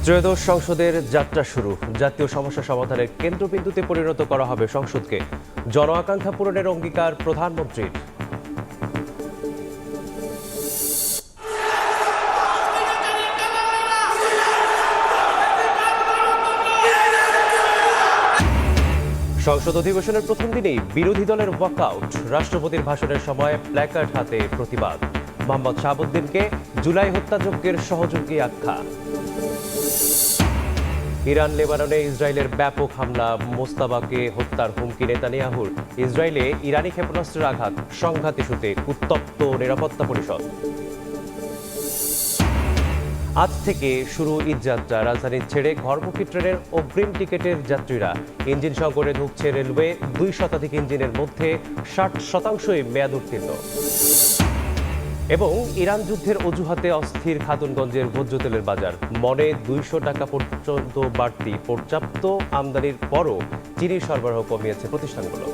ত্রয়োদশ সংসদের যাত্রা শুরু। জাতীয় সমস্যা সমাধানের কেন্দ্রবিন্দুতে পরিণত করা হবে সংসদকে। জন আকাঙ্ক্ষা পূরণের অঙ্গীকার প্রধানমন্ত্রীর। সংসদ অধিবেশনের প্রথম দিনেই বিরোধী দলের ওয়াকআউট। রাষ্ট্রপতির ভাষণের সময় প্ল্যাকার্ড হাতে প্রতিবাদ। মোহাম্মদ শাহাবুদ্দিনকে জুলাই হত্যাযজ্ঞের সহযোগী আখ্যা। ইরান লেবাননে ইসরায়েলের ব্যাপক হামলা, মোস্তাবাকে হত্যার হুমকি নেতানিয়াহুর। ইসরায়েলে ইরানি ক্ষেপণাস্ত্রের আঘাত, সংঘাত ইস্যুতে উত্তপ্ত নিরাপত্তা পরিষদ। আজ থেকে শুরু ঈদযাত্রা। রাজধানী ছেড়ে ঘরমুখী ট্রেনের অগ্রিম টিকিটের যাত্রীরা। ইঞ্জিন সংকটে ঢুকছে রেলওয়ে। 2 শতাধিক ইঞ্জিনের মধ্যে 60% মেয়াদ উত্তীর্ণ। এবং ইরান যুদ্ধের অজুহাতে অস্থির খাতুনগঞ্জের ভোজ্য তেলের বাজার। মনে 200 টাকা পর্যন্ত বাড়তি। পর্যাপ্ত আমদানির পরও চিনির সরবরাহ কমিয়েছে প্রতিষ্ঠানগুলো।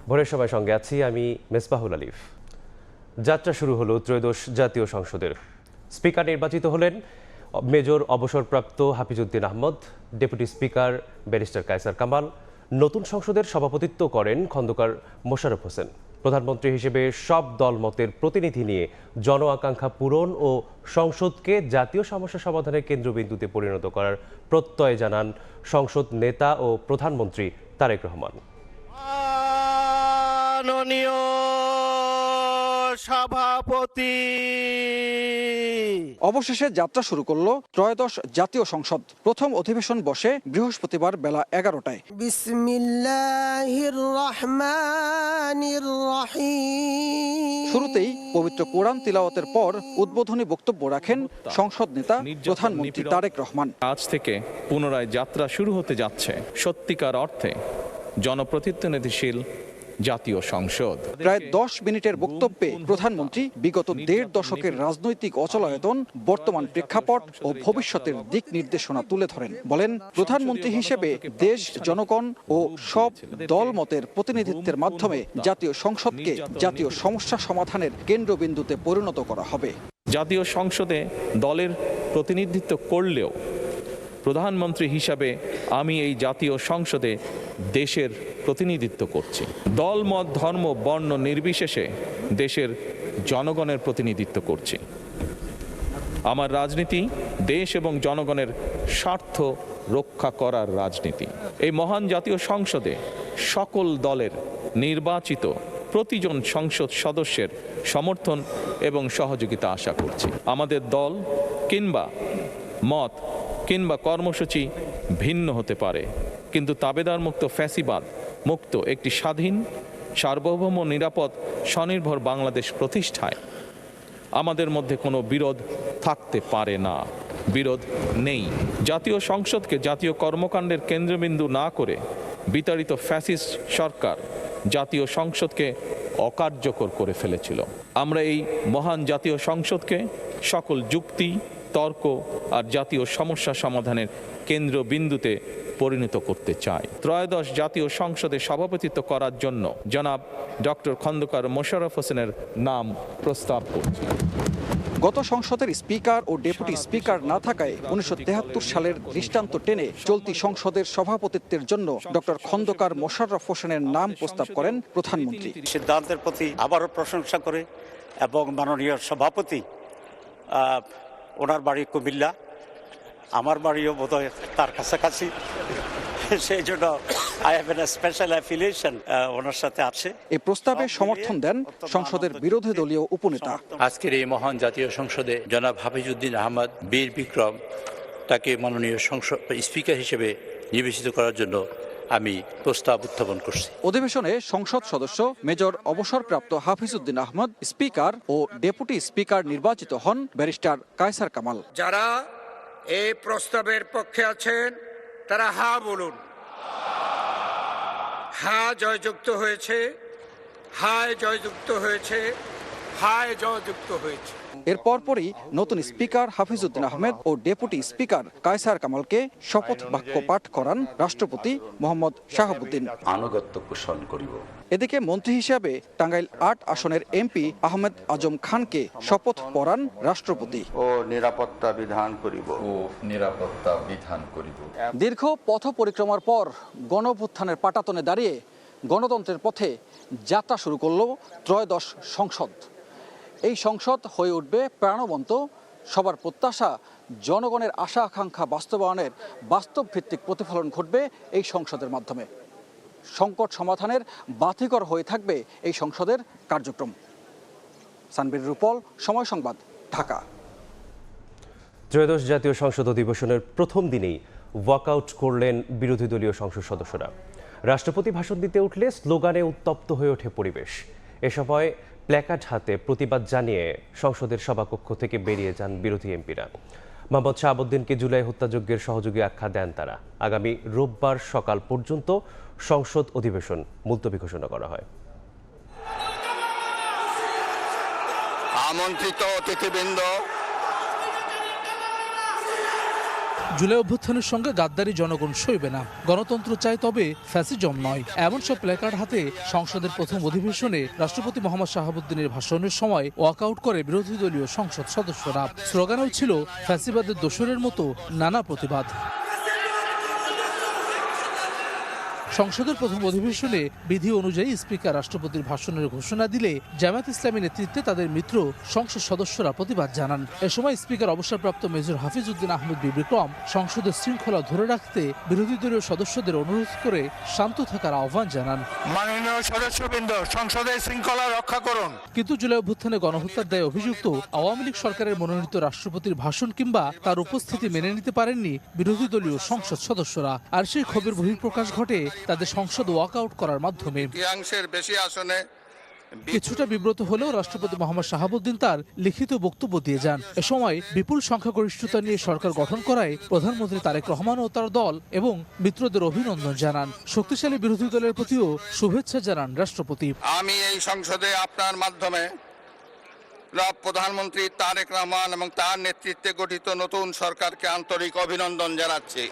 ভোরের সময় সঙ্গে আছি আমি মেসবাহুল আলিফ। যাত্রা শুরু হলো ত্রয়োদশ জাতীয় সংসদের। স্পিকার নির্বাচিত হলেন মেজর অবসরপ্রাপ্ত Hafizuddin Ahmad, deputy speaker barrister Kaiser Kamal. নতুন সংসদের সভাপতিত্ব করেন খন্দকার মোশাররফ হোসেন। প্রধানমন্ত্রী হিসেবে সব দলমতের প্রতিনিধি নিয়ে জন আকাঙ্ক্ষা পূরণ ও সংসদকে জাতীয় সমস্যা সমাধানের কেন্দ্রবিন্দুতে পরিণত করার প্রত্যয় জানান সংসদ নেতা ও প্রধানমন্ত্রী তারেক রহমান। সভাপতি অবশেষে যাত্রা শুরু করলো ত্রয়োদশ জাতীয় সংসদ। প্রথম অধিবেশন বসে বৃহস্পতিবার বেলা 11টায়। বিসমিল্লাহির রহমানির রহিম। শুরুতেই পবিত্র কোরআন তিলাওয়াতের পর উদ্বোধনী বক্তব্য রাখেন সংসদ নেতা প্রধানমন্ত্রী তারেক রহমান। আজ থেকে পুনরায় যাত্রা শুরু হতে যাচ্ছে সত্যিকার অর্থে জনপ্রতিনিধিশীল জাতীয় সংসদ। প্রায় 10 মিনিটের বক্তব্যে প্রধানমন্ত্রী বিগত 1.5 দশকের রাজনৈতিক অচলায়তন, বর্তমান প্রেক্ষাপট ও ভবিষ্যতের দিক নির্দেশনা তুলে ধরেন। বলেন, প্রধানমন্ত্রী হিসেবে দেশ, জনগণ ও সব দলমতের প্রতিনিধিত্বের মাধ্যমে জাতীয় সংসদকে জাতীয় সমস্যা সমাধানের কেন্দ্রবিন্দুতে পরিণত করা হবে। জাতীয় সংসদে দলের প্রতিনিধিত্ব করলেও প্রধানমন্ত্রী হিসাবে আমি এই জাতীয় সংসদে দেশের প্রতিনিধিত্ব করছি। দল, মত, ধর্ম, বর্ণ নির্বিশেষে দেশের জনগণের প্রতিনিধিত্ব করছি। আমার রাজনীতি দেশ এবং জনগণের স্বার্থ রক্ষা করার রাজনীতি। এই মহান জাতীয় সংসদে সকল দলের নির্বাচিত প্রতিজন সংসদ সদস্যের সমর্থন এবং সহযোগিতা আশা করছি। আমাদের দল কিংবা মত কিংবা কর্মসূচি ভিন্ন হতে পারে, কিন্তু তাবেদার মুক্ত, ফ্যাসিবাদ মুক্ত একটি স্বাধীন, সার্বভৌম, নিরাপদ, স্বনির্ভর বাংলাদেশ প্রতিষ্ঠায় আমাদের মধ্যে কোনো বিরোধ থাকতে পারে না। বিরোধ নেই। জাতীয় সংসদকে জাতীয় কর্মকাণ্ডের কেন্দ্রবিন্দু না করে বিতাড়িত ফ্যাসিস্ট সরকার জাতীয় সংসদকে অকার্যকর করে ফেলেছিল। আমরা এই মহান জাতীয় সংসদকে সকল যুক্তি, তর্ক আর জাতীয় সমস্যা সমাধানের কেন্দ্রবিন্দুতে পরিণত করতে চাই। ত্রয়োদশ জাতীয় সংসদে সভাপতিত্ব করার জন্য জনাব ডক্টর খন্দকার মোশাররফ হোসেনের নাম প্রস্তাব করছি। গত সংসদের স্পিকার ও ডেপুটি স্পিকার না থাকায় 1973 সালের দৃষ্টান্ত টেনে চলতি সংসদের সভাপতিত্বের জন্য ডক্টর খন্দকার মোশাররফ হোসেনের নাম প্রস্তাব করেন প্রধানমন্ত্রী। সিদ্ধান্তের প্রতি আবারও প্রশংসা করে এবং মাননীয় সভাপতি, ওনার বাড়ি কুমিল্লা, আমার বাড়িও বোধহয় তার কাছাকাছি, সেই জন্য I have a special affiliation ওনার সাথে আছে। এই প্রস্তাবে সমর্থন দেন সংসদের বিরোধী দলীয় উপনেতা। আজকের এই মহান জাতীয় সংসদে জনাব হাফিজউদ্দিন আহমদ বীর বিক্রম তাকে মাননীয় স্পিকার হিসেবে নির্বাচিত করার জন্য আমি প্রস্তাব উত্থাপন করছি। অধিবেশনে সংসদ সদস্য মেজর অবসরপ্রাপ্ত হাফিজউদ্দিন আহমদ স্পিকার ও ডেপুটি স্পিকার নির্বাচিত হন ব্যারিস্টার কায়সার কামাল। যারা এই প্রস্তাবের পক্ষে আছেন তারা হা বলুন। হা জয়যুক্ত হয়েছে, হায় জয়যুক্ত হয়েছে, হায় জয়যুক্ত হয়েছে। এর পরপরই নতুন স্পিকার হাফিজউদ্দিন আহমেদ ও ডেপুটি স্পিকার কায়সার কামালকে শপথ বাক্য পাঠ করান রাষ্ট্রপতি মোহাম্মদ শাহাবুদ্দিন। আনুগত্য পোষণ করিব। এদিকে মন্ত্রী হিসেবে টাঙ্গাইল ৮ আসনের এমপি আহমেদ আজম খানকে শপথ পড়ান রাষ্ট্রপতি। ও নিরাপত্তা বিধান করিব। দীর্ঘ পথ পরিক্রমার পর গণঅভ্যুত্থানের পাটাতনে দাঁড়িয়ে গণতন্ত্রের পথে যাত্রা শুরু করল ত্রয়োদশ সংসদ। এই সংসদ হয়ে উঠবে প্রাণবন্ত, সবার প্রত্যাশা, জনগণের আশা আকাঙ্ক্ষা বাস্তবায়নের বাস্তব ভিত্তিক প্রতিফলন ঘটবে এই সংসদের মাধ্যমে। সংকট সমাধানের বাতিঘর হয়ে থাকবে এই সংসদের কার্যক্রম। সানবীর রূপল, সময় সংবাদ, ঢাকা। ত্রয়োদশ জাতীয় সংসদ অধিবেশনের প্রথম দিনেই ওয়াকআউট করলেন বিরোধী দলীয় সংসদ সদস্যরা। রাষ্ট্রপতি ভাষণ দিতে উঠলে স্লোগানে উত্তপ্ত হয়ে ওঠে পরিবেশ। এ সময় প্ল্যাকার্ড হাতে প্রতিবাদ জানিয়ে সংসদের সভাকক্ষ থেকে বেরিয়ে যান বিরোধী এমপিরা। মোহাম্মদ শাহাবুদ্দিনকে জুলাই হত্যাযজ্ঞের সহযোগী আখ্যা দেন তারা। আগামী রোববার সকাল পর্যন্ত সংসদ অধিবেশন মুলতবি ঘোষণা করা হয়। আমন্ত্রিত অতিথিবৃন্দ, জুলাই অভ্যুত্থানের সঙ্গে গাদ্দারি জনগণ সইবে না, গণতন্ত্র চাই তবে ফ্যাসিজম নয়, এমন সব প্ল্যাকার্ড হাতে সংসদের প্রথম অধিবেশনে রাষ্ট্রপতি মোহাম্মদ শাহাবুদ্দিনের ভাষণের সময় ওয়াকআউট করে বিরোধী দলীয় সংসদ সদস্যরা। স্লোগানেও ছিল ফ্যাসিবাদের দোসরের মতো নানা প্রতিবাদ। সংসদের প্রথম অধিবেশনে বিধি অনুযায়ী স্পিকার রাষ্ট্রপতির ভাষণের ঘোষণা দিলে জামায়াত ইসলামী নেতৃত্বে তাদের মিত্র সংসদ সদস্যরা প্রতিবাদ জানান। এ সময় স্পিকার অবসরপ্রাপ্ত মেজর হাফিজউদ্দিন আহমেদ বিক্রম সংসদের শৃঙ্খলা ধরে রাখতে বিরোধী দলীয় সদস্যদের অনুরোধ করে শান্ত থাকার আহ্বান জানান। মাননীয় সদস্যবৃন্দ, সংসদের শৃঙ্খলা রক্ষা করুন। কিন্তু জুলাই অভ্যুত্থানে গণহত্যার দায়ে অভিযুক্ত আওয়ামী লীগ সরকারের মনোনীত রাষ্ট্রপতির ভাষণ কিংবা তার উপস্থিতি মেনে নিতে পারেননি বিরোধী দলীয় সংসদ সদস্যরা। আর সেই ক্ষোভের বহিঃপ্রকাশ ঘটে তাদের সংসদ ওয়াকআউট করার মাধ্যমে। বেশি আসনে কিছুটা বিব্রত হলেও রাষ্ট্রপতি মোহাম্মদ শাহাবুদ্দিন তার লিখিত বক্তব্য দিয়ে যান। এ সময় বিপুল সংখ্যাগরিষ্ঠতা নিয়ে সরকার গঠন করায় প্রধানমন্ত্রী তারেক রহমান ও তার দল এবং মিত্রদের অভিনন্দন জানান। শক্তিশালী বিরোধী দলের প্রতিও শুভেচ্ছা জানান রাষ্ট্রপতি। আমি এই সংসদে আপনার মাধ্যমে প্রধানমন্ত্রী তারেক রহমান এবং তার নেতৃত্বে গঠিত নতুন সরকারকে আন্তরিক অভিনন্দন জানাচ্ছি।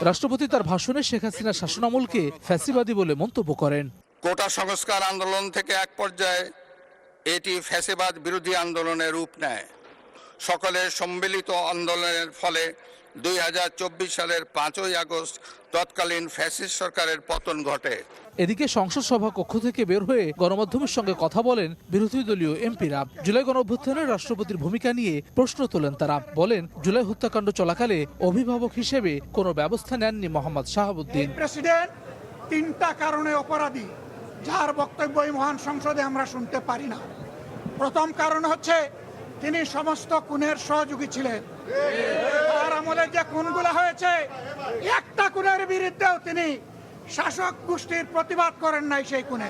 রাষ্ট্রপতি তার ভাষণে শেখ হাসিনার শাসনামলকে ফ্যাসিবাদী বলে মন্তব্য করেন। কোটা সংস্কার আন্দোলন থেকে এক পর্যায়ে এটি ফ্যাসিবাদ বিরোধী আন্দোলনের রূপ নেয়। সকলের সম্মিলিত আন্দোলনের ফলে 2024 সালের 5ই আগস্ট তৎকালীন ফ্যাসিস্ট সরকারের পতন ঘটে। এদিকে সংসদ সভা কক্ষ থেকে বের হয়ে গণমাধ্যমের সঙ্গে কথা বলেন বিরোধী দলীয় এমপিরা। জুলাই গণঅভ্যুত্থানে রাষ্ট্রপতির ভূমিকা নিয়ে প্রশ্ন তোলেন তারা। বলেন, জুলাই হত্যাকাণ্ড চলাকালে অভিভাবক হিসেবে কোনো ব্যবস্থা নেননি মোহাম্মদ শাহাবুদ্দিন। প্রেসিডেন্ট 3টা কারণে অপরাধী, যার বক্তব্য এই মহান সংসদে আমরা শুনতে পারি না। প্রথম কারণ হচ্ছে তিনি সমস্ত খুনের সহযোগী ছিলেন। তার আমলে যে খুনগুলো হয়েছে, একটা খুনের বিরুদ্ধেও তিনি শাসক গোষ্ঠীর প্রতিবাদ করেন নাই, সেই খুনে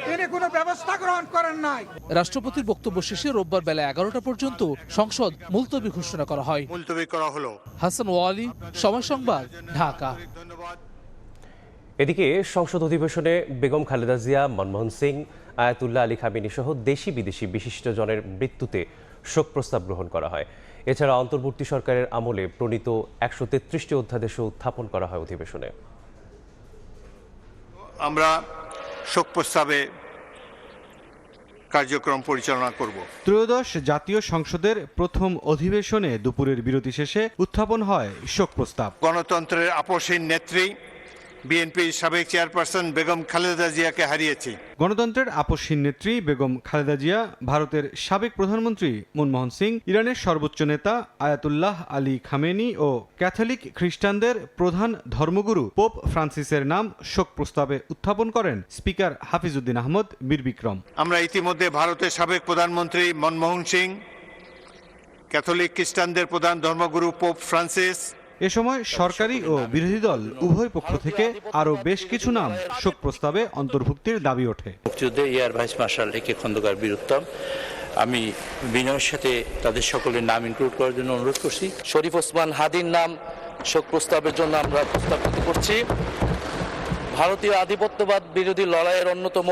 তিনি কোনো ব্যবস্থা গ্রহণ করেন নাই। রাষ্ট্রপতির বক্তব্য শেষে রোববার বেলা 11টা পর্যন্ত সংসদ মুলতবি ঘোষণা করা হয়। হাসান ওয়ালি, সময় সংবাদ, ঢাকা। এদিকে সংসদ অধিবেশনে Begum Khaleda Zia, Manmohan Singh, Ayatollah Ali Khamenei সহ দেশি বিদেশি বিশিষ্টজনের মৃত্যুতে শোক প্রস্তাব গ্রহণ করা হয়। এছাড়া অন্তর্বর্তী সরকারের আমলে প্রণীত 133টি অধ্যাদেশও উত্থাপন করা হয় অধিবেশনে। আমরা শোক প্রস্তাবে কার্যক্রম পরিচালনা করব। ত্রয়োদশ জাতীয় সংসদের প্রথম অধিবেশনে দুপুরের বিরতি শেষে উত্থাপন হয় শোক প্রস্তাব। গণতন্ত্রের আপসহীন নেত্রী বিএনপির সাবেক চেয়ারপারসন বেগম খালেদা জিয়াকে হারিয়েছি। গণতন্ত্রের আপসহীন নেত্রী বেগম খালেদা জিয়া, ভারতের সাবেক প্রধানমন্ত্রী মনমোহন সিং, ইরানের সর্বোচ্চ নেতা আয়াতুল্লাহ আলী খামেনি ও ক্যাথলিক খ্রিস্টানদের প্রধান ধর্মগুরু পোপ ফ্রান্সিসের নাম শোক প্রস্তাবে উত্থাপন করেন স্পিকার হাফিজউদ্দিন আহমেদ বীরবিক্রম। আমরা ইতিমধ্যে ভারতের সাবেক প্রধানমন্ত্রী মনমোহন সিং, ক্যাথলিক খ্রিস্টানদের প্রধান ধর্মগুরু পোপ ফ্রান্সিস। এ সময় সরকারি ও বিরোধী দল উভয় পক্ষ থেকে আরও বেশ কিছু নাম শোক প্রস্তাবে অন্তর্ভুক্তির দাবি ওঠে। মুক্তিযুদ্ধে এয়ার ভাইস মার্শাল একে খন্দকার বীরুত্তম, আমি বিনয়ের সাথে তাদের সকলের নাম ইনক্লুড করার জন্য অনুরোধ করছি। শরীফ ওসমান হাদির নাম শোক প্রস্তাবের জন্য আমরা প্রস্তাব করছি। ভারতীয় আধিপত্যবাদ বিরোধী লড়াইয়ের অন্যতম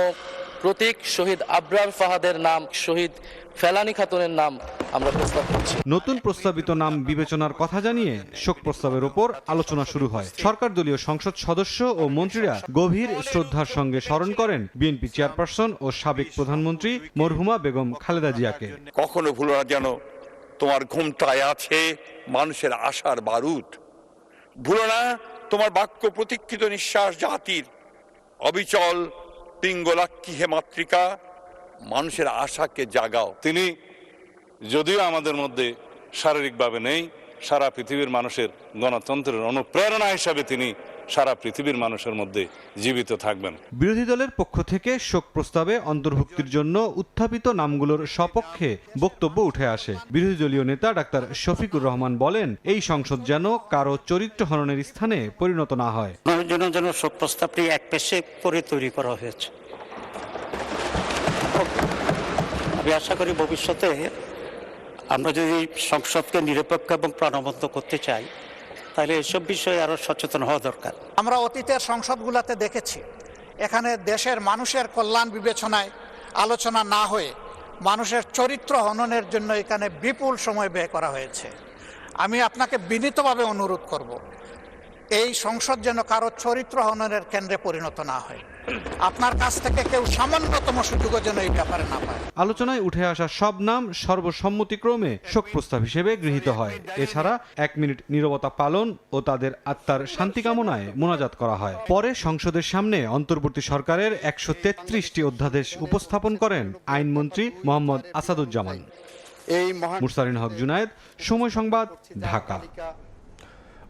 প্রতীক শহীদ আবরার ফাহাদের নাম, শহীদ ফেলানী খাতুনের নাম আমরা প্রস্তাব করছি। নতুন প্রস্তাবিত নাম বিবেচনার কথা জানিয়ে শোক প্রস্তাবের ওপর আলোচনা শুরু হয়। সরকার দলীয় সংসদ সদস্য ও মন্ত্রীরা গভীর শ্রদ্ধার সঙ্গে স্মরণ করেন বিএনপি চেয়ারপারসন ও সাবেক প্রধানমন্ত্রী মরহুমা বেগম খালেদা জিয়াকে। কখনো ভুলো না যেন তোমার ঘুমটায় আছে মানুষের আশার বারুদ। ভুলো না তোমার বাক্য প্রতীক্ষিত নিঃশ্বাস জাতির অবিচল পিঙ্গলাক্ষী হে মাতৃকা, মানুষের আশাকে জাগাও। তিনি যদিও আমাদের মধ্যে শারীরিকভাবে নেই, সারা পৃথিবীর মানুষের গণতন্ত্রের অনুপ্রেরণা হিসাবে তিনি সারা পৃথিবীর মানুষের মধ্যে জীবিত থাকবেন। বিরোধী দলের পক্ষ থেকে শোক প্রস্তাবে অন্তর্ভুক্তির জন্য উত্থাপিত নামগুলোর সপক্ষে বক্তব্য উঠে আসে। বিরোধী দলীয় নেতা ডাক্তার শফিকুর রহমান বলেন, এই সংসদ যেন কারো চরিত্র হননের স্থানে পরিণত না হয়। যেন শোক প্রস্তাবটি এক পেশে করে তৈরি করা হয়েছে। আমি আশা করি ভবিষ্যতে আমরা যদি সংসদকে নিরপেক্ষ এবং প্রাণবন্ত করতে চাই, তাহলে এসব বিষয়ে আরো সচেতন হওয়া দরকার। আমরা অতীতের সংসদগুলোতে দেখেছি, এখানে দেশের মানুষের কল্যাণ বিবেচনায় আলোচনা না হয়ে মানুষের চরিত্র হননের জন্য এখানে বিপুল সময় ব্যয় করা হয়েছে। আমি আপনাকে বিনীতভাবে অনুরোধ করব, এই সংসদ যেন কারো চরিত্র হননের কেন্দ্রে পরিণত না হয়। আপনার কাছ থেকে কেউ সামান্যতম সুযোগও যেন এই ব্যাপারে না পায়। আলোচনায় উঠে আসা সব নাম সর্বসম্মতিক্রমে শোক প্রস্তাব হিসেবে গৃহীত হয়। এছাড়া 1 মিনিট নীরবতা পালন ও তাদের আত্মার শান্তি কামনায় মোনাজাত করা হয়। পরে সংসদের সামনে অন্তর্বর্তী সরকারের 133টি অধ্যাদেশ উপস্থাপন করেন আইনমন্ত্রী মোহাম্মদ আসাদুজ্জামান। মুরসালিন হক জুনায়েদ, সময় সংবাদ, ঢাকা।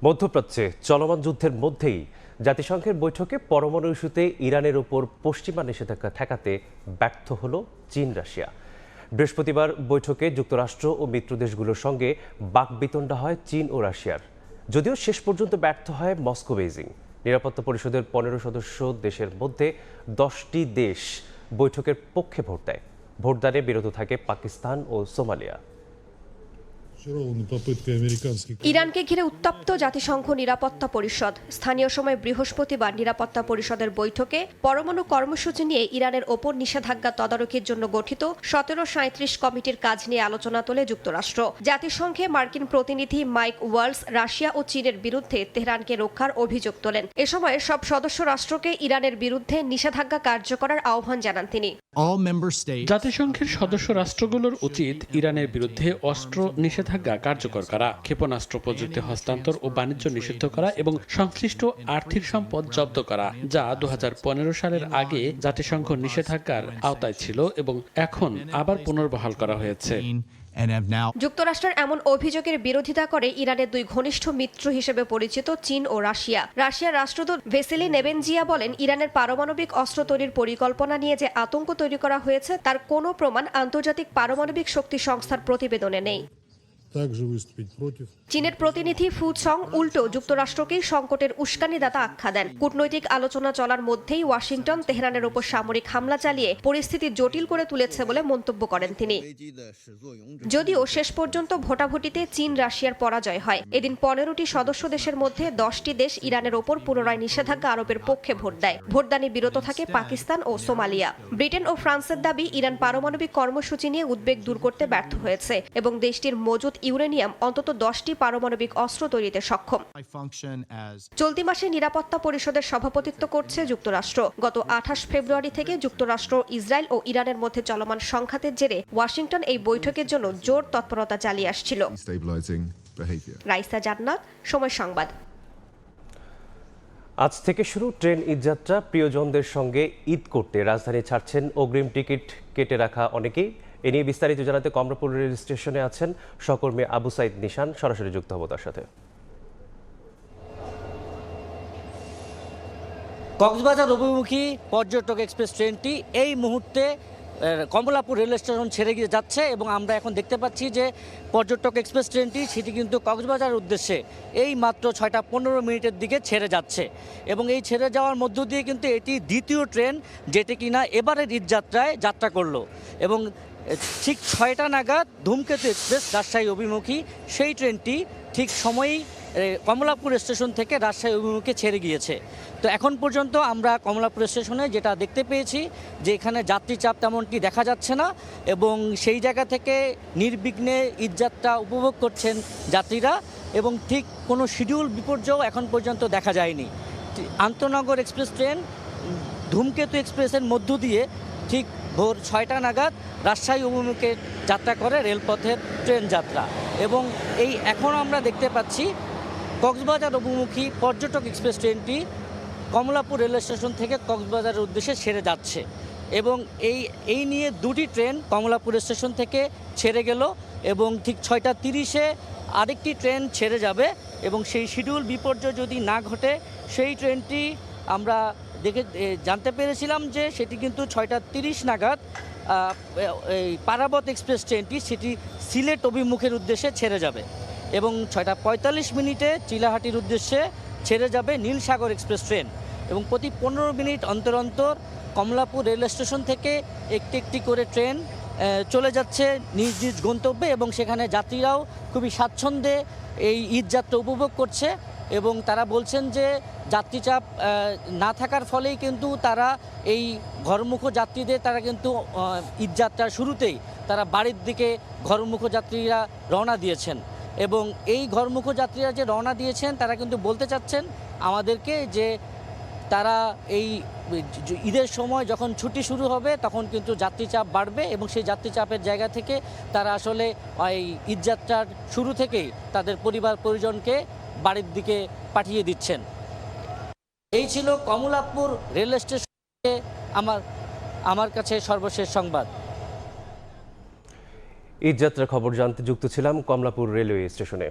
মধ্যপ্রাচ্যে চলমান যুদ্ধের মধ্যেই জাতিসংঘের বৈঠকে পরমাণু ইস্যুতে ইরানের উপর পশ্চিমা নিষেধাজ্ঞা ঠেকাতে ব্যর্থ হল চীন রাশিয়া। বৃহস্পতিবার বৈঠকে যুক্তরাষ্ট্র ও মিত্রদেশগুলোর সঙ্গে বাকবিতণ্ডা হয় চীন ও রাশিয়ার। যদিও শেষ পর্যন্ত ব্যর্থ হয় মস্কো বেইজিং। নিরাপত্তা পরিষদের 15 সদস্য দেশের মধ্যে 10টি দেশ বৈঠকের পক্ষে ভোট দেয়। ভোটদানে বিরত থাকে পাকিস্তান ও সোমালিয়া। ইরানকে ঘিরে উত্তপ্ত জাতিসংঘ নিরাপত্তা পরিষদ। স্থানীয় সময় বৃহস্পতিবার নিরাপত্তা পরিষদের বৈঠকে পরমাণু কর্মসূচি নিয়ে ইরানের ওপর নিষেধাজ্ঞা তদারকির জন্য গঠিত 1737 কমিটির কাজ নিয়ে আলোচনা তোলে যুক্তরাষ্ট্র। জাতিসংঘে মার্কিন প্রতিনিধি মাইক ওয়ালস রাশিয়া ও চীনের বিরুদ্ধে তেহরানকে রক্ষার অভিযোগ তোলেন। এ সময় সব সদস্য রাষ্ট্রকে ইরানের বিরুদ্ধে নিষেধাজ্ঞা কার্যকরার আহ্বান জানান তিনি। জাতিসংঘের সদস্য রাষ্ট্রগুলোর উচিত ইরানের বিরুদ্ধে অস্ত্র নিষেধাজ্ঞা কার্যকর করা, ক্ষেপণাস্ত্র প্রযুক্তি হস্তান্তর ও বাণিজ্য নিষিদ্ধ করা এবং সংশ্লিষ্ট আর্থিক সম্পদ জব্দ করা, যা 2015 সালের আগে জাতিসংঘ নিষেধাজ্ঞার আওতায় ছিল এবং এখন আবার পুনর্বহাল করা হয়েছে। যুক্তরাষ্ট্রের এমন অভিযোগের বিরোধিতা করে ইরানের 2 ঘনিষ্ঠ মিত্র হিসেবে পরিচিত চীন ও রাশিয়া। রাশিয়ার রাষ্ট্রদূত ভেসিলি নেবেনজিয়া বলেন, ইরানের পারমাণবিক অস্ত্র তৈরির পরিকল্পনা নিয়ে যে আতঙ্ক তৈরি করা হয়েছে তার কোনো প্রমাণ আন্তর্জাতিক পারমাণবিক শক্তি সংস্থার প্রতিবেদনে নেই। চীনের প্রতিনিধি ফু চং উল্টো যুক্তরাষ্ট্রকেই সংকটের উস্কানিদাতা আখ্যা দেন। কূটনৈতিক আলোচনা চলার মধ্যেই ওয়াশিংটন তেহরানের উপর সামরিক হামলা চালিয়ে পরিস্থিতি জটিল করে তুলেছে বলে মন্তব্য করেন তিনি। যদিও শেষ পর্যন্ত ভোটাভুটিতে চীন রাশিয়ার পরাজয় হয়। এদিন 15টি সদস্য দেশের মধ্যে 10টি দেশ ইরানের ওপর পুনরায় নিষেধাজ্ঞা আরোপের পক্ষে ভোট দেয়। ভোটদানে বিরত থাকে পাকিস্তান ও সোমালিয়া। ব্রিটেন ও ফ্রান্সের দাবি, ইরান পারমাণবিক কর্মসূচি নিয়ে উদ্বেগ দূর করতে ব্যর্থ হয়েছে এবং দেশটির মজুত ইউরেনিয়াম অন্তত 10টি পারমাণবিক অস্ত্র তৈরিতে সক্ষম। চলতি মাসে নিরাপত্তা পরিষদের সভাপতিত্ব করছে যুক্তরাষ্ট্র। গত 28 ফেব্রুয়ারি থেকে যুক্তরাষ্ট্র, ইসরায়েল ও ইরানের মধ্যে চলমান সংঘাতের জেরে ওয়াশিংটন এই বৈঠকের জন্য জোর তৎপরতা চালিয়ে আসছিল। রাইসা জান্নাত, সময় সংবাদ। আজ থেকে শুরু ট্রেন ঈদযাত্রা। প্রিয়জনদের সঙ্গে ঈদ করতে রাজধানী ছাড়ছেন অগ্রিম টিকিট কেটে রাখা অনেকেই। এ নিয়ে বিস্তারিত জানাতে কমলাপুর রেল স্টেশনে আছেন সহকর্মী আবু সাইদ নিশান, সরাসরি যুক্ত হব তার সাথে। কক্সবাজার অভিমুখী পর্যটক এক্সপ্রেস ট্রেনটি এই মুহূর্তে কমলাপুর রেল স্টেশন ছেড়ে গিয়ে যাচ্ছে এবং আমরা এখন দেখতে পাচ্ছি যে পর্যটক এক্সপ্রেস ট্রেনটি সেটি কিন্তু কক্সবাজার উদ্দেশ্যে এই মাত্র 6টা 15 মিনিটের দিকে ছেড়ে যাচ্ছে এবং এই ছেড়ে যাওয়ার মধ্য দিয়ে কিন্তু এটি দ্বিতীয় ট্রেন যেটি কিনা এবারের ঈদযাত্রায় যাত্রা করলো এবং ঠিক 6টা নাগাদ ধূমকেতু এক্সপ্রেস রাজশাহী অভিমুখী সেই ট্রেনটি ঠিক সময়েই কমলাপুর স্টেশন থেকে রাজশাহী অভিমুখে ছেড়ে গিয়েছে। তো এখন পর্যন্ত আমরা কমলাপুর স্টেশনে যেটা দেখতে পেয়েছি যে এখানে যাত্রী চাপ তেমনটি দেখা যাচ্ছে না এবং সেই জায়গা থেকে নির্বিঘ্নে ঈদযাত্রা উপভোগ করছেন যাত্রীরা এবং ঠিক কোনো শিডিউল বিপর্যয় এখন পর্যন্ত দেখা যায়নি। আন্তনগর এক্সপ্রেস ট্রেন ধূমকেতু এক্সপ্রেসের মধ্য দিয়ে ঠিক ভোর 6টা নাগাদ রাজশাহী অভিমুখে যাত্রা করে রেলপথের ট্রেন যাত্রা এবং এই এখন আমরা দেখতে পাচ্ছি কক্সবাজার অভিমুখী পর্যটক এক্সপ্রেস ট্রেনটি কমলাপুর রেল স্টেশন থেকে কক্সবাজারের উদ্দেশ্যে ছেড়ে যাচ্ছে এবং এই নিয়ে দুটি ট্রেন কমলাপুর স্টেশন থেকে ছেড়ে গেল এবং ঠিক 6টা 30-এ আরেকটি ট্রেন ছেড়ে যাবে এবং সেই শিডিউল বিপর্যয় যদি না ঘটে সেই ট্রেনটি আমরা জানতে পেরেছিলাম যে সেটি কিন্তু 6টা 30 নাগাদ এই পারাবত এক্সপ্রেস ট্রেনটি সেটি সিলেট অভিমুখের উদ্দেশ্যে ছেড়ে যাবে এবং 6টা 45 মিনিটে চিলাহাটির উদ্দেশ্যে ছেড়ে যাবে নীলসাগর এক্সপ্রেস ট্রেন এবং প্রতি 15 মিনিট অন্তর অন্তর কমলাপুর রেল স্টেশন থেকে একটি একটি করে ট্রেন চলে যাচ্ছে নিজ নিজ গন্তব্যে এবং সেখানে যাত্রীরাও খুবই স্বাচ্ছন্দ্যে এই ঈদযাত্রা উপভোগ করছে এবং তারা বলছেন যে যাত্রীচাপ না থাকার ফলেই কিন্তু তারা এই ঘরমুখ যাত্রীদের তারা কিন্তু ঈদযাত্রার শুরুতেই তারা বাড়ির দিকে ঘরমুখ যাত্রীরা রওনা দিয়েছেন এবং এই ঘরমুখ যাত্রীরা যে রওনা দিয়েছেন তারা কিন্তু বলতে চাচ্ছেন আমাদেরকে যে তারা এই ঈদের সময় যখন ছুটি শুরু হবে তখন কিন্তু যাত্রীচাপ বাড়বে এবং সেই যাত্রীচাপের জায়গা থেকে তারা আসলে এই ঈদযাত্রার শুরু থেকেই তাদের পরিবার পরিজনকে বাড়ির দিকে পাঠিয়ে দিচ্ছেন। এই ছিল কমলাপুর রেল স্টেশনে আমার কাছে সর্বশেষ সংবাদ। ঈদযাত্রার খবর জানতে যুক্ত ছিলাম কমলাপুর রেলওয়ে স্টেশনে।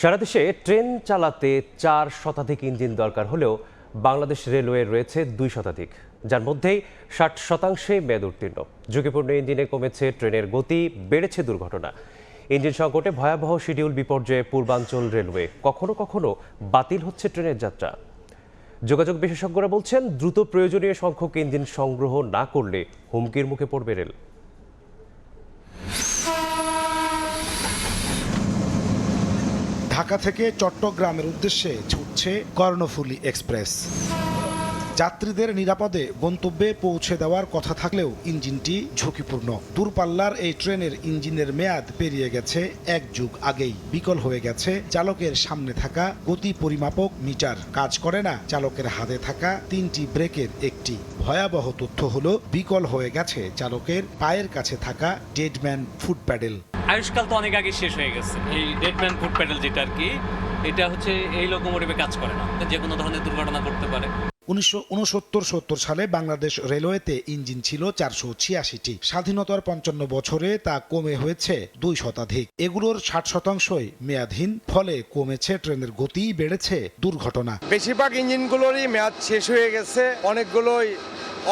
সারা দেশে ট্রেন চালাতে 4 শতাধিক ইঞ্জিন দরকার হলেও বাংলাদেশ রেলওয়ে রয়েছে 2 শতাধিক, যার মধ্যেই 60% মেয়াদ উত্তীর্ণ। ঝুঁকিপূর্ণ ইঞ্জিনে কমেছে ট্রেনের গতি, বেড়েছে দুর্ঘটনা। ইঞ্জিন সংকটে ভয়াবহ শিডিউল বিপর্যয়ে পূর্বাঞ্চল রেলওয়ে, কখনো কখনো বাতিল হচ্ছে ট্রেনের যাত্রা। যোগাযোগ বিশেষজ্ঞরা বলছেন দ্রুত প্রয়োজনীয় সংখ্যক ইঞ্জিন সংগ্রহ না করলে হুমকির মুখে পড়বে রেল। ঢাকা থেকে চট্টগ্রামের উদ্দেশ্যে ছুটছে কর্ণফুলী এক্সপ্রেস। যাত্রীদের নিরাপদে গন্তব্যে পৌঁছে দেওয়ার কথা থাকলেও ইঞ্জিনটি ঝুঁকিপূর্ণ। দূরপাল্লার এই ট্রেনের ইঞ্জিনের মেয়াদ পেরিয়ে গেছে 1 যুগ আগেই। বিকল হয়ে গেছে চালকের সামনে থাকা গতি পরিমাপক মিটার, কাজ করে না চালকের হাতে থাকা 3টি ব্রেকের একটি। ভয়াবহ তথ্য হলো বিকল হয়ে গেছে চালকের পায়ের কাছে থাকা ডেডম্যান ফুট প্যাডেল। আয়ুষ্কাল তো অনেক আগে শেষ হয়ে গেছে। এই ডেডম্যান ফুট প্যাডেল যেটা আর কি, এটা হচ্ছে এই লোকোমোটিভে কাজ করে না, যে কোনো ধরনের দুর্ঘটনা করতে পারে। 1969-70 সালে বাংলাদেশ রেলওয়েতে ইঞ্জিন ছিল 486টি। স্বাধীনতার 55 বছরে তা কমে হয়েছে 2 শতাধিক। এগুলোর 60%ই মেয়াদহীন, ফলে কমেছে ট্রেনের গতি, বেড়েছে দুর্ঘটনা। বেশিরভাগ ইঞ্জিনগুলোরই মেয়াদ শেষ হয়ে গেছে, অনেকগুলোই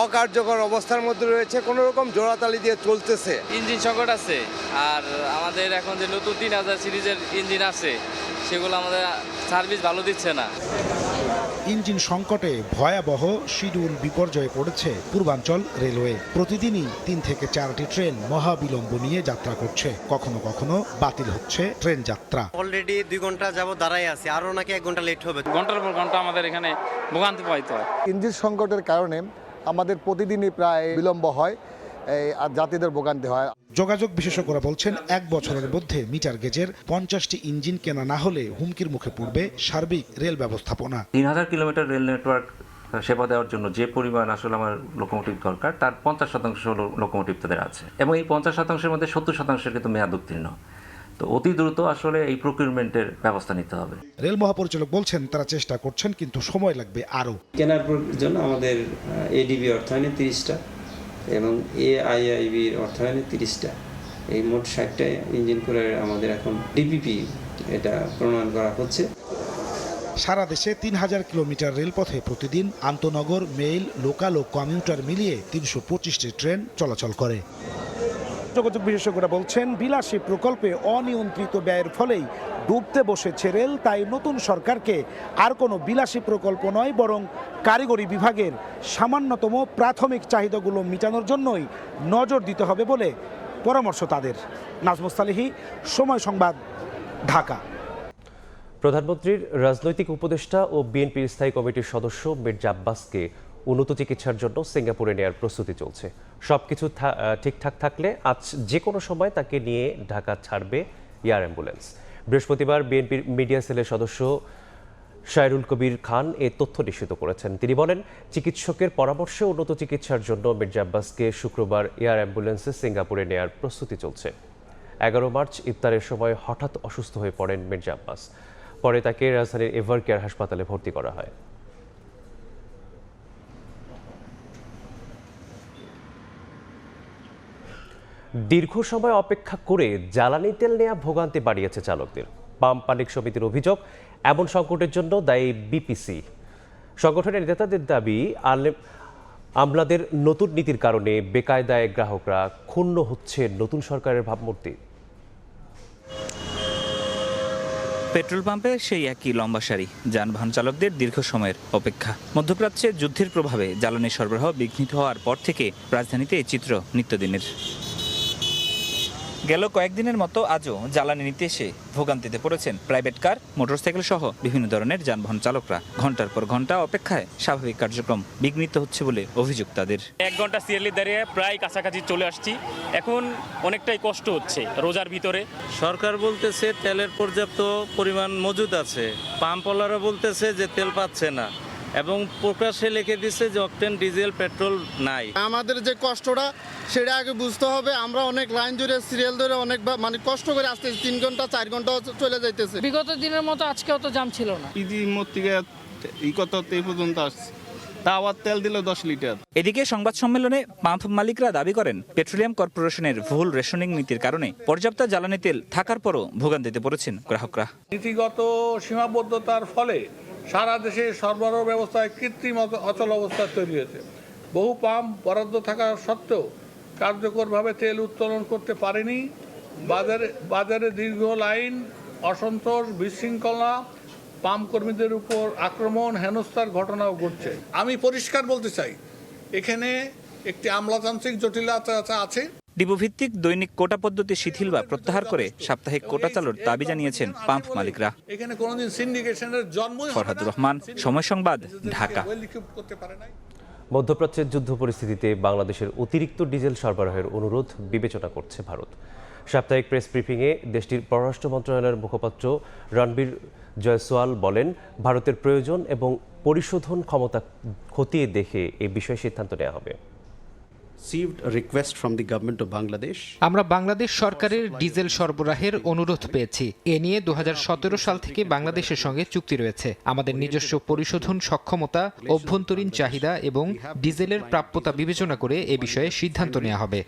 অকার্যকর অবস্থার মধ্যে রয়েছে, কোনো রকম জোড়াতালি দিয়ে চলতেছে। ইঞ্জিন সংকট আছে, আর আমাদের এখন যে নতুন 3000 সিরিজের ইঞ্জিন আছে সেগুলো আমাদের সার্ভিস ভালো দিচ্ছে না। ইঞ্জিন সংকটে ভয়াবহ শিডিউল বিপর্যয়ে পড়েছে পূর্বাঞ্চল রেলওয়ে। প্রতিদিনই 3 থেকে 4টি ট্রেন মহাবিলম্ব নিয়ে যাত্রা করছে, কখনো কখনো বাতিল হচ্ছে ট্রেন যাত্রা। অলরেডি 2 ঘন্টা যাবত দাঁড়াই আছে, আরো নাকি 1 ঘন্টা লেট হবে। ঘন্টার পর ঘন্টা আমাদের এখানে ভোগান্তি পাইতে হয়। ইঞ্জিন সংকটের কারণে আমাদের প্রতিদিনই প্রায় বিলম্ব হয় আর যাত্রীদের ভোগান্তি হয়। যোগাযোগ বিশেষজ্ঞরা বলছেন 1 বছরের মধ্যে মিটার গেজের 50টি ইঞ্জিন কেনা না হলে হুমকির মুখে পড়বে সার্বিক রেল ব্যবস্থাপনা। 3000 কিলোমিটার রেল নেটওয়ার্ক সেবা দেওয়ার জন্য যে পরিমাণ আসলে আমার লোকোমোটিভ দরকার তার 50% লোকোমোটিভ তাদের আছে এবং এই 50%-এর মধ্যে 70% কিন্তু মেয়াদ উত্তীর্ণ। তো অতি দ্রুত আসলে এই প্রকিউরমেন্টের ব্যবস্থা নিতে হবে। রেল মহাপরিচালক বলছেন তারা চেষ্টা করছেন, কিন্তু সময় লাগবে আরও। কেনার জন্য আমাদের এডিবি অর্থায়নে 30টা এবং এআইআইবির অর্থায়নে 30টা, এই মোট 60টা ইঞ্জিন করে আমাদের এখন ডিপিপি এটা প্রণয়ন করা হচ্ছে। সারা দেশে 3000 কিলোমিটার রেলপথে প্রতিদিন আন্তনগর, মেইল, লোকাল ও কমিউটার মিলিয়ে 325টি ট্রেন চলাচল করে। যোগাযোগ বিশেষজ্ঞরা বলছেন বিলাসী প্রকল্পে অনিয়ন্ত্রিত ব্যয়ের ফলেই ডুবতে বসেছে রেল। তাই নতুন সরকারকে আর কোনো বিলাসী প্রকল্প নয়, বরং কারিগরি বিভাগের সামান্যতম প্রাথমিক চাহিদাগুলো মেটানোর জন্যই নজর দিতে হবে বলে পরামর্শ তাদের। নাজমুস সালেহী, সময় সংবাদ, ঢাকা। প্রধানমন্ত্রীর রাজনৈতিক উপদেষ্টা ও বিএনপির স্থায়ী কমিটির সদস্য মির্জা আব্বাসকে উন্নত চিকিৎসার জন্য সিঙ্গাপুরে নেয়ার প্রস্তুতি চলছে। সবকিছু ঠিকঠাক থাকলে আজ যে কোনো সময় তাকে নিয়ে ঢাকা ছাড়বে এয়ার অ্যাম্বুলেন্স। বৃহস্পতিবার বিএনপির মিডিয়া সেলের সদস্য শায়রুল কবির খান এ তথ্য নিশ্চিত করেছেন। তিনি বলেন, চিকিৎসকের পরামর্শে উন্নত চিকিৎসার জন্য মির্জা আব্বাসকে শুক্রবার এয়ার অ্যাম্বুলেন্সে সিঙ্গাপুরে নেয়ার প্রস্তুতি চলছে। 11 মার্চ ইফতারের সময় হঠাৎ অসুস্থ হয়ে পড়েন মির্জা আব্বাস। পরে তাকে রাজধানীর এভার কেয়ার হাসপাতালে ভর্তি করা হয়। দীর্ঘ সময় অপেক্ষা করে জ্বালানি তেল নেওয়া ভোগান্তি বাড়িয়েছে চালকদের। পাম্প মালিক সমিতির অভিযোগ, এমন সংকটের জন্য দায়ী বিপিসি। সংগঠনের নেতাদের দাবি, আমলাদের নতুন নীতির কারণে বেকায়দায় গ্রাহকরা ক্ষুণ্ণ হচ্ছে নতুন সরকারের ভাবমূর্তি। পেট্রোল পাম্পে সেই একই লম্বা সারি, যানবাহন চালকদের দীর্ঘ সময়ের অপেক্ষা। মধ্যপ্রাচ্যে যুদ্ধের প্রভাবে জ্বালানি সরবরাহ বিঘ্নিত হওয়ার পর থেকে রাজধানীতে এই চিত্র নিত্যদিনের। গেল কয়েকদিনের মতো আজও জ্বালানি নিতে এসে ভোগান্তিতে পড়েছেন প্রাইভেট কার, মোটরসাইকেল সহ বিভিন্ন ধরনের যানবাহন চালকরা। ঘন্টার পর ঘন্টা অপেক্ষায় স্বাভাবিক কার্যক্রম বিঘ্নিত হচ্ছে বলে অভিযোগ তাদের। 1 ঘন্টা সিএলই দাঁড়িয়ে প্রায় কাছাকাছি চলে আসছি, এখন অনেকটাই কষ্ট হচ্ছে রোজার ভিতরে। সরকার বলতেছে তেলের পর্যাপ্ত পরিমাণ মজুদ আছে, পাম্পওয়ালারা বলতেছে যে তেল পাচ্ছে না, এবং প্রকাশ্যে লিখে দিচ্ছে যে অকটেন, ডিজেল, পেট্রোল নাই। আমাদের যে কষ্টটা সেটা আগে বুঝতে হবে। আমরা অনেক লাইন ধরে সিরিয়াল ধরে অনেক মানে কষ্ট করে আসতেছি, 3 ঘন্টা 4 ঘন্টা চলে যাইতেছে। বিগত দিনের মতো আজকেও তো জাম ছিল না। এই পর্যন্ত আসছে, তা আবার তেল দিল 10 লিটার। এদিকে সংবাদ সম্মেলনে পাম্প মালিকরা দাবি করেন, পেট্রোলিয়াম কর্পোরেশনের ভুল রেশনিং নীতির কারণে পর্যাপ্ত জ্বালানি তেল থাকার পরও ভোগান্তিতে পড়েছেন গ্রাহকরা। নীতিগত সীমাবদ্ধতার ফলে সারা দেশে সরবরাহ ব্যবস্থায় কৃত্রিম অচল অবস্থা তৈরি হয়েছে। বহু পাম্প বরাদ্দ থাকা সত্ত্বেও কার্যকরভাবে তেল উত্তোলন করতে পারেনি। বাজারে দীর্ঘ লাইন, অসন্তোষ, বিশৃঙ্খলা, পাম্প কর্মীদের উপর আক্রমণ, হেনস্থার ঘটনাও ঘটছে। আমি পরিষ্কার বলতে চাই, এখানে একটি আমলাতান্ত্রিক জটিলতা আছে। ডিপোভিত্তিক দৈনিক কোটা পদ্ধতি শিথিল বা প্রত্যাহার করে সাপ্তাহিক কোটা চালুর দাবি জানিয়েছেন পাম্প মালিকরা। এখানে কোনোদিন সিন্ডিকেশনের জন্মই ফরহাদুর রহমান, সময় সংবাদ, ঢাকা। মধ্যপ্রাচ্যের যুদ্ধ পরিস্থিতিতে বাংলাদেশের অতিরিক্ত ডিজেল সরবরাহের অনুরোধ বিবেচনা করছে ভারত। সাপ্তাহিক প্রেস ব্রিফিংয়ে দেশটির পররাষ্ট্র মন্ত্রণালয়ের মুখপাত্র রণবীর জয়সওয়াল বলেন, ভারতের প্রয়োজন এবং পরিশোধন ক্ষমতা খতিয়ে দেখে এ বিষয়ে সিদ্ধান্ত নেওয়া হবে। আমরা বাংলাদেশ সরকারের ডিজেল সরবরাহের অনুরোধ পেয়েছি। এ নিয়ে 2017 সাল থেকে বাংলাদেশের সঙ্গে চুক্তি রয়েছে। আমাদের নিজস্ব পরিশোধন সক্ষমতা, অভ্যন্তরীণ চাহিদা এবং ডিজেলের প্রাপ্যতা বিবেচনা করে এ বিষয়ে সিদ্ধান্ত নেওয়া হবে।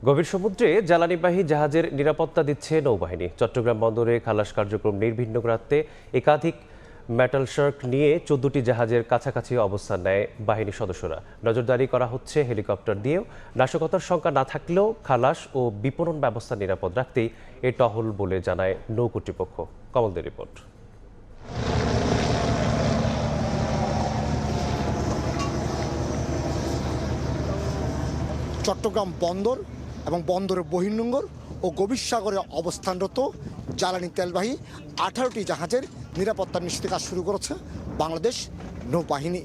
গভীর সমুদ্রে জ্বালানিবাহী জাহাজের নিরাপত্তা দিচ্ছে নৌবাহিনী। চট্টগ্রাম বন্দরে খালাস কার্যক্রম নির্বিঘ্ন রাখতে একাধিক মেটাল শার্ক নিয়ে 14টি জাহাজের কাছাকাছি অবস্থান নেয় বাহিনীর সদস্যরা। নজরদারি করা হচ্ছে হেলিকপ্টার দিয়েও। নাশকতার সংখ্যা না থাকলেও খালাস ও বিপণন ব্যবস্থা নিরাপদ রাখতেই এ টহল বলে জানায় নৌ কর্তৃপক্ষ। কমলদের রিপোর্ট। চট্টগ্রাম বন্দর এবং বন্দরের বহির্নোঙর ও গভীর সাগরে অবস্থানরত জ্বালানি তেলবাহী 18টি জাহাজের নিরাপত্তা নিশ্চিত কাজ শুরু করেছে বাংলাদেশ নৌবাহিনী।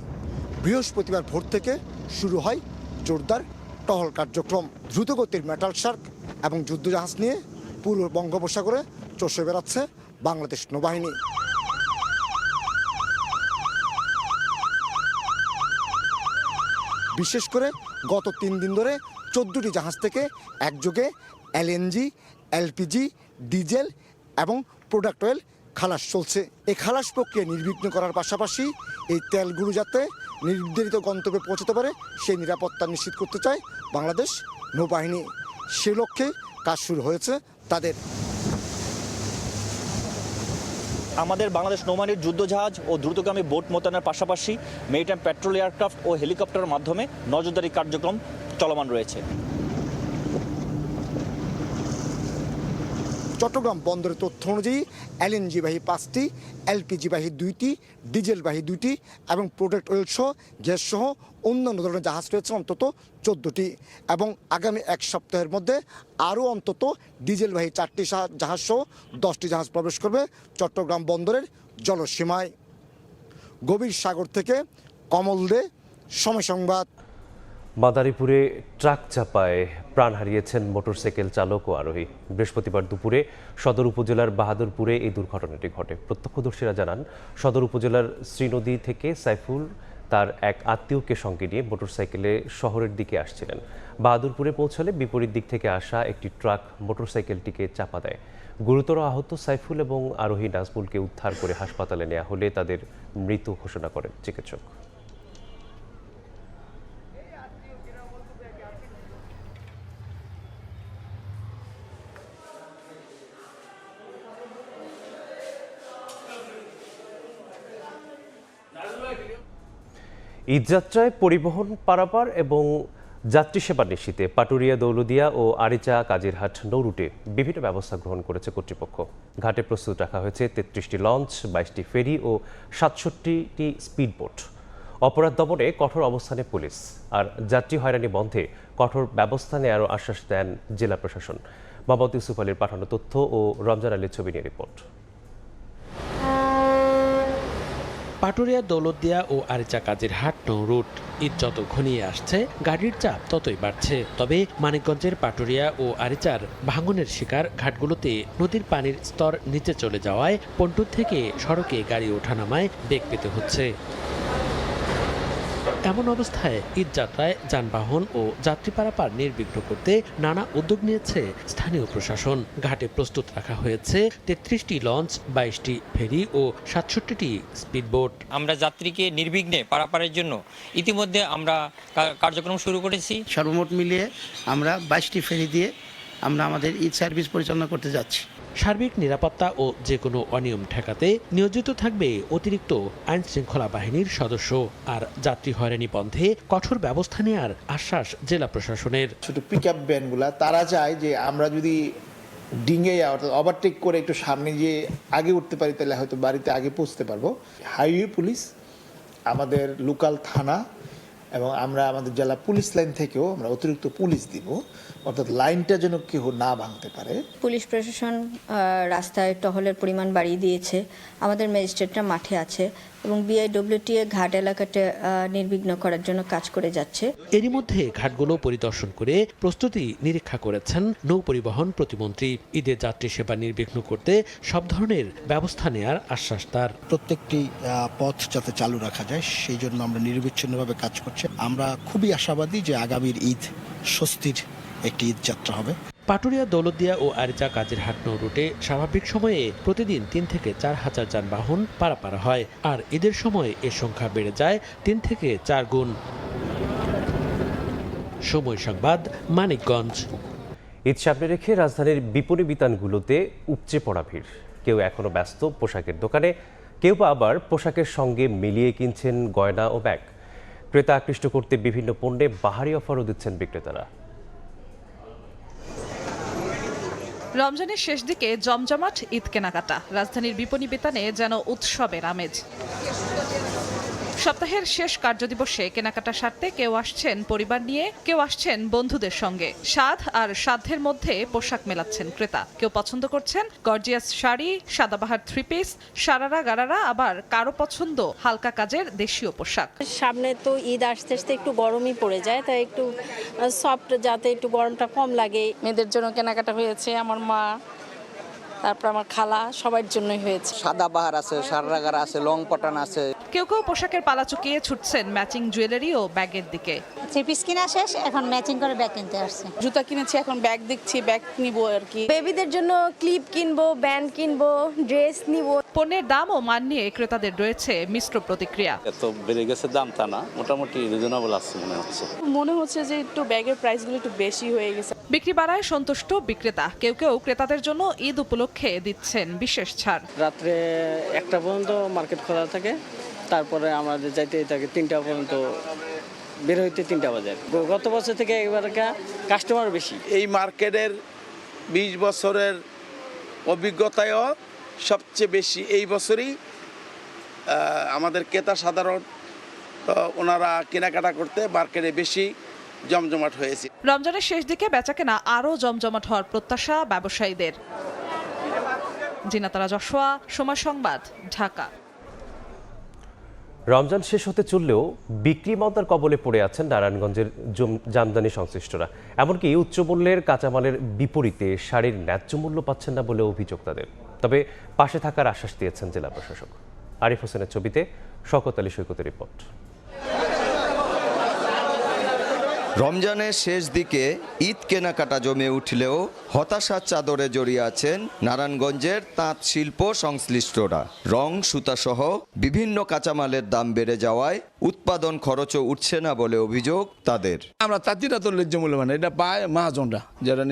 বৃহস্পতিবার ভোর থেকে শুরু হয় জোরদার টহল কার্যক্রম। দ্রুতগতির মেটাল শার্ক এবং যুদ্ধজাহাজ নিয়ে পুরো বঙ্গোপসাগরে চষে বেড়াচ্ছে বাংলাদেশ নৌবাহিনী। বিশেষ করে গত 3 দিন ধরে 14টি জাহাজ থেকে একযোগে এলএনজি, এলপিজি, ডিজেল এবং প্রোডাক্ট অয়েল খালাস চলছে। এই খালাস প্রক্রিয়া নির্বিঘ্ন করার পাশাপাশি এই তেলগুলো যাতে নির্ধারিত গন্তব্যে পৌঁছতে পারে সেই নিরাপত্তা নিশ্চিত করতে চায় বাংলাদেশ নৌবাহিনী। সে লক্ষ্যে কাজ শুরু হয়েছে তাদের। আমাদের বাংলাদেশ নৌবাহিনীর যুদ্ধজাহাজ ও দ্রুতগামী বোট মোতায়েনের পাশাপাশি মেরিটাইম পেট্রোল এয়ারক্রাফট ও হেলিকপ্টারের মাধ্যমে নজরদারি কার্যক্রম চলমান রয়েছে। চট্টগ্রাম বন্দরের তথ্য অনুযায়ী এলএনজিবাহী 5টি, এলপিজিবাহী 2টি, ডিজেলবাহী 2টি এবং প্রোডাক্ট অয়েল সহ গ্যাস সহ অন্যান্য ধরনের জাহাজ রয়েছে অন্তত 14টি এবং আগামী এক সপ্তাহের মধ্যে আরও অন্তত ডিজেলবাহী 4টি জাহাজ সহ 10টি জাহাজ প্রবেশ করবে চট্টগ্রাম বন্দরের জলসীমায়। গভীর সাগর থেকে কমল দে, সময় সংবাদ। মাদারীপুরে ট্রাক চাপায় প্রাণ হারিয়েছেন মোটরসাইকেল চালক ও আরোহী। বৃহস্পতিবার দুপুরে সদর উপজেলার বাহাদুরপুরে এই দুর্ঘটনাটি ঘটে। প্রত্যক্ষদর্শীরা জানান, সদর উপজেলার শ্রীনদী থেকে সাইফুল তার এক আত্মীয়কে সঙ্গে নিয়ে মোটরসাইকেলে শহরের দিকে আসছিলেন। বাহাদুরপুরে পৌঁছালে বিপরীত দিক থেকে আসা একটি ট্রাক মোটরসাইকেলটিকে চাপা দেয়। গুরুতর আহত সাইফুল এবং আরোহী নাজমুলকে উদ্ধার করে হাসপাতালে নেওয়া হলে তাদের মৃত ঘোষণা করেন চিকিৎসক। ঈদযাত্রায় পরিবহন পারাপার এবং যাত্রী সেবা নিশ্চিতে পাটুরিয়া, দৌলদিয়া ও আরিচা কাজিরহাট নৌরুটে বিভিন্ন ব্যবস্থা গ্রহণ করেছে কর্তৃপক্ষ। ঘাটে প্রস্তুত রাখা হয়েছে 33টি লঞ্চ, 22টি ফেরি ও 67টি স্পিডবোট। অপরাধ দমনে কঠোর অবস্থানে পুলিশ, আর যাত্রী হয়রানি বন্ধে কঠোর ব্যবস্থা নেওয়ারও আশ্বাস দেন জেলা প্রশাসন। মোহাম্মদ ইউসুফ আলীর পাঠানো তথ্য ও রমজান আলীর ছবি নিয়ে রিপোর্ট। পাটুরিয়া, দৌলতদিয়া ও আরিচা কাজিরহাট নৌরুট। ঈদ যত ঘনিয়ে আসছে গাড়ির চাপ ততই বাড়ছে। তবে মানিকগঞ্জের পাটুরিয়া ও আরিচার ভাঙনের শিকার ঘাটগুলোতে নদীর পানির স্তর নিচে চলে যাওয়ায় পন্টুর থেকে সড়কে গাড়ি ওঠানামায় বেগ পেতে হচ্ছে। এমন অবস্থায় ঈদ যাত্রায় যানবাহন ও যাত্রী পারাপার নির্বিঘ্ন করতে নানা উদ্যোগ নিয়েছে স্থানীয় প্রশাসন। ঘাটে প্রস্তুত রাখা হয়েছে 33টি লঞ্চ, 22টি ফেরি ও 67টি স্পিডবোট। আমরা যাত্রীকে নির্বিঘ্নে পারাপারের জন্য ইতিমধ্যে আমরা কার্যক্রম শুরু করেছি। সর্বমোট মিলিয়ে আমরা 22টি ফেরি দিয়ে আমরা আমাদের ঈদ সার্ভিস পরিচালনা করতে যাচ্ছি। সার্বিক নিরাপত্তা ও যে কোনো অনিয়ম ঠেকাতে নিয়োজিত থাকবে অতিরিক্ত আইন শৃঙ্খলা বাহিনীর সদস্য। আর যাত্রী হয়রানি বন্ধে কঠোর ব্যবস্থা নেওয়ার আশ্বাস জেলা প্রশাসনের। ছোট পিক আপ ভ্যানগুলা তারা চায় যে আমরা যদি ডিঙে অর্থাৎ ওভারটেক করে একটু সামনে গিয়ে আগে উঠতে পারি, তাহলে হয়তো বাড়িতে আগে পৌঁছতে পারবো। হাইওয়ে পুলিশ, আমাদের লোকাল থানা এবং আমরা আমাদের জেলা পুলিশ লাইন থেকেও আমরা অতিরিক্ত পুলিশ দিব, অর্থাৎ লাইনটা যেন কেউ না ভাঙতে পারে। পুলিশ প্রশাসন রাস্তায় টহলের পরিমাণ বাড়িয়ে দিয়েছে। আমাদের ম্যাজিস্ট্রেটরা মাঠে আছে এবং বিআইডব্লিউটিএ ঘাট এলাকাটা নির্বিঘ্ন করার জন্য কাজ করে যাচ্ছে। এরই মধ্যে ঘাটগুলো পরিদর্শন করে প্রস্তুতি নিরীক্ষা করেছেন নৌ পরিবহন প্রতিমন্ত্রী। ঈদের যাত্রী সেবা নির্বিঘ্ন করতে সব ধরনের ব্যবস্থা নেওয়ার আশ্বাস তার। প্রত্যেকটি পথ যাতে চালু রাখা যায় সেই জন্য আমরা নিরবিচ্ছিন্নভাবে কাজ করছি। আমরা খুবই আশাবাদী যে আগামীর ঈদ স্বস্তির একটি ঈদ যাত্রা হবে। পাটুরিয়া, দৌলতদিয়া ও আরিচা কাজিরহাট নৌরুটে স্বাভাবিক সময়ে প্রতিদিন 3 থেকে 4 হাজার যানবাহন পারাপার হয়, আর ঈদের সময় এর সংখ্যা বেড়ে যায় 3 থেকে 4 গুণ। সময় সংবাদ, মানিকগঞ্জ। ঈদ সামনে রেখে রাজধানীর বিপণী বিতানগুলোতে উপচে পড়া ভিড়। কেউ এখনো ব্যস্ত পোশাকের দোকানে, কেউ বা আবার পোশাকের সঙ্গে মিলিয়ে কিনছেন গয়না ও ব্যাগ। ক্রেতা আকৃষ্ট করতে বিভিন্ন পণ্যে বাহারি অফারও দিচ্ছেন বিক্রেতারা। রমজানের শেষ দিকে জমজমাট ঈদ কেনাকাটা। রাজধানীর বিপণী বিতানে যেন উৎসবের আমেজ। সপ্তাহের শেষ কার্যদিবসে কেনাকাটা সারতে কেউ আসছেন পরিবার নিয়ে, কেউ আসছেন বন্ধুদের সঙ্গে। স্বাদ আর সাধ্যের মধ্যে পোশাক মেলাচ্ছেন ক্রেতা। কেউ পছন্দ করছেন গর্জিয়াস শাড়ি, সাদাবাহার 3 পিস, সারারা গারারা, আবার কারো পছন্দ হালকা কাজের দেশীয় পোশাক। সামনে তো ঈদ আসতে আসতে একটু গরমই পড়ে যায়, তাই একটু সফট যাতে একটু গরমটা কম লাগে। মেয়েদের জন্য কেনাকাটা হয়েছে, আমার মা, তারপর আমার খালা, সবার জন্যই হয়েছে। সাদাবাহার আছে, সারারা আছে, লং পটান আছে। কেউ কেউ পোশাকের পালা চুকিয়ে ছুটছেন ম্যাচিং জুয়েলারি ও ব্যাগের দিকে। 3 পিস কিনা শেষ, এখন ম্যাচিং করে ব্যাগ কিনতে আসছে। জুতা কিনেছি, এখন ব্যাগ দেখছি, ব্যাগ নিবো আর কি। বেবিদের জন্য ক্লিপ কিনবো, ব্যান্ড কিনবো, ড্রেস নিবো। পণ্যের দাম ও মান নিয়ে ক্রেতাদের রয়েছে মিশ্র প্রতিক্রিয়া। এত বেড়ে গেছে দাম তা না, মোটামুটি রিজনেবল আছে মনে হচ্ছে যে একটু ব্যাগের প্রাইসগুলো একটু বেশি হয়ে গেছে। বিক্রি বাড়ায় সন্তুষ্ট বিক্রেতা। কেউ কেউ ক্রেতাদের জন্য ঈদ উপলক্ষে দিচ্ছেন বিশেষ ছাড়। রাত্রে 1টা পর্যন্ত মার্কেট খোলা থাকে, তারপরে আমাদের যাইতে থাকে 3টা পর্যন্ত, বের হইতে 3টা বাজে। গত বছর থেকে এবার কাস্টমার বেশি। এই মার্কেটের 20 বছরের অভিজ্ঞতায়ও সবচেয়ে বেশি এই বছরই আমাদের ক্রেতা সাধারণ ওনারা কেনাকাটা করতে মার্কেটে বেশি জমজমাট হয়েছে। রমজানের শেষ দিকে বেচাকেনা আরও জমজমাট হওয়ার প্রত্যাশা ব্যবসায়ীদের। জিনাতারা যশোয়া, সময় সংবাদ, ঢাকা। রমজান শেষ হতে চললেও বিক্রি মন্দার কবলে পড়ে আছেন নারায়ণগঞ্জের জামদানি সংশ্লিষ্টরা। এমনকি উচ্চ মূল্যের কাঁচামালের বিপরীতে শাড়ির ন্যায্য মূল্য পাচ্ছেন না বলে অভিযোগ তাদের। তবে পাশে থাকার আশ্বাস দিয়েছেন জেলা প্রশাসক। আরিফ হোসেনের ছবিতে শওকত আলী সৈকতের রিপোর্ট। রমজানের শেষ দিকে ঈদ কেনাকাটা জমে উঠলেও হতাশার চাদরে জড়িয়ে আছেন নারায়ণগঞ্জের তাঁত শিল্প সংশ্লিষ্টরা। রং, সুতাসহ বিভিন্ন কাঁচামালের দাম বেড়ে যাওয়ায় উৎপাদন খরচও উঠছে না বলে অভিযোগ তাদের। আমরা তাঁতিরা তো ন্যায্য মূল্য মানে এটা পায় মহাজনরা, যারা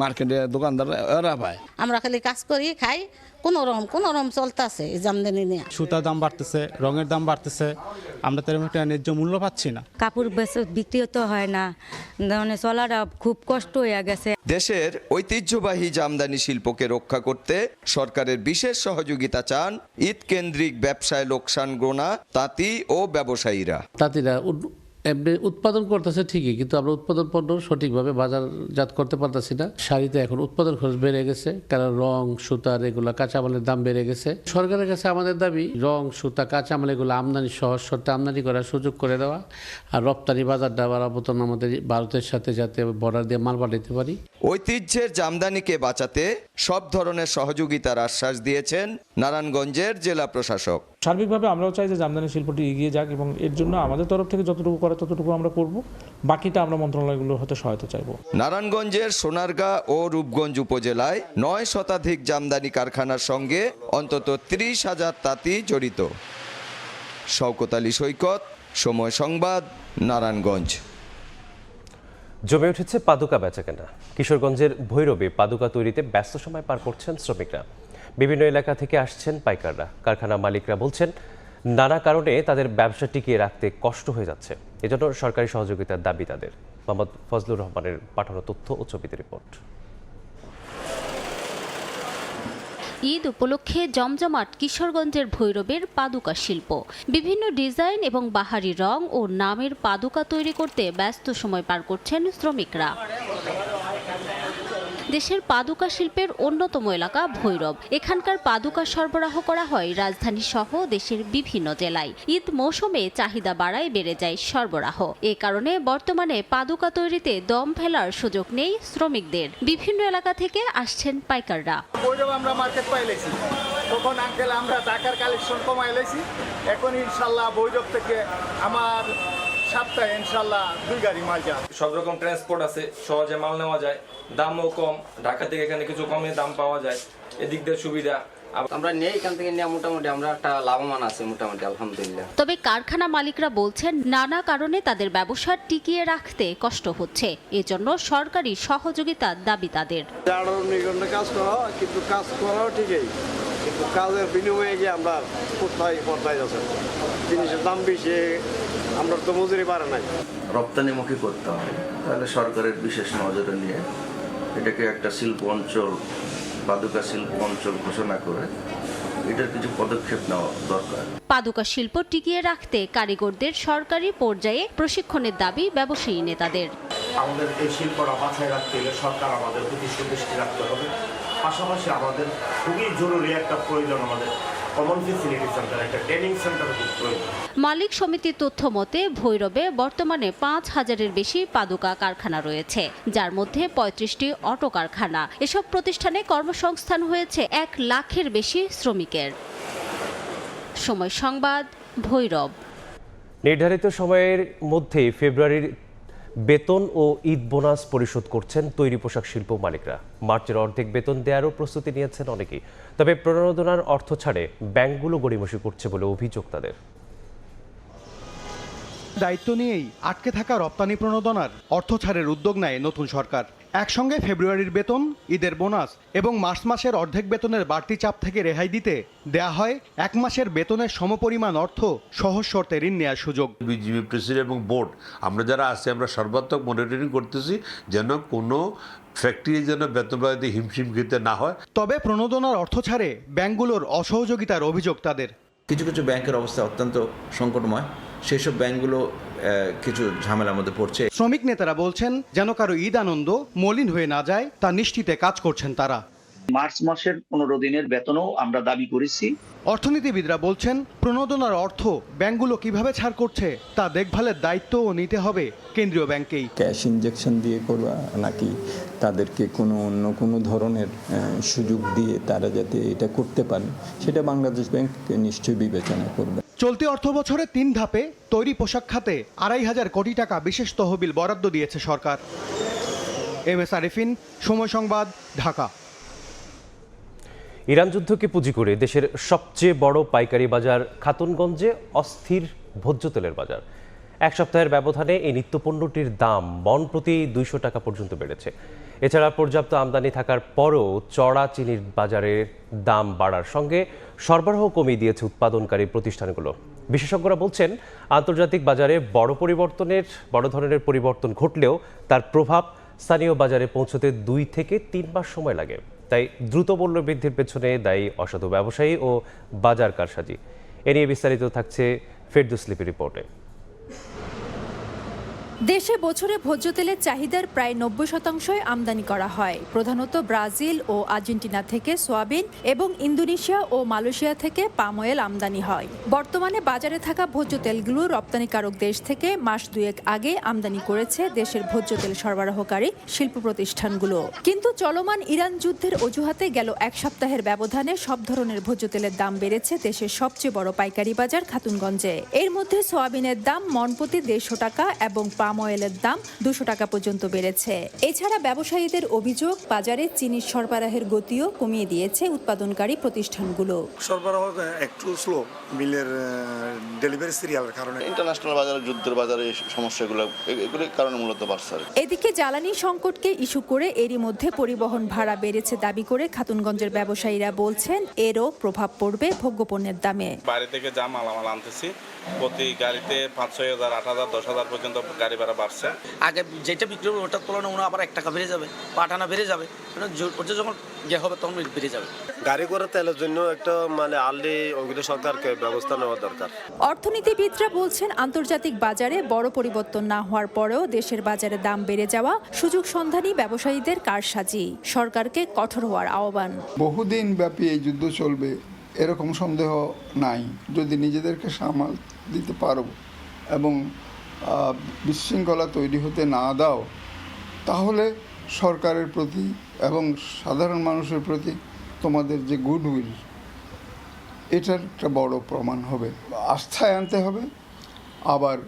মার্কেটে দোকানদাররা এরা পায়। আমরা খালি কাজ করি খাই, কোন রকম চলতেছে জামদানি নিয়ে। সুতার দাম বাড়তেছে, রঙের দাম বাড়তেছে, আমরা তেমন একটা ন্যায্য মূল্য পাচ্ছি না। কাপড় বিক্রি তো হয় না, চলাটা খুব কষ্ট হয়ে গেছে। দেশের ঐতিহ্যবাহী জামদানি শিল্পকে রক্ষা করতে সরকারের বিশেষ সহযোগিতা চান ঈদ কেন্দ্রিক ব্যবসায় লোকসান গোনা তাঁতি ও ব্যবসায়ীরা। তাঁতিরা এমনি উৎপাদন করতেছে ঠিকই, কিন্তু আমরা উৎপাদন পণ্য সঠিকভাবে বাজারজাত করতে পারতেছি না। শাড়িতে এখন উৎপাদন খরচ বেড়ে গেছে, কারণ রং, সুতার এগুলা কাঁচামালের দাম বেড়ে গেছে। সরকারের কাছে আমাদের দাবি রং, সুতা, কাঁচামাল এগুলো আমদানি সহজ শর্তে আমদানি করার সুযোগ করে দেওয়া, আর রপ্তানি বাজারটা বাড়াবো আমাদের ভারতের সাথে, যাতে বর্ডার দিয়ে মাল পাঠাতে পারি। ঐতিহ্যের জামদানিকে বাঁচাতে সব ধরনের সহযোগিতার আশ্বাস দিয়েছেন নারায়ণগঞ্জের জেলা প্রশাসক। সার্বিকভাবে আমরাও চাই যে জামদানি শিল্পটি এগিয়ে যাক, এবং এর জন্য আমাদের তরফ থেকে যতটুকু করে ততটুকু আমরা করব, বাকিটা আমরা মন্ত্রণালয়গুলোর হাতে সহায়তা চাইব। নারায়ণগঞ্জের সোনারগাঁ ও রূপগঞ্জ উপজেলায় 9 শতাধিক জামদানি কারখানার সঙ্গে অন্তত 30,000 তাঁতি জড়িত। শওকত আলী সৈকত, সময় সংবাদ, নারায়ণগঞ্জ। জমে উঠেছে পাদুকা বেচাকেনা। কিশোরগঞ্জের ভৈরবে পাদুকা তৈরিতে ব্যস্ত সময় পার করছেন শ্রমিকরা। বিভিন্ন এলাকা থেকে আসছেন পাইকাররা। কারখানা মালিকরা বলছেন নানা কারণে তাদের ব্যবসা টিকিয়ে রাখতে কষ্ট হয়ে যাচ্ছে। এজন্য সরকারি সহযোগিতার দাবি তাদের। মোহাম্মদ ফজলুর রহমানের পাঠানো তথ্য ও ছবিতে রিপোর্ট। ঈদ উপলক্ষে জমজমাট কিশোরগঞ্জের ভৈরবের পাদুকা শিল্প। বিভিন্ন ডিজাইন এবং বাহারি রং ও নামের পাদুকা তৈরি করতে ব্যস্ত সময় পার করছেন শ্রমিকরা। দেশের পাদুকা শিল্পের অন্যতম এলাকা ভৈরব। এখানকার পাদুকা সরবরাহ করা হয় রাজধানী সহ দেশের বিভিন্ন জেলায়। ঈদ মৌসুমে চাহিদা বাড়ায় বেড়ে যায় সরবরাহ। এ কারণে বর্তমানে পাদুকা তৈরিতে দম ফেলার সুযোগ নেই শ্রমিকদের। বিভিন্ন এলাকা থেকে আসছেন পাইকাররা। ভৈরব আমরা মার্কেট পাইলেছি, তখন আঙ্কেল আমরা ঢাকার কালেকশন কমাই লেছি। এখন ইনশাল্লাহ ভৈরব থেকে আমার সপ্তাহে ইনশাল্লাহ 2 গাড়ি মাল যায়। সব রকম ট্রান্সপোর্ট আছে, সহজে মাল নেওয়া যায়, দামও কম। ঢাকা থেকে এখানে কিছু কমে দাম পাওয়া যায়, এদিক দিয়ে সুবিধা। আমরা নিয়ে এখান থেকে নিয়ে মোটামুটি আমরা একটা লাভবান আছি মোটামুটি, আলহামদুলিল্লাহ। তবে কারখানা মালিকরা বলছেন নানা কারণে তাদের ব্যবসা টিকিয়ে রাখতে কষ্ট হচ্ছে। এজন্য সরকারি সহযোগিতার দাবি তাদের। কাজ করা, কিন্তু কাজ করাও ঠিকই, কিন্তু কাজের বিনিময়ে গিয়ে আমরা কোথায় যাচ্ছে, জিনিসের দাম বেশি, আমরা তো মজুরি পারে নাই। রপ্তানিমুখী করতে হবে, তাহলে সরকারের বিশেষ নজরে নিয়ে এটাকে একটা শিল্প অঞ্চল, পাদুকা শিল্প অঞ্চল ঘোষণা করে এটার কিছু পদক্ষেপ নেওয়া দরকার। পাদুকা শিল্প টিকিয়ে রাখতে কারিগরদের সরকারি পর্যায়ে প্রশিক্ষণের দাবি ব্যবসায়ী নেতাদের। আমাদের এই শিল্পটা বাঁচায় রাখতে হলে সরকার আমাদের প্রতি দৃষ্টি রাখতে হবে। পাশাপাশি আমাদের খুবই জরুরি একটা প্রয়োজন, আমাদের কমন ফেসিলিটি সেন্টার, একটা ট্রেনিং সেন্টার প্রয়োজন। মালিক সমিতির তথ্য মতে ভৈরবে বর্তমানে 5,000-এর বেশি পাদুকা কারখানা রয়েছে, যার মধ্যে 35টি অটো কারখানা। এসব প্রতিষ্ঠানে কর্মসংস্থান হয়েছে 1 লাখের বেশি শ্রমিকের। সময় সংবাদ, ভৈরব। নির্ধারিত সময়ের মধ্যেই ফেব্রুয়ারির বেতন ও ঈদ বোনাস পরিশোধ করছেন তৈরি পোশাক শিল্প মালিকরা। মার্চের অর্ধেক বেতন দেওয়ারও প্রস্তুতি নিয়েছেন অনেকেই। তবে প্রণোদনার অর্থ ছাড়ে ব্যাংকগুলো গড়িমসি করছে বলে অভিযোগ তাদের। দায়িত্ব নিয়েই আটকে থাকা রপ্তানি প্রণোদনার অর্থ ছাড়ের উদ্যোগ নেয় নতুন সরকার। একসঙ্গে ফেব্রুয়ারির বেতন, ঈদের বোনাস এবং মার্চ মাসের অর্ধেক বেতনের বাড়তি চাপ থেকে রেহাই দিতে দেয়া হয় 1 মাসের বেতনের সমপরিমাণ অর্থ সহজ শর্তে ঋণ নেওয়ার সুযোগ। বিজিবি প্রেসিডেন্ট এবং বোর্ড আমরা যারা আছি আমরা সর্বাত্মক মনিটরিং করতেছি যেন কোনো ফ্যাক্টরি যেন বেতন বাড়াতে হিমশিম খেতে না হয়। তবে প্রণোদনার অর্থ ছাড়ে ব্যাংকগুলোর অসহযোগিতার অভিযোগ তাদের। কিছু কিছু ব্যাংকের অবস্থা অত্যন্ত সংকটময়, সেসব ব্যাংকগুলো কিছু ঝামেলার মধ্যে পড়ছে। শ্রমিক নেতারা বলছেন যেন কারো ঈদ আনন্দ মলিন হয়ে না যায় তা নিশ্চিতে কাজ করছেন তারা। মার্চ মাসের 15 দিনের বেতনও আমরা দাবি করেছি। অর্থনীতিবিদরা বলছেন প্রণোদনার অর্থ ব্যাংকগুলো কিভাবে ছাড় করছে তা দেখভালের দায়িত্বও নিতে হবে কেন্দ্রীয় ব্যাংকেই। ক্যাশ ইনজেকশন দিয়ে করবা নাকি তাদেরকে অন্য কোনো ধরনের সুযোগ দিয়ে তারা যাতে এটা করতে পারে সেটা বাংলাদেশ ব্যাংক নিশ্চয়ই বিবেচনা করবে। চলতি অর্থ বছরে 3 ধাপে তৈরি পোশাক খাতে 2,500 কোটি টাকা বিশেষ তহবিল বরাদ্দ দিয়েছে সরকার। MS আরিফিন, সময় সংবাদ, ঢাকা। ইরান যুদ্ধকে পুঁজি করে দেশের সবচেয়ে বড় পাইকারি বাজার খাতুনগঞ্জে অস্থির ভোজ্য তেলের বাজার। 1 সপ্তাহের ব্যবধানে এই নিত্যপণ্যটির দাম মণ প্রতি 200 টাকা পর্যন্ত বেড়েছে। এছাড়া পর্যাপ্ত আমদানি থাকার পরও চড়া চিনির বাজারের দাম বাড়ার সঙ্গে সরবরাহ কমিয়ে দিয়েছে উৎপাদনকারী প্রতিষ্ঠানগুলো। বিশেষজ্ঞরা বলছেন আন্তর্জাতিক বাজারে বড় ধরনের পরিবর্তন ঘটলেও তার প্রভাব স্থানীয় বাজারে পৌঁছতে 2 থেকে 3 মাস সময় লাগে। তাই দ্রুত মূল্য বৃদ্ধির পেছনে দায়ী অসাধু ব্যবসায়ী ও বাজার কারসাজি। এ নিয়ে বিস্তারিত থাকছে ফেরদৌস লিপির রিপোর্টে। দেশে বছরে ভোজ্য তেলের চাহিদার প্রায় 90% আমদানি করা হয়, প্রধানত ব্রাজিল ও আর্জেন্টিনা থেকে সয়াবিন এবং ইন্দোনেশিয়া ও মালয়েশিয়া থেকে পাম অয়েল আমদানি হয়। বর্তমানে বাজারে থাকা ভোজ্য তেলগুলো রপ্তানিকারক দেশ থেকে মাস 2 আগে আমদানি করেছে দেশের ভোজ্য তেল সরবরাহকারী শিল্প প্রতিষ্ঠানগুলো। কিন্তু চলমান ইরান যুদ্ধের অজুহাতে গেল 1 সপ্তাহের ব্যবধানে সব ধরনের ভোজ্য তেলের দাম বেড়েছে দেশের সবচেয়ে বড় পাইকারি বাজার খাতুনগঞ্জে। এর মধ্যে সয়াবিনের দাম মণ প্রতি 150 টাকা এবং পাম অয়েলের দাম 200 টাকা পর্যন্ত বেড়েছে। এছাড়া ব্যবসায়ীদের অভিযোগ বাজারে চিনির সরবরাহের গতিও কমিয়ে দিয়েছে উৎপাদনকারী প্রতিষ্ঠানগুলো। সরবরাহ একটু স্লো, মিলের ডেলিভারি সিরিয়ালের কারণে। ইন্টারন্যাশনাল বাজারে, যুদ্ধের বাজারে সমস্যাগুলো এগুলোর কারণে মূলত বাড়ছে। এদিকে জ্বালানি সংকটকে ইস্যু করে এরই মধ্যে পরিবহন ভাড়া বেড়েছে দাবি করে খাতুনগঞ্জের ব্যবসায়ীরা বলছেন এরও প্রভাব পড়বে ভোগ্যপণ্যের দামে। বাইরে থেকে যা মালামাল আনতেছি প্রতি গাড়িতে 5,000, 6,000, 8,000, 10,000 পর্যন্ত গাড়ি ভাড়া বাড়ছে। আগে যেটা বিক্রি হবে ওটার তুলনায় মনে আবার 1 টাকা বেড়ে যাবে, 8 আনা বেড়ে যাবে, ওটা যখন হবে তখন বেড়ে যাবে। গাড়ি করে তেলের জন্য একটা আর্লি ওগুলো সরকারকে ব্যবস্থা নেওয়া দরকার। অর্থনীতিবিদরা বলছেন আন্তর্জাতিক বাজারে বড় পরিবর্তন না হওয়ার পরেও দেশের বাজারে দাম বেড়ে যাওয়া সুযোগ সন্ধানী ব্যবসায়ীদের কারসাজি। সরকারকে কঠোর হওয়ার আহ্বান। বহুদিন ব্যাপী এই যুদ্ধ চলবে এরকম সন্দেহ নাই, যদি নিজেদেরকে সামাল দিতে পারো এবং বিশৃঙ্খলা তৈরি হতে না দাও তাহলে সরকারের প্রতি এবং সাধারণ মানুষের প্রতি তোমাদের যে গুডউইল এটার একটা বড় প্রমাণ হবে। আস্থায় আনতে হবে, আবার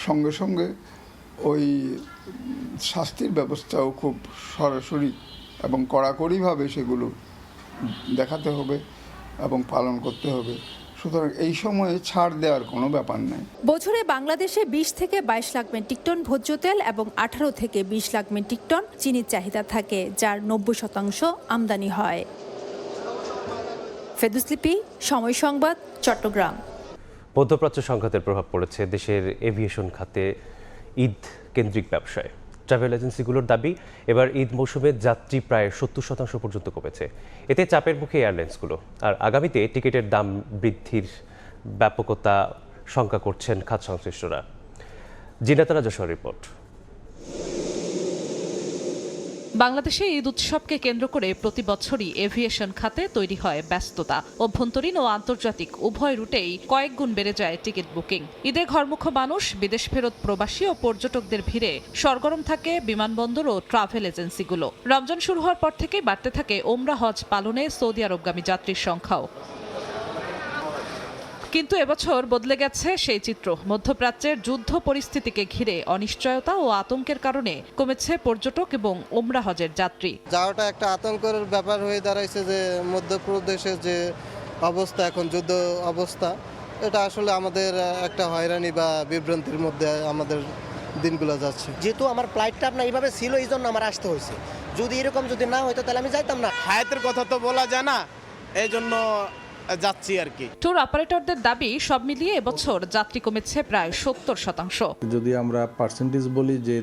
সঙ্গে সঙ্গে ওই শাস্তির ব্যবস্থাও খুব সরাসরি এবং কড়াকড়িভাবে সেগুলো দেখাতে হবে এবং পালন করতে হবে। সুতরাং এই সময়ে ছাড় দেওয়ার কোনো ব্যাপার নেই। বছরে বাংলাদেশে 20 থেকে 22 লাখ মেট্রিক টন ভোজ্য তেল এবং 18 থেকে 20 লাখ মেট্রিক টন চিনির চাহিদা থাকে, যার 90% আমদানি হয়। ফেরদৌস লিপি, সময় সংবাদ, চট্টগ্রাম। মধ্যপ্রাচ্য সংঘাতের প্রভাব পড়েছে দেশের এভিয়েশন খাতে ঈদ কেন্দ্রিক ব্যবসায়। ট্রাভেল এজেন্সিগুলোর দাবি এবার ঈদ মৌসুমে যাত্রী প্রায় 70% পর্যন্ত কমেছে। এতে চাপের মুখে এয়ারলাইন্সগুলো, আর আগামীতে টিকিটের দাম বৃদ্ধির ব্যাপকতা শঙ্কা করছেন খাত সংশ্লিষ্টরা। জিনাত রাজা রিপোর্ট। বাংলাদেশে ঈদ উৎসবকে কেন্দ্র করে প্রতি বছরই এভিয়েশন খাতে তৈরি হয় ব্যস্ততা। অভ্যন্তরীণ ও আন্তর্জাতিক উভয় রুটেই কয়েক গুণ বেড়ে যায় টিকিট বুকিং। ঈদে ঘরমুখ মানুষ, বিদেশ ফেরত প্রবাসী ও পর্যটকদের ভিড়ে সরগরম থাকে বিমানবন্দর ও ট্রাভেল এজেন্সিগুলো। রমজান শুরু হওয়ার পর থেকেই বাড়তে থাকে ওমরা হজ পালনে সৌদি আরবগামী যাত্রীর সংখ্যাও। কিন্তু এবছর বদলে গেছে সেই চিত্র। মধ্যপ্রাচ্যের যুদ্ধ পরিস্থিতিকে ঘিরে অনিশ্চয়তা ও আতঙ্কের কারণে কমেছে পর্যটক এবং ওমরা হজের যাত্রী। যাওয়াটা একটা আতঙ্কের ব্যাপার হয়ে দাঁড়াইছে যে মধ্যপ্রদেশের যে অবস্থা, এখন যুদ্ধ অবস্থা, এটা আসলে আমাদের একটা হয়রানি বা বিভ্রান্তির মধ্যে আমাদের দিনগুলো যাচ্ছে। যেহেতু আমার ফ্লাইটটা আপনার এইভাবে ছিল, এই জন্য আমার আসতে হয়েছে। যদি এরকম যদি না হতো তাহলে আমি যাইতাম না। হায়াতের কথা তো বলা যায় না, এই জন্য যাচ্ছি আর কি। ট্যুর অপারেটরদের দাবি, সব মিলিয়ে এবছর যাত্রী কমেছে প্রায় 70%। যদি আমরা পার্সেন্টেজ বলি যে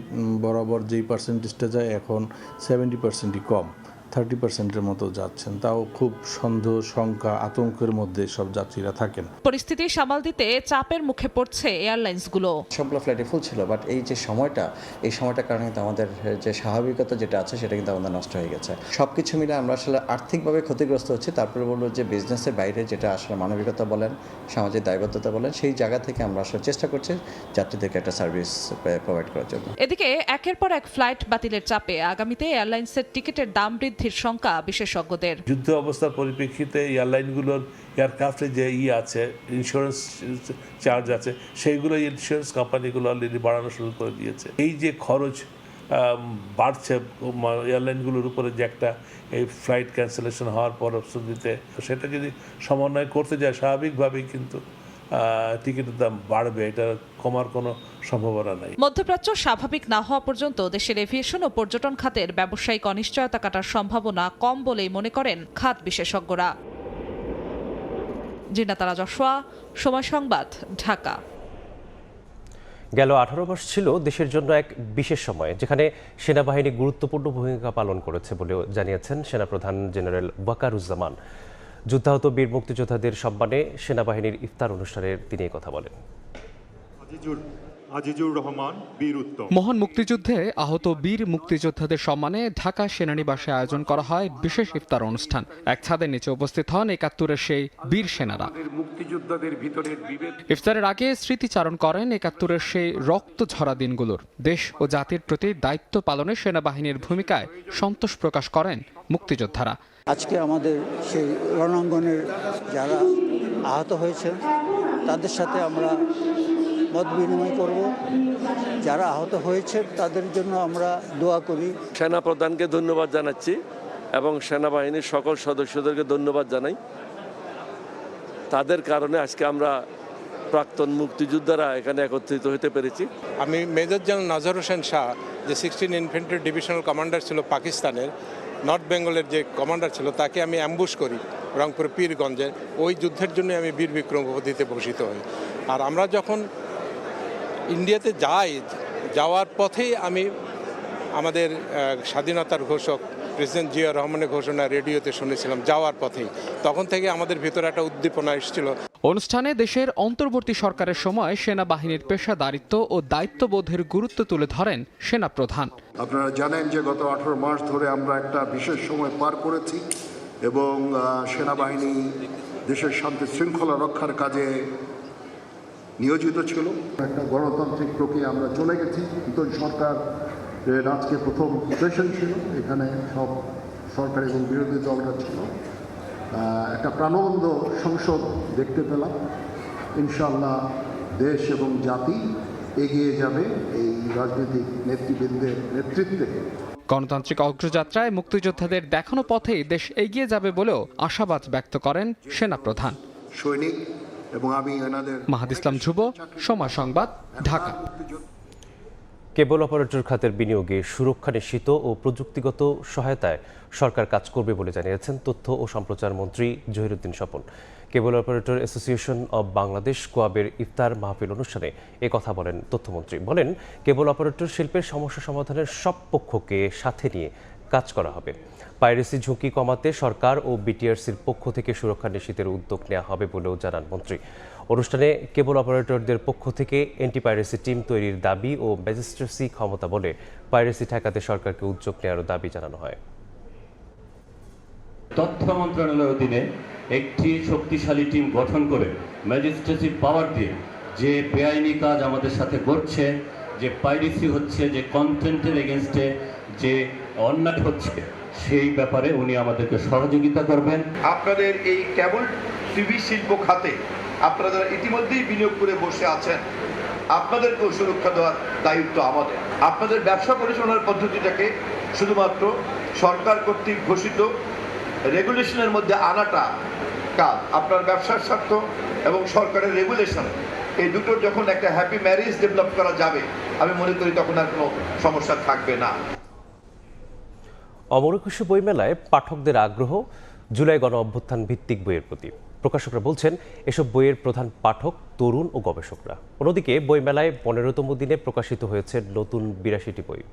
বরাবর যেই পার্সেন্টেজটা যায় এখন 70%ই কম, 30%-এর মতো যাচ্ছেন, তাও খুব সন্দেহ, শঙ্কা, আতঙ্কের মধ্যে সব যাত্রীরা থাকেন। পরিস্থিতি সামাল দিতে চাপের মুখে পড়ছে এয়ারলাইন্সগুলো। সবগুলো ফ্লাইটে ফুল ছিল, বাট এই যে সময়টা, এই সময়টার কারণে কিন্তু আমাদের যে স্বাভাবিকতা যেটা আছে সেটা কিন্তু আমাদের নষ্ট হয়ে গেছে। সব কিছু মিলে আমরা আসলে আর্থিকভাবে ক্ষতিগ্রস্ত হচ্ছি। তারপরে বলবো যে বিজনেসের বাইরে যেটা আসলে মানবিকতা বলেন, সামাজিক দায়বদ্ধতা বলেন, সেই জায়গা থেকে আমরা আসলে চেষ্টা করছি যাত্রীদেরকে একটা সার্ভিস প্রোভাইড করার জন্য। এদিকে একের পর এক ফ্লাইট বাতিলের চাপে আগামীতে এয়ারলাইন্সের টিকিটের দাম বৃদ্ধির শঙ্কা বিশেষজ্ঞদের। যুদ্ধ অবস্থার পরিপ্রেক্ষিতে এয়ারলাইনগুলোর এয়ারক্রাফটে যে আছে ইন্স্যুরেন্স চার্জ আছে, সেইগুলো ইন্স্যুরেন্স কোম্পানিগুলো অলরেডি বাড়ানো শুরু করে দিয়েছে। এই যে খরচ বাড়ছে এয়ারলাইনগুলোর উপরে, যে একটা এই ফ্লাইট ক্যান্সেলেশন হওয়ার পর অপশন দিতে, সেটা যদি সমন্বয় করতে যায় স্বাভাবিকভাবেই কিন্তু টিকিটের দাম বাড়বে, এটা কমার কোনো সম্ভাবনা নাই। মধ্যপ্রাচ্য স্বাভাবিক না হওয়া পর্যন্ত দেশের এভিয়েশন ও পর্যটন খাতের ব্যবসায়িক অনিশ্চয়তা কাটার সম্ভাবনা কম বলেই মনে করেন খাত বিশেষজ্ঞরা। জিনাতারা জশোয়া, সময় সংবাদ, ঢাকা। গেল 18 মাস ছিল দেশের জন্য এক বিশেষ সময়, যেখানে সেনাবাহিনী গুরুত্বপূর্ণ ভূমিকা পালন করেছে বলেও জানিয়েছেন সেনাপ্রধান জেনারেল ওয়াকারুজ্জামান। যুদ্ধাহত বীর মুক্তিযোদ্ধাদের সম্মানে সেনাবাহিনীর ইফতার অনুষ্ঠানে তিনি এই কথা বলেন। আজিজুর রহমান বীর উত্তম। মহান মুক্তিযুদ্ধে আহত বীর মুক্তিযোদ্ধাদের সম্মানে ঢাকা সেনানিবাসে আয়োজন করা হয় বিশেষ ইফতার অনুষ্ঠান। এক ছাদের নিচে উপস্থিত হন ৭১-এর সেই বীর সেনারা। ইফতারের আগে স্মৃতিচারণ করেন ৭১-এর সেই রক্ত ঝরা দিনগুলোর। দেশ ও জাতির প্রতি দায়িত্ব পালনে সেনাবাহিনীর ভূমিকায় সন্তোষ প্রকাশ করেন মুক্তিযোদ্ধারা। আজকে আমাদের সেই রণাঙ্গনের যারা আহত হয়েছে তাদের সাথে আমরা মত বিনিময় করব। যারা আহত হয়েছে তাদের জন্য আমরা দোয়া করি। সেনাপ্রধানকে ধন্যবাদ জানাচ্ছি এবং সেনাবাহিনীর সকল সদস্যদেরকে ধন্যবাদ জানাই। তাদের কারণে আজকে আমরা প্রাক্তন মুক্তিযোদ্ধারা এখানে একত্রিত হতে পেরেছি। আমি মেজর জেনারেল নাজর হোসেন শাহ, যে 16 ইনফ্যান্ট্রি ডিভিশনাল কমান্ডার ছিল পাকিস্তানের, নর্থ বেঙ্গলের যে কমান্ডার ছিল, তাকে আমি অ্যাম্বুশ করি রংপুর পীরগঞ্জে। ওই যুদ্ধের জন্য আমি বীর বিক্রম উপাধিতে ভূষিত হই। আর আমরা যখন ইন্ডিয়াতে যাওয়ার পথেই আমি আমাদের স্বাধীনতার ঘোষক প্রেসিডেন্ট জিয়া রহমানের ঘোষণা রেডিওতে শুনেছিলাম যাওয়ার পথেই। তখন থেকে আমাদের ভিতরে একটা উদ্দীপনা এসেছিল। অনুষ্ঠানে দেশের অন্তর্বর্তী সরকারের সময় সেনাবাহিনীর পেশাদারিত্ব ও দায়িত্ববোধের গুরুত্ব তুলে ধরেন সেনাপ্রধান। আপনারা জানেন যে গত 18 মাস ধরে আমরা একটা বিশেষ সময় পার করেছি এবং সেনাবাহিনী দেশের শান্তি শৃঙ্খলা রক্ষার কাজে নিয়োজিত ছিল। একটা গণতান্ত্রিক প্রক্রিয়া আমরা চলে গেছি। নতুন সরকার আজকে প্রথম সেশন ছিল, এখানে সব সরকার এবং বিরোধী দলরা ছিল। একটা প্রাণবন্ত সংসদ দেখতে পেলাম। ইনশাআল্লাহ দেশ এবং জাতি এগিয়ে যাবে এই রাজনৈতিক নেতৃবৃন্দের নেতৃত্বে। গণতান্ত্রিক অগ্রযাত্রায় মুক্তিযোদ্ধাদের দেখানো পথেই দেশ এগিয়ে যাবে বলেও আশাবাদ ব্যক্ত করেন সেনাপ্রধান। সৈনিক এবং আমি এনাদের। মাহাদ ইসলাম ধ্রুব, সময় সংবাদ, ঢাকা। কেবল অপারেটর খাতের বিনিয়োগে সুরক্ষা নিশ্চিত ও প্রযুক্তিগত সহায়তায় সরকার কাজ করবে বলে জানিয়েছেন তথ্য ও সম্প্রচার মন্ত্রী জহিরুদ্দিন স্বপন। কেবল অপারেটর অ্যাসোসিয়েশন অব বাংলাদেশ কোয়াবের ইফতার মাহফিল অনুষ্ঠানে কথা বলেন তথ্যমন্ত্রী। বলেন, কেবল অপারেটর শিল্পের সমস্যা সমাধানের সব পক্ষকে সাথে নিয়ে কাজ করা হবে। পাইরেসি ঝুঁকি কমাতে সরকার ও বিটিআরসির পক্ষ থেকে সুরক্ষা নিশ্চিতের উদ্যোগ নেওয়া হবে বলেও জানান মন্ত্রী। অনুষ্ঠানে কেবল অপারেটরদের পক্ষ থেকে অ্যান্টি পাইরেসি টিম তৈরির দাবি ও ম্যাজিস্ট্রেসি ক্ষমতা বলে পাইরেসি ঠেকাতে সরকারকে উদ্যোগ নেওয়ারও দাবি জানানো হয়। তথ্য মন্ত্রণালয়ের অধীনে একটি শক্তিশালী টিম গঠন করে ম্যাজিস্ট্রেসি পাওয়ার দিয়ে যে বেআইনি কাজ আমাদের সাথে ঘটছে, যে পাইরেসি হচ্ছে, যে কন্টেন্টের এগেনস্টে যে অন্যায় হচ্ছে, সেই ব্যাপারে উনি আমাদেরকে সহযোগিতা করবেন। আপনাদের এই কেবল টিভি শিল্প খাতে আপনারা যারা ইতিমধ্যেই বিনিয়োগ করে বসে আছেন, আপনাদেরকেও সুরক্ষা দেওয়ার দায়িত্ব আমাদের। আপনাদের ব্যবসা পরিচালনার পদ্ধতিটাকে শুধুমাত্র সরকার কর্তৃক ঘোষিত রেগুলেশনের মধ্যে আনাটা কাজ। আপনার ব্যবসার স্বার্থ এবং সরকারের রেগুলেশন এই দুটোর যখন একটা হ্যাপি ম্যারেজ ডেভেলপ করা যাবে আমি মনে করি তখন আর কোনো সমস্যা থাকবে না। অমর একুশে বইমেলায় পাঠকদের আগ্রহ জুলাই গণ অভ্যুত্থান ভিত্তিক বইয়ের প্রতি। প্রকাশকরা বলছেন এসব বইয়ের প্রধান পাঠক তরুণ ও গবেষকরা। অন্যদিকে বইমেলায় 15তম দিনে প্রকাশিত হয়েছে নতুন 82টি বই।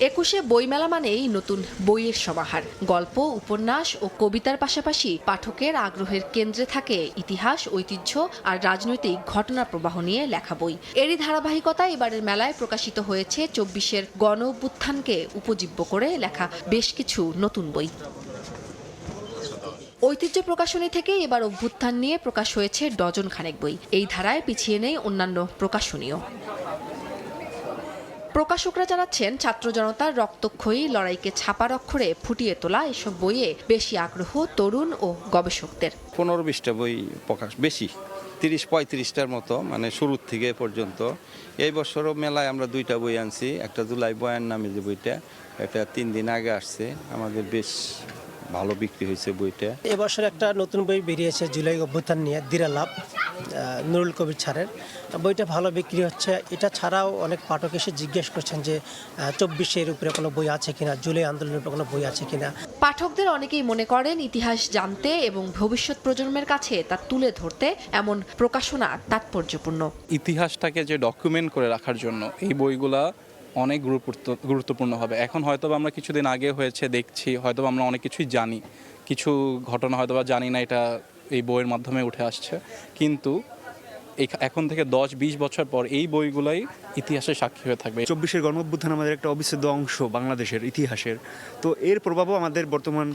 একুশে বইমেলা মানেই নতুন বইয়ের সমাহার। গল্প, উপন্যাস ও কবিতার পাশাপাশি পাঠকের আগ্রহের কেন্দ্রে থাকে ইতিহাস, ঐতিহ্য আর রাজনৈতিক ঘটনা প্রবাহ নিয়ে লেখা বই। এরই ধারাবাহিকতায় এবারের মেলায় প্রকাশিত হয়েছে 24-এর গণ অভ্যুত্থানকে উপজীব্য করে লেখা বেশ কিছু নতুন বই। ঐতিহ্য প্রকাশনী থেকে এবার অভ্যুত্থান নিয়ে প্রকাশ হয়েছে ডজন খানেক বই। এই ধারায় পিছিয়ে নেই অন্যান্য প্রকাশনীও। প্রকাশকরা জানাচ্ছেন ছাত্র জনতার রক্তক্ষয়ী লড়াইকে ছাপার অক্ষরে ফুটিয়ে তোলা এসব বইয়ে বেশি আগ্রহ তরুণ ও গবেষকদের। 15-20টা বই প্রকাশ, বেশি 30-35টার মতো, মানে শুরুর থেকে পর্যন্ত। এই বছরও মেলায় আমরা 2টা বই আনছি। একটা জুলাই বয়ান নামে যে বইটা, এটা 3 দিন আগে আসছে, আমাদের বেশ ভালো বিক্রি হয়েছে বইটা। এবছর একটা নতুন বই বেরিয়েছে জুলাই অভ্যুত্থান নিয়ে, দিরালাভ, নুরুল কবির ছাড়ের। বইটা ভালো বিক্রি হচ্ছে। এটা ছাড়াও অনেক পাঠক এসে জিজ্ঞেস করছেন যে 24-এর উপরে কোনো বই আছে কিনা, জুলাই আন্দোলনের উপরে কোনো বই আছে কিনা। পাঠকদের অনেকেই মনে করেন ইতিহাস জানতে এবং ভবিষ্যৎ প্রজন্মের কাছে তা তুলে ধরতে এমন প্রকাশনা তাৎপর্যপূর্ণ। ইতিহাসটাকে যে ডকুমেন্ট করে রাখার জন্য এই বইগুলা অনেক গুরুত্বপূর্ণ হবে। এখন হয়তো আমরা কিছুদিন আগে হয়েছে দেখছি, হয়তো আমরা অনেক কিছুই জানি, কিছু ঘটনা হয়তো বা জানি না, এটা এই বইয়ের মাধ্যমে উঠে আসছে। কিন্তু এখন থেকে 10-20 বছর পর এই বইগুলাই ইতিহাসের সাক্ষী হয়ে থাকবে। 24-এর গণ অভ্যুত্থান আমাদের একটা অবিচ্ছেদ্য অংশ বাংলাদেশের ইতিহাসের। তো এর প্রভাবও আমাদের বর্তমান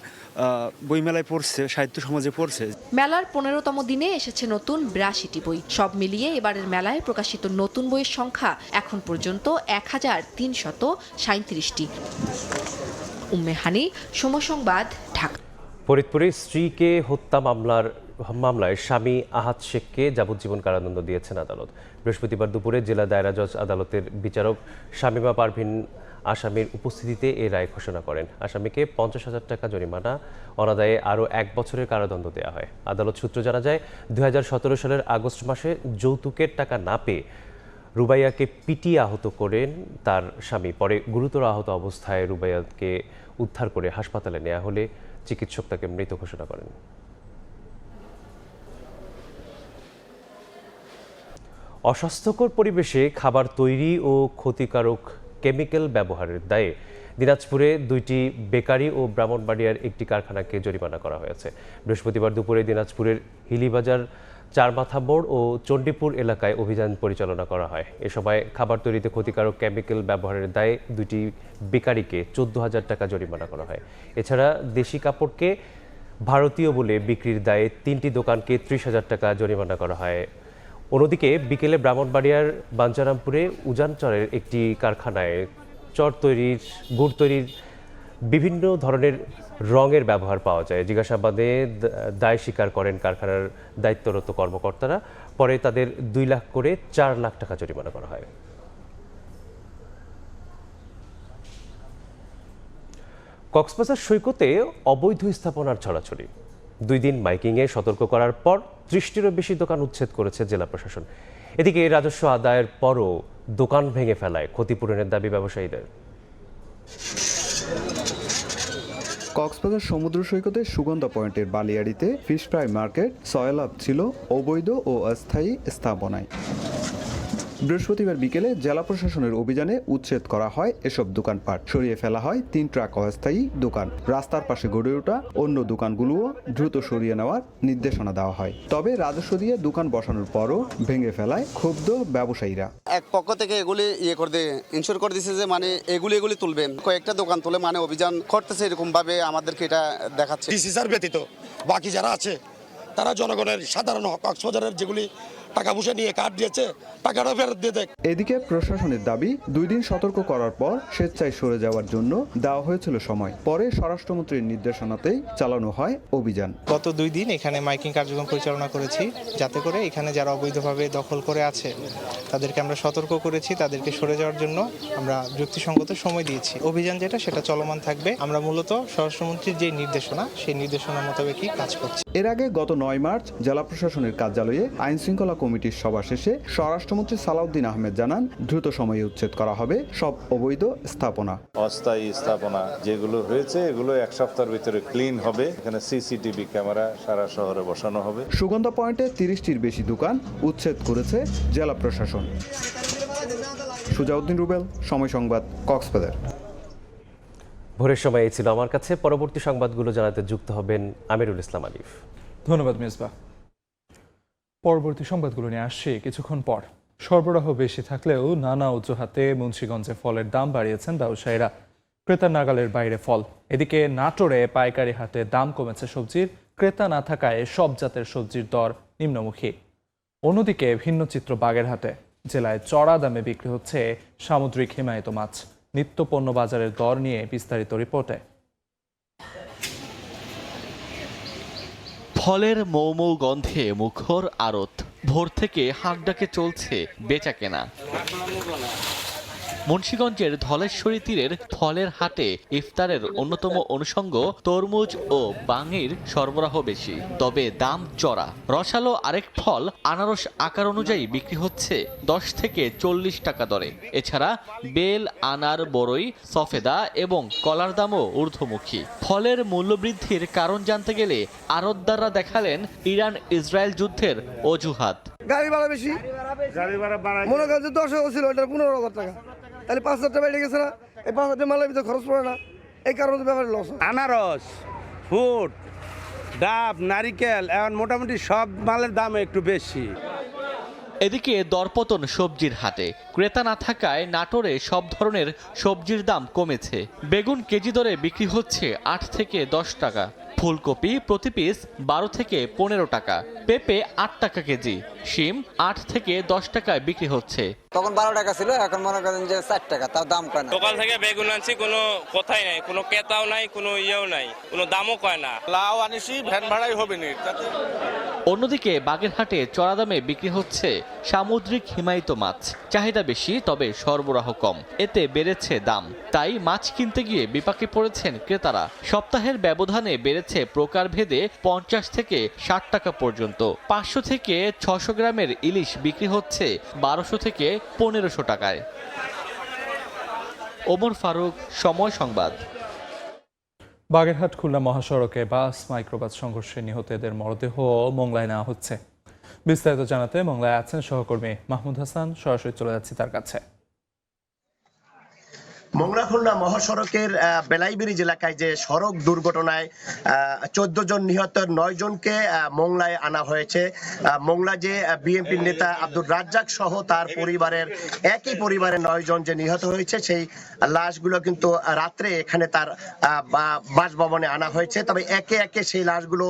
বইমেলায় পড়ছে, সাহিত্য সমাজে পড়ছে। মেলার 15তম দিনে এসেছে নতুন 82টি বই। সব মিলিয়ে এবারের মেলায় প্রকাশিত নতুন বইয়ের সংখ্যা এখন পর্যন্ত 1337টি। উম্মে হানি, সময় সংবাদ, ঢাকা। ফরিদপুরে স্ত্রীকে হত্যা মামলায় স্বামী আহাদ শেখকে যাবজ্জীবন কারাদণ্ড দিয়েছেন আদালত। বৃহস্পতিবার দুপুরে জেলা দায়রা জজ আদালতের বিচারক শামীমা পারভিন আসামির উপস্থিতিতে এই রায় ঘোষণা করেন। আসামিকে 50,000 টাকা জরিমানা, অনাদায়ে আরও 1 বছরের কারাদণ্ড দেওয়া হয়। আদালত সূত্র জানা যায় 2017 সালের আগস্ট মাসে যৌতুকের টাকা না পেয়ে রুবাইয়াকে পিটিয়ে আহত করেন তার স্বামী। পরে গুরুতর আহত অবস্থায় রুবাইয়াকে উদ্ধার করে হাসপাতালে নেওয়া হলে চিকিৎসক তাকে মৃত ঘোষণা করেন। অস্বাস্থ্যকর পরিবেশে খাবার তৈরি ও ক্ষতিকারক কেমিক্যাল ব্যবহারের দায়ে দিনাজপুরে 2টি বেকারি ও ব্রাহ্মণবাড়িয়ার একটি কারখানাকে জরিমানা করা হয়েছে। বৃহস্পতিবার দুপুরে দিনাজপুরের হিলিবাজার, চারমাথা মোড় ও চণ্ডীপুর এলাকায় অভিযান পরিচালনা করা হয়। এ সময় খাবার তৈরিতে ক্ষতিকারক কেমিক্যাল ব্যবহারের দায়ে 2টি বেকারিকে 14,000 টাকা জরিমানা করা হয়। এছাড়া দেশি কাপড়কে ভারতীয় বলে বিক্রির দায়ে 3টি দোকানকে 30,000 টাকা জরিমানা করা হয়। অন্যদিকে বিকেলে ব্রাহ্মণবাড়িয়ার বাঞ্চারামপুরে উজানচরের একটি কারখানায় গুড় তৈরির বিভিন্ন ধরনের রঙের ব্যবহার পাওয়া যায়। জিজ্ঞাসাবাদে দায় স্বীকার করেন কারখানার দায়িত্বরত কর্মকর্তারা। পরে তাদের 2 লাখ করে 4 লাখ টাকা জরিমানা করা হয়। কক্সবাজার সৈকতে অবৈধ স্থাপনার ছড়াছড়ি। 2 দিন মাইকিংয়ে সতর্ক করার পর 30টিরও বেশি দোকান উচ্ছেদ করেছে জেলা প্রশাসন। এদিকে রাজস্ব আদায়ের পরও দোকান ভেঙে ফেলায় ক্ষতিপূরণের দাবি ব্যবসায়ীদের। কক্সবাজার সমুদ্র সৈকতে সুগন্ধা পয়েন্টের বালিয়াড়িতে ফিশ ফ্রাই মার্কেট সয়লাভ ছিল অবৈধ ও অস্থায়ী স্থাপনায়। বৃহস্পতিবার বিকেলে জেলা প্রশাসনের অভিযানে উচ্ছেদ করা হয় এসব দোকানপাট। সরিয়ে ফেলা হয় 3 ট্রাক অস্থায়ী দোকান। রাস্তার পাশে গড়ে ওঠা অন্য দোকানগুলোও দ্রুত সরিয়ে নেওয়ার নির্দেশনা দেওয়া হয়। তবে রাজস্ব দিয়ে দোকান বসানোর পরও ভেঙে ফেলায় ক্ষুব্ধ ব্যবসায়ীরা। এক পক্ষ থেকে এগুলি ইনশোর করে দিচ্ছে যে মানে এগুলি তুলবেন, কয়েকটা দোকান তুলে মানে অভিযান করতেছে, এরকম ভাবে আমাদেরকে এটা দেখাচ্ছে। ডিসি স্যার ব্যতীত বাকি যারা আছে তারা জনগণের সাধারণ কক্সবাজারের যেগুলি টাকা পয়সা নিয়ে কার্ড দিয়েছে টাকাটা ফেরত দিয়ে দেয়। এদিকে প্রশাসনের দাবি 2 দিন সতর্ক করার পর স্বেচ্ছায় সরে যাওয়ার জন্য দেওয়া হয়েছিল সময়। পরে স্বরাষ্ট্রমন্ত্রীর নির্দেশনাতেই চালানো হয় অভিযান। গত 2 দিন এখানে মাইকিং কার্যক্রম পরিচালনা করেছি, যাতে করে এখানে যারা অবৈধভাবে দখল করে আছে তাদেরকে আমরা সতর্ক করেছি, তাদেরকে সরে যাওয়ার জন্য আমরা যুক্তিসঙ্গত সময় দিয়েছি। অভিযান যেটা সেটা চলমান থাকবে। আমরা মূলত স্বরাষ্ট্রমন্ত্রীর যে নির্দেশনা সেই নির্দেশনা মোতাবেকই কাজ করছি। এর আগে গত ৯ মার্চ জেলা প্রশাসনের কার্যালয়ে আইনশৃঙ্খলা কমিটির সভা শেষে স্বরাষ্ট্রমন্ত্রী সালাউদ্দিন আহমেদ জানান দ্রুত সময়ে উচ্ছেদ করা হবে সব অবৈধ স্থাপনা। অস্থায়ী স্থাপনা যেগুলো হয়েছে এগুলো এক সপ্তাহের ভিতরে ক্লিন হবে। এখানে সিসিটিভি ক্যামেরা সারা শহরে বসানো হবে। সুগন্ধা পয়েন্টে 30টির বেশি দোকান উচ্ছেদ করেছে জেলা প্রশাসন। সুজাউদ্দিন রুবেল, সময় সংবাদ, কক্সবাজার। ভোরের সময় এই ছিল আমার কাছে। পরবর্তী সংবাদগুলো জানাতে যুক্ত হবেন আমিরুল ইসলাম আলিফ। ধন্যবাদ মিসবাহ। পরবর্তী সংবাদগুলো নিয়ে আসছি কিছুক্ষণ পর। সরবরাহ বেশি থাকলেও নানা অজুহাতে মুন্সিগঞ্জে ফলের দাম বাড়িয়েছেন ব্যবসায়ীরা। ক্রেতার নাগালের বাইরে ফল। এদিকে নাটোরে পাইকারি হাটে দাম কমেছে সবজির, ক্রেতা না থাকায় সব জাতের সবজির দর নিম্নমুখী। অন্যদিকে ভিন্ন চিত্র বাগেরহাটে। জেলায় চড়া দামে বিক্রি হচ্ছে সামুদ্রিক হিমায়িত মাছ। নিত্য পণ্য বাজারের দর নিয়ে বিস্তারিত রিপোর্টে। ফলের মৌ গন্ধে মুখর আড়ত। ভোর থেকে হাঁকডাকে চলছে বেচা কেনা। মুন্সিগঞ্জের ধলেশ্বরী তীরের ফলের হাটে ইফতারের অন্যতম অনুষঙ্গ তরমুজ ও বাঙির সরবরাহ বেশি, তবে দাম চড়া। রসালো আরেক ফল আনারস আকার অনুযায়ী বিক্রি হচ্ছে 10 থেকে 40 টাকা দরে। এছাড়া বেল, আনার, বরই, সফেদা এবং কলার দামও ঊর্ধ্বমুখী। ফলের মূল্যবৃদ্ধির কারণ জানতে গেলে আড়তদাররা দেখালেন ইরান ইসরায়েল যুদ্ধের অজুহাত। গাড়ি ভাড়া বেশি, মনে করেন যে 10 ছিল ওটা 15,000 টাকা, তাহলে 5,000 টাকা বেড়ে গেছে না? এই 5,000 টাকা মালের ভিতরে খরচ পড়ে না, এই কারণে ব্যাপারে লস। আনারস, ফুট, ডাব, নারিকেল এখন মোটামুটি সব মালের দাম একটু বেশি। এদিকে দরপতন সবজির হাটে। ক্রেতা না থাকায় নাটোরে সব ধরনের সবজির দাম কমেছে। বেগুন কেজি দরে বিক্রি হচ্ছে 8 থেকে 10 টাকা। ফুলকপি প্রতি পিস 12 থেকে 15 টাকা। পেঁপে 8 টাকা কেজি। শিম 8 থেকে 10 টাকায় বিক্রি হচ্ছে। তখন 12 টাকা ছিল, এখন মনে করেন যে 4 টাকা, তাও দাম কয় না। সকাল থেকে বেগুন আনছি, কোনো কথাই নাই, কোনো ক্রেতাও নাই, কোনো ইয়েও নাই, কোনো দামও কয় না। লাউ আনিছি, ভ্যান ভাড়াই হবে না। অন্যদিকে বাগেরহাটে চড়া দামে বিক্রি হচ্ছে সামুদ্রিক হিমায়িত মাছ। চাহিদা বেশি, তবে সরবরাহ কম, এতে বেড়েছে দাম। তাই মাছ কিনতে গিয়ে বিপাকে পড়েছেন ক্রেতারা। সপ্তাহের ব্যবধানে বেড়েছে প্রকারভেদে 50 থেকে 60 টাকা পর্যন্ত। 500 থেকে 600 গ্রামের ইলিশ বিক্রি হচ্ছে 1200 থেকে 1500 টাকায়। ওমর ফারুক, সময় সংবাদ। বাগেরহাট খুলনা মহাসড়কে বাস মাইক্রোবাস সংঘর্ষে নিহতদের মরদেহ মোংলায় নেওয়া হচ্ছে। বিস্তারিত জানাতে মোংলায় আছেন সহকর্মী মাহমুদ হাসান, সরাসরি চলে যাচ্ছি তার কাছে। মোংলা খুলনা মহাসড়কের বেলাইবেরিজ এলাকায় যে সড়ক দুর্ঘটনায় 14 জন নিহত, 9 জনকে মোংলায় আনা হয়েছে। মোংলা যে বিএনপির নেতা আব্দুর রাজ্জাক সহ তার পরিবারের, একই পরিবারের 9 জন যে নিহত হয়েছে, সেই লাশগুলো কিন্তু রাত্রে এখানে তার বাসভবনে আনা হয়েছে। তবে একে একে সেই লাশগুলো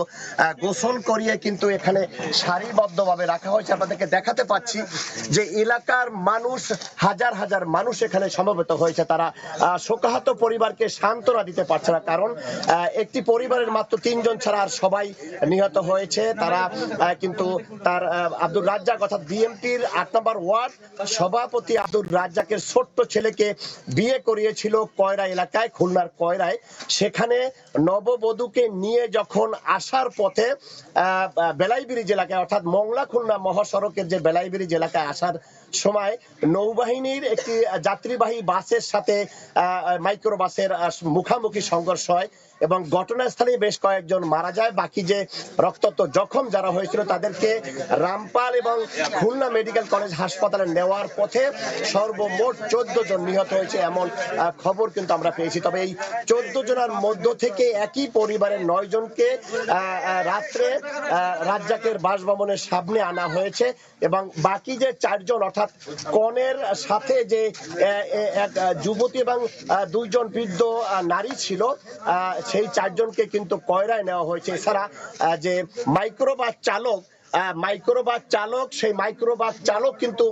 গোসল করিয়ে কিন্তু এখানে সারিবদ্ধভাবে রাখা হয়েছে। আপনাদেরকে দেখাতে পাচ্ছি যে এলাকার মানুষ, হাজার হাজার মানুষ এখানে সমবেত হয়েছে। তারা শোকাহত পরিবারকে সান্ত্বনা দিতে পারছে না, কারণ একটি পরিবারের মাত্র 3 জন ছাড়া আর সবাই নিহত হয়েছে। তারা কিন্তু তার আব্দুর রাজ্জাক অর্থাৎ বিএনপির 8 নম্বর ওয়ার্ড সভাপতি আব্দুর রাজ্জাকের ছোট্ট ছেলেকে বিয়ে করিয়েছিল কয়রা এলাকায়, খুলনার কয়রায়। সেখানে নববধূকে নিয়ে যখন আসার পথে বেলাইবেরিজ এলাকায় অর্থাৎ মোংলা খুলনা মহাসড়কের যে বেলাইবেরিজ এলাকায় আসার সময় নৌবাহিনীর একটি যাত্রীবাহী বাসের সাথে মাইক্রোবাসের মুখামুখি সংঘর্ষ হয় এবং ঘটনাস্থলে বেশ কয়েকজন মারা যায়। বাকি যে রক্তাক্ত জখম যারা হয়েছিল তাদেরকে রামপাল এবং খুলনা মেডিকেল কলেজ হাসপাতালে নেওয়ার পথে সর্বমোট 14 জন নিহত হয়েছে, এমন খবর কিন্তু আমরা পেয়েছি। তবে এই 14 জনের মধ্য থেকে একই পরিবারের 9 জনকে রাত্রে রাজ্জাকের বাসভবনের সামনে আনা হয়েছে এবং বাকি যে 4 জন অর্থাৎ কনের সাথে যে এক যুবতী এবং 2 জন বৃদ্ধ নারী ছিল, সেই 4 জনকে কিন্তু কয়রায় নেওয়া হয়েছে। এছাড়া যে মাইক্রোবাস চালক সেই মাইক্রোবাস চালক কিন্তু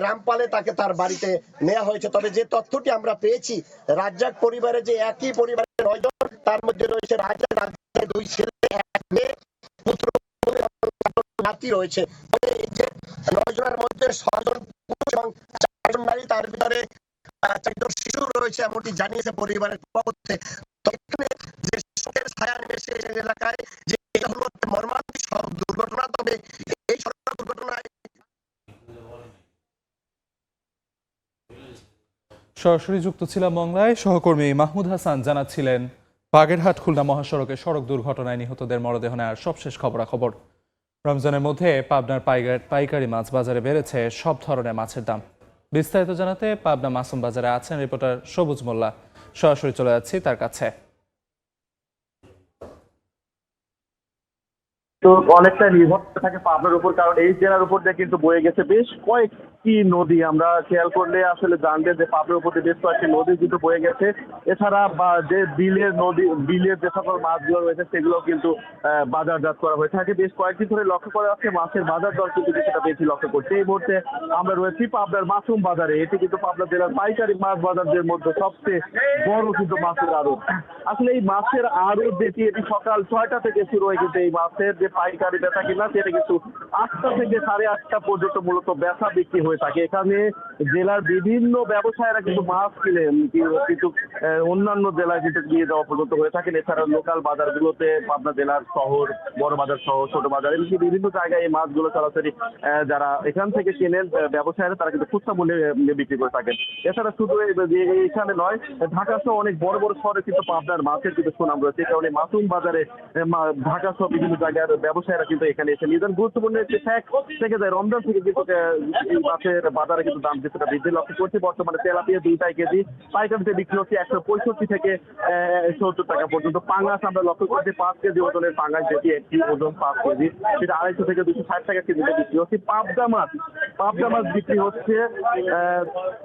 রামপালে তাকে তার বাড়িতে নেওয়া হয়েছে। তবে যে তথ্যটি আমরা পেয়েছি, রাজ্জাক পরিবারে যে একই পরিবারের 9 জন, তার মধ্যে রয়েছে রাজ্জাক 2 ছেলে, 1 মেয়ে, পুত্র নাতি রয়েছে। তবে এই যে 9 জনের মধ্যে 6 জন পুরুষ এবং 4 জন নারী, তার ভিতরে 4 জন শিশু রয়েছে, এমনটি জানিয়েছে পরিবারের পক্ষ থেকে। এখানে যে শোকের ছায়া নেমেছে এলাকায়, যে এটা হলো মর্মান্তিক সরাসরি যুক্ত ছিলাম মংলায়। সহকর্মী মাহমুদ হাসান জানাচ্ছিলেন বাগেরহাট খুলনা মহাসড়কে সড়ক দুর্ঘটনায় নিহতদের মরদেহ নেওয়ার সবশেষ খবরাখবর। রমজানের মধ্যে পাবনার পাইকারি মাছ বাজারে বেড়েছে সব ধরনের মাছের দাম। বিস্তারিত জানাতে পাবনা মাসুম বাজারে আছেন রিপোর্টার সবুজ মোল্লা। সরাসরি চলে যাচ্ছি তার কাছে। তো অনেকটা নির্ভর থাকে পাবনার উপর, কারণ এই জেলার উপর দিয়ে কিন্তু বয়ে গেছে বেশ কয়েকটি নদী। আমরা খেয়াল করলে আসলে জানবে যে পাবনার উপর দিয়ে বেশ কয়েকটি নদী কিন্তু বয়ে গেছে। এছাড়া যে বিলের যে সকল মাছগুলো রয়েছে সেগুলো কিন্তু বাজারজাত করা হয়ে থাকে। বেশ কয়েকদিন ধরে লক্ষ্য করা যাচ্ছে মাছের বাজার দর কিন্তু কিছুটা বেশি লক্ষ্য করছে। এই মুহূর্তে আমরা রয়েছি পাবনার মাসুম বাজারে। এটি কিন্তু পাবনা জেলার পাইকারি মাছ বাজারদের মধ্যে সবচেয়ে বড় কিন্তু মাছের আড়ত। আসলে এই মাছের আড়ত যেটি, এটি সকাল 6টা থেকে শুরু হয়ে কিন্তু এই মাছের যে পাইকারি বেচা কিনা সেটা কিন্তু 8টা থেকে 8:30 পর্যন্ত মূলত বেচা বিক্রি হয়ে থাকে। এখানে জেলার বিভিন্ন ব্যবসায়ীরা কিন্তু মাছ কিনে কিন্তু অন্যান্য জেলায় কিন্তু নিয়ে যাওয়া পর্যন্ত হয়ে থাকেন। এছাড়া লোকাল বাজারগুলোতে পাবনা জেলার শহর, বড় বাজার সহ ছোট বাজার এমনকি বিভিন্ন জায়গায় এই মাছগুলো সরাসরি যারা এখান থেকে কেনেন ব্যবসায়ীরা তারা কিন্তু খুচরা মূল্যে বিক্রি করে থাকেন। এছাড়া শুধু এখানে নয়, ঢাকা সহ অনেক বড় বড় শহরে কিন্তু পাবনার মাছের কিন্তু সুনাম রয়েছে। এই কারণে মাসুম বাজারে ঢাকা সহ বিভিন্ন জায়গার ব্যবসায়ীরা কিন্তু এখানে এসে নিয়ে যান। গুরুত্বপূর্ণ একটি ফ্যাক্ট থেকে যায়, রমজান থেকে কিন্তু এই মাছের বাজারে কিন্তু দাম কিছুটা বৃদ্ধি লক্ষ্য করছি। বর্তমানে তেলাপিয়া 2 কেজি পাইকারিতে বিক্রি হচ্ছে 165 থেকে 70 টাকা পর্যন্ত। পাঙ্গাস আমরা লক্ষ্য করছি 5 কেজি ওজনের পাঙ্গাস, যেটি একটি ওজন 5 কেজি, সেটা 250 থেকে 260 টাকা কেজিতে বিক্রি হচ্ছে। পাবদা মাছ বিক্রি হচ্ছে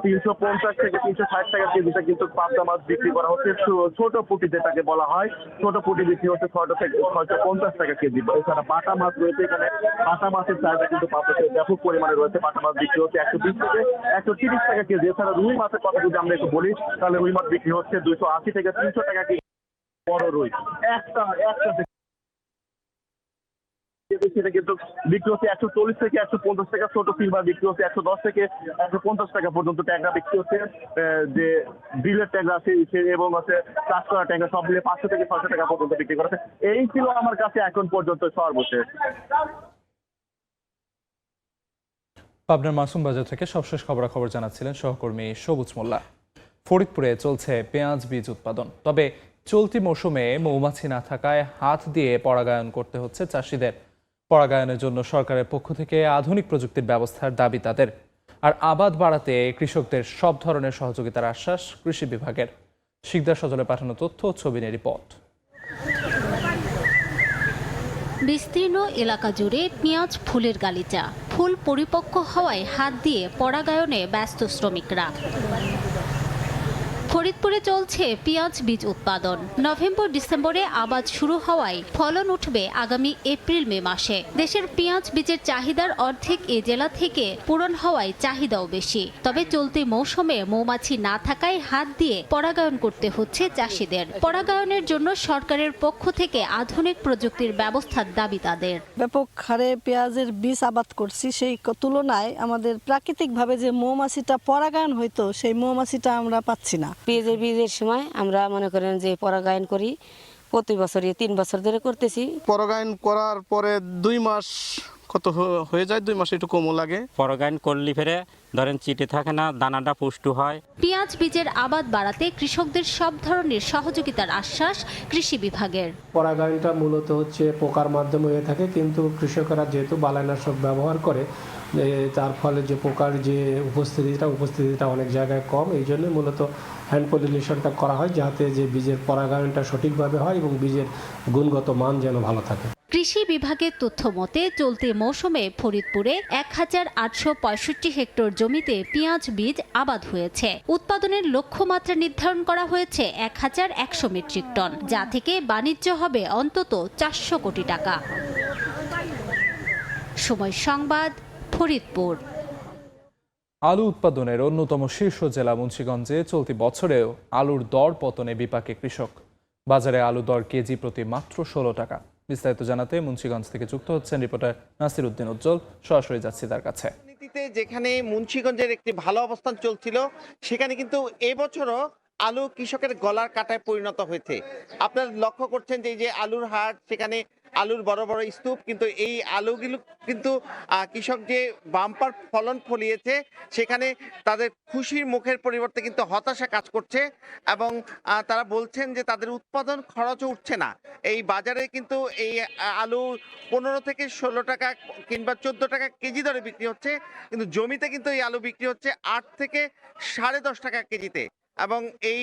350 থেকে 360 টাকা কেজিতে কিন্তু পাবদা মাছ বিক্রি করা হচ্ছে। ছোট পুঁটি যেটাকে বলা হয়, ছোট পুঁটি বিক্রি হচ্ছে 650 টাকা কেজি। এছাড়া বাটা মাছ রয়েছে। এখানে বাটা মাছের চাহিদা কিন্তু পাবনাতে ব্যাপক পরিমাণে রয়েছে। বাটা মাছ বিক্রি হচ্ছে 120 থেকে 130 টাকা কেজি। এছাড়া রুই মাছের কথা যদি আমরা একটু বলি, তাহলে রুই মাছ বিক্রি হচ্ছে 280 থেকে 300 টাকা কেজি। বড় রুই একটা সেটা কিন্তু বিক্রি হচ্ছে 140 থেকে 150 টাকা। ছোট সিলভার বিক্রি হচ্ছে 110 থেকে 150 টাকা পর্যন্ত। ট্যাংরা বিক্রি হচ্ছে যে বিলের ট্যাংরা আছে এবং হচ্ছে চাষ করা ট্যাংরা সব মিলে 500 থেকে 600 টাকা পর্যন্ত বিক্রি করা হচ্ছে। এই ছিল আমার কাছে এখন পর্যন্ত সর্বশেষ। পাবনার মাসুম বাজার থেকে সবশেষ খবরাখবর জানাচ্ছিলেন সহকর্মী সবুজ মোল্লা। ফরিদপুরে চলছে পেঁয়াজ বীজ উৎপাদন, তবে চলতি মৌসুমে মৌমাছি না থাকায় হাত দিয়ে পরাগায়ন করতে হচ্ছে চাষিদের। পরাগায়নের জন্য সরকারের পক্ষ থেকে আধুনিক প্রযুক্তির ব্যবস্থার দাবি তাদের। আর আবাদ বাড়াতে কৃষকদের সব ধরনের সহযোগিতার আশ্বাস কৃষি বিভাগের। শিকদার সজলে পাঠানো তথ্য ও ছবি নিয়ে রিপোর্ট। বিস্তীর্ণ এলাকা জুড়ে পেঁয়াজ ফুলের গালিচা। ফুল পরিপক্ক হওয়ায় হাত দিয়ে পরাগায়নে ব্যস্ত শ্রমিকরা। ফরিদপুরে চলছে পেঁয়াজ বীজ উৎপাদন। নভেম্বর ডিসেম্বরে আবাদ শুরু হওয়ায় ফলন উঠবে আগামী এপ্রিল মে মাসে। দেশের পেঁয়াজ বীজের চাহিদার অর্ধেক এ জেলা থেকে পূরণ হওয়ায় চাহিদাও বেশি। তবে চলতি মৌসুমে মৌমাছি না থাকায় হাত দিয়ে পরাগায়ন করতে হচ্ছে চাষিদের। পরাগায়নের জন্য সরকারের পক্ষ থেকে আধুনিক প্রযুক্তির ব্যবস্থার দাবি তাদের। ব্যাপক হারে পেঁয়াজের বীজ আবাদ করছি, সেই তুলনায় আমাদের প্রাকৃতিকভাবে যে মৌমাছিটা পরাগায়ন হইতো সেই মৌমাছিটা আমরা পাচ্ছি না। পেঁয়াজের বীজের সময় আমরা মনে করেন যে পরাগায়ন করি, প্রতি বছরই 3 বছর ধরে করতেছি। পরাগায়ন করার পরে 2 মাস কত হয়ে যায়, 2 মাস একটু কমও লাগে। পরাগায়ন করলে ফেরে ধরেন চিটে থাকে না, দানাটা পুষ্ট হয়। পেঁয়াজ বীজের আবাদ বাড়াতে কৃষকদের সব ধরনের সহযোগিতার আশ্বাস কৃষি বিভাগের। পরাগায়নটা মূলত হচ্ছে পোকার মাধ্যমে হয়ে থাকে, কিন্তু কৃষকেরা যেহেতু বালাইনাশক ব্যবহার করে তার ফলে যে পোকার যে উপস্থিতিটা অনেক জায়গায় কম। এই জন্য মূলত হ্যান্ড পলিনেশনটা করা হয়, যাতে যে বীজের পরাগায়নটা সঠিকভাবে হয় এবং বীজের গুণগত মান যেন ভালো থাকে। কৃষি বিভাগের তথ্য মতে চলতি মৌসুমে ফরিদপুরে 1865 হেক্টর জমিতে পেঁয়াজ বীজ আবাদ হয়েছে। উৎপাদনের লক্ষ্যমাত্রা নির্ধারণ করা হয়েছে 1100 মেট্রিক টন, যা থেকে বাণিজ্য হবে অন্তত 400 কোটি টাকা। সময় সংবাদ, ফরিদপুর। আলু উৎপাদনের অন্যতম শীর্ষ জেলা মুন্সিগঞ্জে চলতি বছরেও আলুর দর পতনে বিপাকে কৃষক। বাজারে আলু দর কেজি প্রতি মাত্র 16 টাকা। বিস্তারিত জানাতে মুন্সিগঞ্জ থেকে যুক্ত হচ্ছেন রিপোর্টার নাসির উদ্দিন উজ্জ্বল। সরাসরি যাচ্ছি তার কাছে। যেখানে মুন্সিগঞ্জের একটি ভালো অবস্থান চলছিল, সেখানে কিন্তু এবছরও আলু কৃষকের গলার কাটায় পরিণত হয়েছে। আপনারা লক্ষ্য করছেন যে আলুর হাট, সেখানে আলুর বড় বড় স্তূপ, কিন্তু এই আলুগুলো কিন্তু কৃষক যে বাম্পার ফলন ফলিয়েছে সেখানে তাদের খুশির মুখের পরিবর্তে কিন্তু হতাশা কাজ করছে এবং তারা বলছেন যে তাদের উৎপাদন খরচও উঠছে না। এই বাজারে কিন্তু এই আলু 15 থেকে 16 টাকা কিংবা 14 টাকা কেজি দরে বিক্রি হচ্ছে, কিন্তু জমিতে কিন্তু এই আলু বিক্রি হচ্ছে 8 থেকে 10.5 টাকা কেজিতে। এবং এই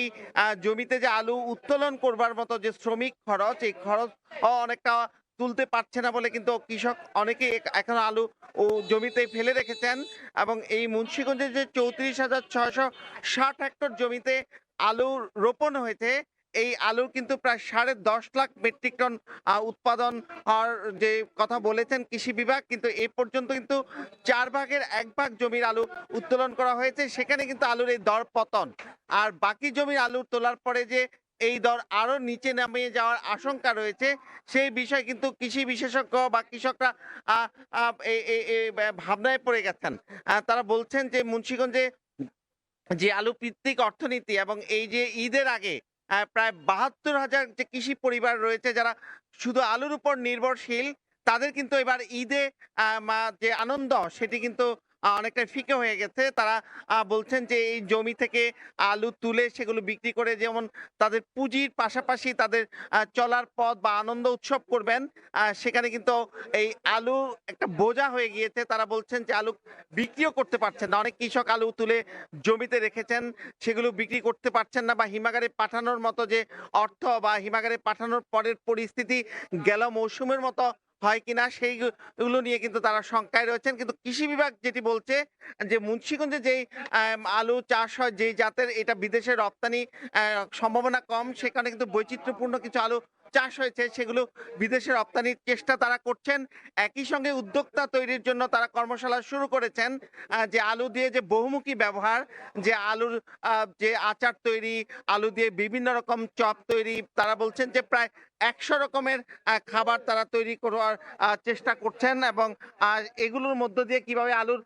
জমিতে যে আলু উত্তোলন করবার মতো যে শ্রমিক খরচ, এই খরচ অনেকটা তুলতে পারছে না বলে কিন্তু কৃষক অনেকে এখন আলু ও জমিতে ফেলে রেখেছেন। এবং এই মুন্সিগঞ্জের যে 34,660 হেক্টর জমিতে আলু রোপণ হয়েছে, এই আলুর কিন্তু প্রায় 10.5 লাখ মেট্রিক টন উৎপাদন হওয়ার যে কথা বলেছেন কৃষি বিভাগ, কিন্তু এ পর্যন্ত কিন্তু 4 ভাগের 1 ভাগ জমির আলু উত্তোলন করা হয়েছে। সেখানে কিন্তু আলুর এই দর পতন, আর বাকি জমির আলু তোলার পরে যে এই দর আরো নিচে নামিয়ে যাওয়ার আশঙ্কা রয়েছে, সেই বিষয়ে কিন্তু কৃষি বিশেষজ্ঞ বা কৃষকরা ভাবনায় পড়ে গেছেন। তারা বলছেন যে মুন্সিগঞ্জে যে আলু ভিত্তিক অর্থনীতি এবং এই যে ঈদের আগে প্রায় 72,000 যে কৃষি পরিবার রয়েছে যারা শুধু আলুর উপর নির্ভরশীল, তাদের কিন্তু এবার ঈদে যে আনন্দ সেটি কিন্তু অনেকটা ফিকে হয়ে গেছে। তারা বলছেন যে এই জমি থেকে আলু তুলে সেগুলো বিক্রি করে যেমন তাদের পুঁজির পাশাপাশি তাদের চলার পথ বা আনন্দ উৎসব করবেন, সেখানে কিন্তু এই আলু একটা বোঝা হয়ে গিয়েছে। তারা বলছেন যে আলু বিক্রিও করতে পারছেন না। অনেক কৃষক আলু তুলে জমিতে রেখেছেন, সেগুলো বিক্রি করতে পারছেন না বা হিমাগারে পাঠানোর মতো যে অর্থ বা হিমাগারে পাঠানোর পরের পরিস্থিতি গেল মৌসুমের মতো হয় কিনা সেইগুলো নিয়ে কিন্তু তারা শঙ্কায় রয়েছেন। কিন্তু কৃষি বিভাগ যেটি বলছে যে মুন্সিগঞ্জে যেই আলু চাষ হয় যেই জাতের, এটা বিদেশে রপ্তানি সম্ভাবনা কম, সেখানে কিন্তু বৈচিত্র্যপূর্ণ কিছু আলু চাষ হয়েছে, সেগুলো বিদেশে রপ্তানির চেষ্টা তারা করছেন। একই সঙ্গে উদ্যোক্তা তৈরির জন্য তারা কর্মশালা শুরু করেছেন, যে আলু দিয়ে যে বহুমুখী ব্যবহার, যে আলুর যে আচার তৈরি, আলু দিয়ে বিভিন্ন রকম চপ তৈরি, তারা বলছেন যে প্রায় 100 রকমের খাবার তারা তৈরি করার চেষ্টা করছেন এবং এগুলোর মধ্য দিয়ে কিভাবে আলুর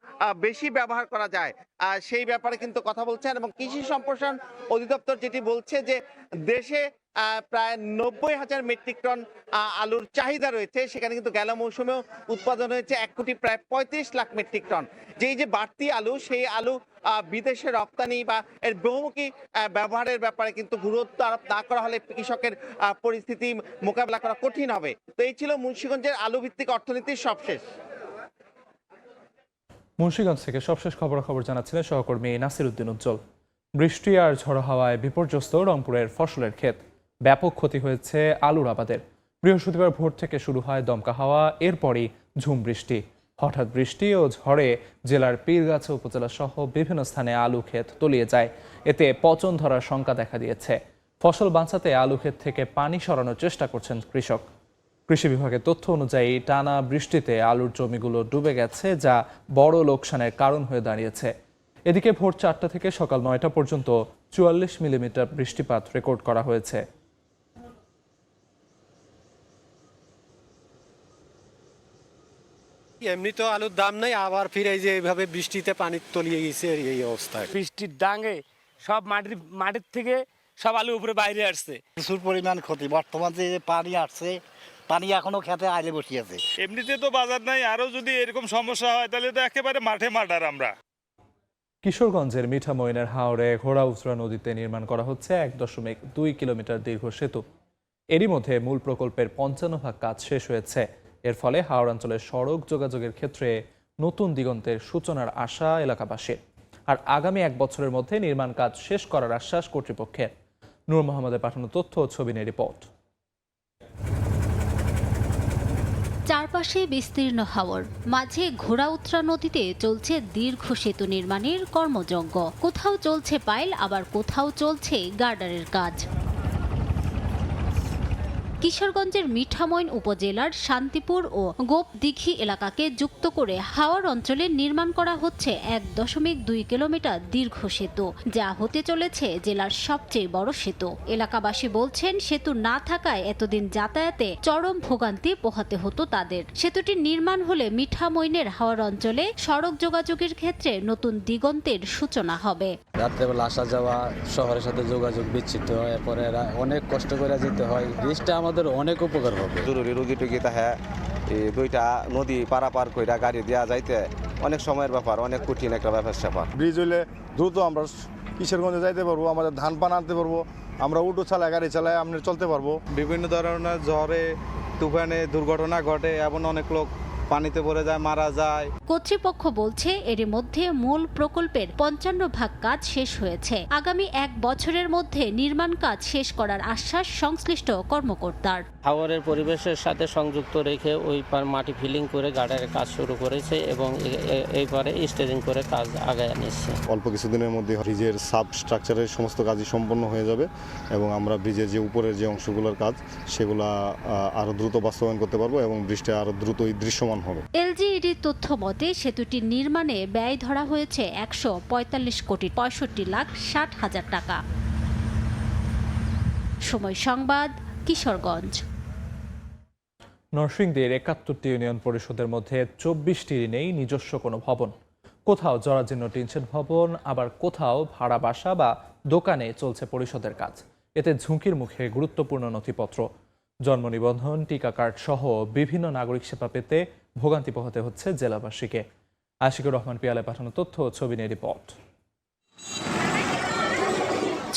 বেশি ব্যবহার করা যায় সেই ব্যাপারে কিন্তু কথা বলছেন। এবং কৃষি সম্প্রসারণ অধিদপ্তর যেটি বলছে যে দেশে প্রায় 90,000 মেট্রিক টন আলুর চাহিদা রয়েছে, সেখানে কিন্তু গেল মৌসুমেও উৎপাদন হয়েছে 1 কোটি প্রায় 35 লাখ মেট্রিক টন। যেই যে বাড়তি আলু, সেই আলু বিদেশে রপ্তানি বা এর বহুমুখী ব্যবহারের ব্যাপারে কিন্তু গুরুত্ব আরোপ না করা হলে কৃষকের পরিস্থিতি মোকাবেলা করা কঠিন হবে। তো এই ছিল মুন্সিগঞ্জের আলু ভিত্তিক অর্থনীতির সবশেষ। মুন্সিগঞ্জ থেকে সবশেষ খবরাখবর জানাচ্ছিলেন সহকর্মী নাসির উদ্দিন উজ্জ্বল। বৃষ্টি আর ঝড়ো হাওয়ায় বিপর্যস্ত রংপুরের ফসলের ক্ষেত, ব্যাপক ক্ষতি হয়েছে আলুর আবাদের। বৃহস্পতিবার ভোর থেকে শুরু হয় দমকা হাওয়া, এরপরই ঝুম বৃষ্টি। হঠাৎ বৃষ্টি ও ঝড়ে জেলার পীরগাছা উপজেলা সহ বিভিন্ন স্থানে আলু ক্ষেত তলিয়ে যায়, এতে পচন ধরার শঙ্কা দেখা দিয়েছে। ফসল বাঁচাতে আলু ক্ষেত থেকে পানি সরানোর চেষ্টা করছেন কৃষক। কৃষি বিভাগের তথ্য অনুযায়ী টানা বৃষ্টিতে আলুর জমিগুলো ডুবে গেছে, যা বড় লোকসানের কারণ হয়ে দাঁড়িয়েছে। এদিকে ভোর 4টা থেকে সকাল 9টা পর্যন্ত 44 মিলিমিটার বৃষ্টিপাত রেকর্ড করা হয়েছে। এমনি তো আলুর দাম নাই, আবার ফিরে যে এইভাবে বৃষ্টিতে পানি তলিয়ে গেছে এই অবস্থায়। বৃষ্টির ডাঙে সব মাটির থেকে সব আলু উপরে বাইরে আসছে, প্রচুর পরিমাণ ক্ষতি। বর্তমান যে পানি আসছে, পানি এখনো খেতে আইলে বসিয়েছে। এমনিতে তো বাজার নাই, আরো যদি এরকম সমস্যা হয় তাহলে তো একেবারে মাঠে মাঠার আমরা। কিশোরগঞ্জের মিঠামইনের হাওরে ঘোড়াউচরা নদীতে নির্মাণ করা হচ্ছে 1.2 কিলোমিটার দীর্ঘ সেতু। এরই মধ্যে মূল প্রকল্পের 55% কাজ শেষ হয়েছে। এর ফলে হাওড় অঞ্চলের সড়ক যোগাযোগের ক্ষেত্রে নতুন দিগন্তের সূচনার আশা এলাকাবাসীর। আর আগামী 1 বছরের মধ্যে নির্মাণ কাজ শেষ করার আশ্বাস কর্তৃপক্ষের। নূর মোহাম্মদের পাঠানো তথ্য ও ছবি নিয়ে রিপোর্ট। চারপাশে বিস্তীর্ণ হাওর, মাঝে ঘোড়াউত্রা নদীতে চলছে দীর্ঘ সেতু নির্মাণের কর্মযজ্ঞ। কোথাও চলছে পাইল, আবার কোথাও চলছে গার্ডারের কাজ। কিশোরগঞ্জের মিঠামইন উপজেলার শান্তিপুর ও গোপদিঘি এলাকাকে যুক্ত করে হাওড় অঞ্চলে নির্মাণ করা হচ্ছে 1.2 কিলোমিটার দীর্ঘ সেতু, যা হতে চলেছে জেলার সবচেয়ে বড় সেতু। এলাকাবাসী বলছেন, সেতু না থাকায় এতদিন যাতায়াতে চরম ভোগান্তি পোহাতে হতো তাদের। সেতুটি নির্মাণ হলে মিঠামইনের হাওড় অঞ্চলে সড়ক যোগাযোগের ক্ষেত্রে নতুন দিগন্তের সূচনা হবে। রাত্রেবেলা আসা যাওয়া, শহরের সাথে যোগাযোগ বিচ্ছিন্ন হয়, এরপরে অনেক কষ্ট করে যেতে হয়। ব্রিজটা আমাদের অনেক উপকার হবে। জরুরি রোগী টুগী তাহে এই দুইটা নদী পারাপার কইরা গাড়ি দেওয়া যাইতে অনেক সময়ের ব্যাপার, অনেক কঠিন একটা ব্যাপার। ব্রিজ হইলে দ্রুত আমরা কিশোরগঞ্জে যাইতে পারবো, আমাদের ধান পান আনতে পারবো, আমরা উটো চালায় গাড়ি চালায় আমরা চলতে পারবো। বিভিন্ন ধরনের ঝড়ে তুফানে দুর্ঘটনা ঘটে, এমন অনেক লোক পানিতে পড়ে যায়, মারা যায়। কর্তৃপক্ষ বলছে এর মধ্যে মূল প্রকল্পের ৫৫% কাজ শেষ হয়েছে। আগামী ১ বছরের মধ্যে নির্মাণ কাজ শেষ করার আশ্বাস সংশ্লিষ্ট কর্মকর্তার। হাওরের পরিবেশের সাথে সংযুক্ত রেখে ওই পার মাটি ফিলিং করে গার্ডারের কাজ শুরু করেছে এবং এইবারে স্টেজিং করে কাজ আগায় নিচ্ছে। অল্প কিছুদিনের মধ্যে ব্রিজের সাব স্ট্রাকচারের সমস্ত কাজই সম্পন্ন হয়ে যাবে এবং আমরা ব্রিজের যে উপরের যে অংশগুলোর কাজ সেগুলো আরো দ্রুত বাস্তবায়ন করতে পারবো এবং ব্রিজটা আরো দ্রুতই দৃশ্যমান হবে। এলজিইডির তথ্য মতে সেতুটি নির্মাণে ব্যয় ধরা হয়েছে ১৪৫,৬৫,৬০,০০০ টাকা। সময় সংবাদ, কিশোরগঞ্জ। নরসিংদীর ৭১টি ইউনিয়ন পরিষদের মধ্যে ২৪টির নেই নিজস্ব কোনো ভবন। কোথাও জরাজীর্ণ টিনশেড ভবন, আবার কোথাও ভাড়া বাসা বা দোকানে চলছে পরিষদের কাজ। এতে ঝুঁকির মুখে গুরুত্বপূর্ণ নথিপত্র, জন্ম নিবন্ধন, টিকা কার্ড সহ বিভিন্ন নাগরিক সেবা পেতে ভোগান্তি পোহাতে হচ্ছে জেলাবাসীকে। আশিকুর রহমান পিয়ালে পাঠানো তথ্য ও ছবি নিয়ে রিপোর্ট।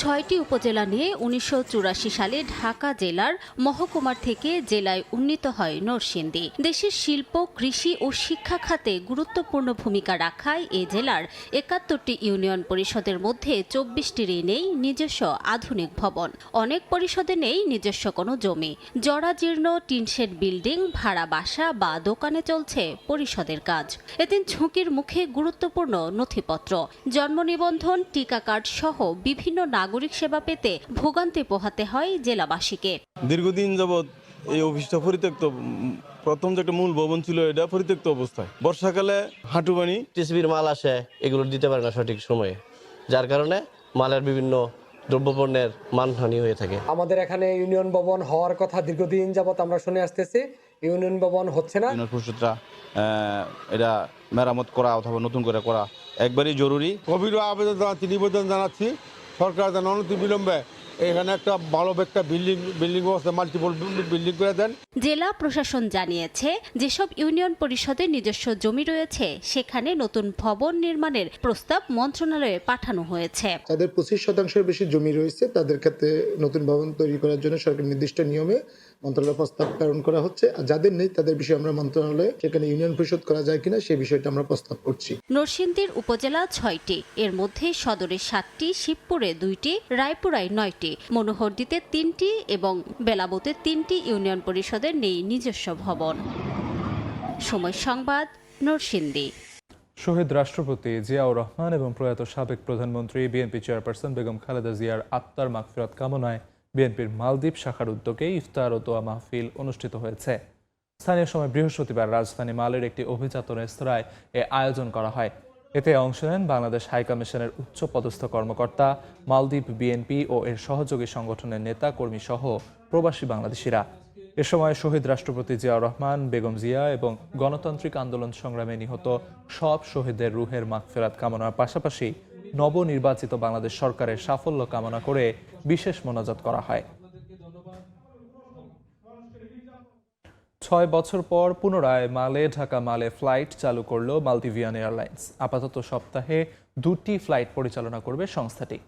৬টি উপজেলা নিয়ে ১৯৮৪ সালে ঢাকা জেলার মহকুমার থেকে জেলায় উন্নীত হয় নরসিংদী। দেশের শিল্প, কৃষি ও শিক্ষা খাতে গুরুত্বপূর্ণ ভূমিকা রাখায় এ জেলার ৭১টি ইউনিয়ন পরিষদের মধ্যে ২৪টিরই নেই নিজস্ব আধুনিক ভবন। অনেক পরিষদে নেই নিজস্ব কোনো জমি। জরাজীর্ণ টিনশেড বিল্ডিং, ভাড়া বাসা বা দোকানে চলছে পরিষদের কাজ। এতে ঝুঁকির মুখে গুরুত্বপূর্ণ নথিপত্র, জন্ম নিবন্ধন, টিকা কার্ড সহ বিভিন্ন নাগরিক সেবা পেতে ভোগান্তি পোহাতে হয় জেলাবাসীকে। দীর্ঘদিন যাবৎ এই অফিসটা পরিত্যক্ত। প্রথম যে একটা মূল ভবন ছিল এটা পরিত্যক্ত অবস্থায়। বর্ষাকালে হাঁটু পানি, টিসিবির মাল আসে, এগুলো দিতে পারে না সঠিক সময়ে, যার কারণে মালের বিভিন্ন দ্রব্যপণ্যের মানহানি হয়ে থাকে। আমাদের এখানে ইউনিয়ন ভবন হওয়ার কথা দীর্ঘদিন যাবৎ আমরা শুনে আসতেছি, ইউনিয়ন ভবন হচ্ছে না। ইউনিয়ন পরিষদরা এটা মেরামত করা অথবা নতুন করে করা একবারই জরুরি। গভীর আবেদন নিবেদন জানাচ্ছি সরকার যেন অনতি বিলম্বে এখানে একটা ভালো একটা বিল্ডিং ব্যবস্থা, মাল্টিপল বিল্ডিং করে দেন। জেলা প্রশাসন জানিয়েছে যেসব ইউনিয়ন পরিষদের নিজস্ব জমি রয়েছে সেখানে নতুন ভবন নির্মাণের প্রস্তাব মন্ত্রণালয়ে পাঠানো হয়েছে। তাদের ২৫% বেশি জমি রয়েছে, তাদের ক্ষেত্রে নতুন ভবন তৈরি করার জন্য সরকার নির্দিষ্ট নিয়মে মন্ত্রণালয়ে প্রস্তাব প্রেরণ করা হচ্ছে। আর যাদের নেই তাদের বিষয়ে আমরা মন্ত্রণালয়ে সেখানে ইউনিয়ন পরিষদ করা যায় কিনা সেই বিষয়টা আমরা প্রস্তাব করছি। নরসিংদীর উপজেলা ৬টি, এর মধ্যে সদরে ৭টি, শিবপুরে ২টি, রায়পুরায় ৯টি, মনোহরদীতে ৩টি এবং বেলাবতে ৩টি ইউনিয়ন পরিষদের নেই নিজস্ব ভবন। সময় সংবাদ, নরসিংদী। শহীদ রাষ্ট্রপতি জিয়াউর রহমান এবং প্রয়াত সাবেক প্রধানমন্ত্রী বিএনপি চেয়ারপারসন বেগম খালেদা জিয়ার আত্মার মাগফিরাত কামনায় বিএনপির মালদ্বীপ শাখার উদ্যোগে ইফতার ও দোয়া মাহফিল অনুষ্ঠিত হয়েছে। স্থানীয় সময় বৃহস্পতিবার রাজধানী মালের একটি অভিজাত রেস্তোরাঁয় এ আয়োজন করা হয়। এতে অংশ নেন বাংলাদেশ হাইকমিশনের উচ্চ পদস্থ কর্মকর্তা, মালদ্বীপ বিএনপি ও এর সহযোগী সংগঠনের নেতা কর্মী সহ প্রবাসী বাংলাদেশিরা। এ সময় শহীদ রাষ্ট্রপতি জিয়াউর রহমান, বেগম জিয়া এবং গণতান্ত্রিক আন্দোলন সংগ্রামে নিহত সব শহীদদের রুহের মাগফিরাত কামনার পাশাপাশি নবনির্বাচিত বাংলাদেশ সরকারের সাফল্য কামনা করে বিশেষ মোনাজাত করা হয়। ৬ বছর পর পুনরায় মালে ঢাকা মালে ফ্লাইট চালু করল মালদ্বীপিয়ান এয়ারলাইন্স। আপাতত সপ্তাহে 2টি ফ্লাইট পরিচালনা করবে সংস্থাটি।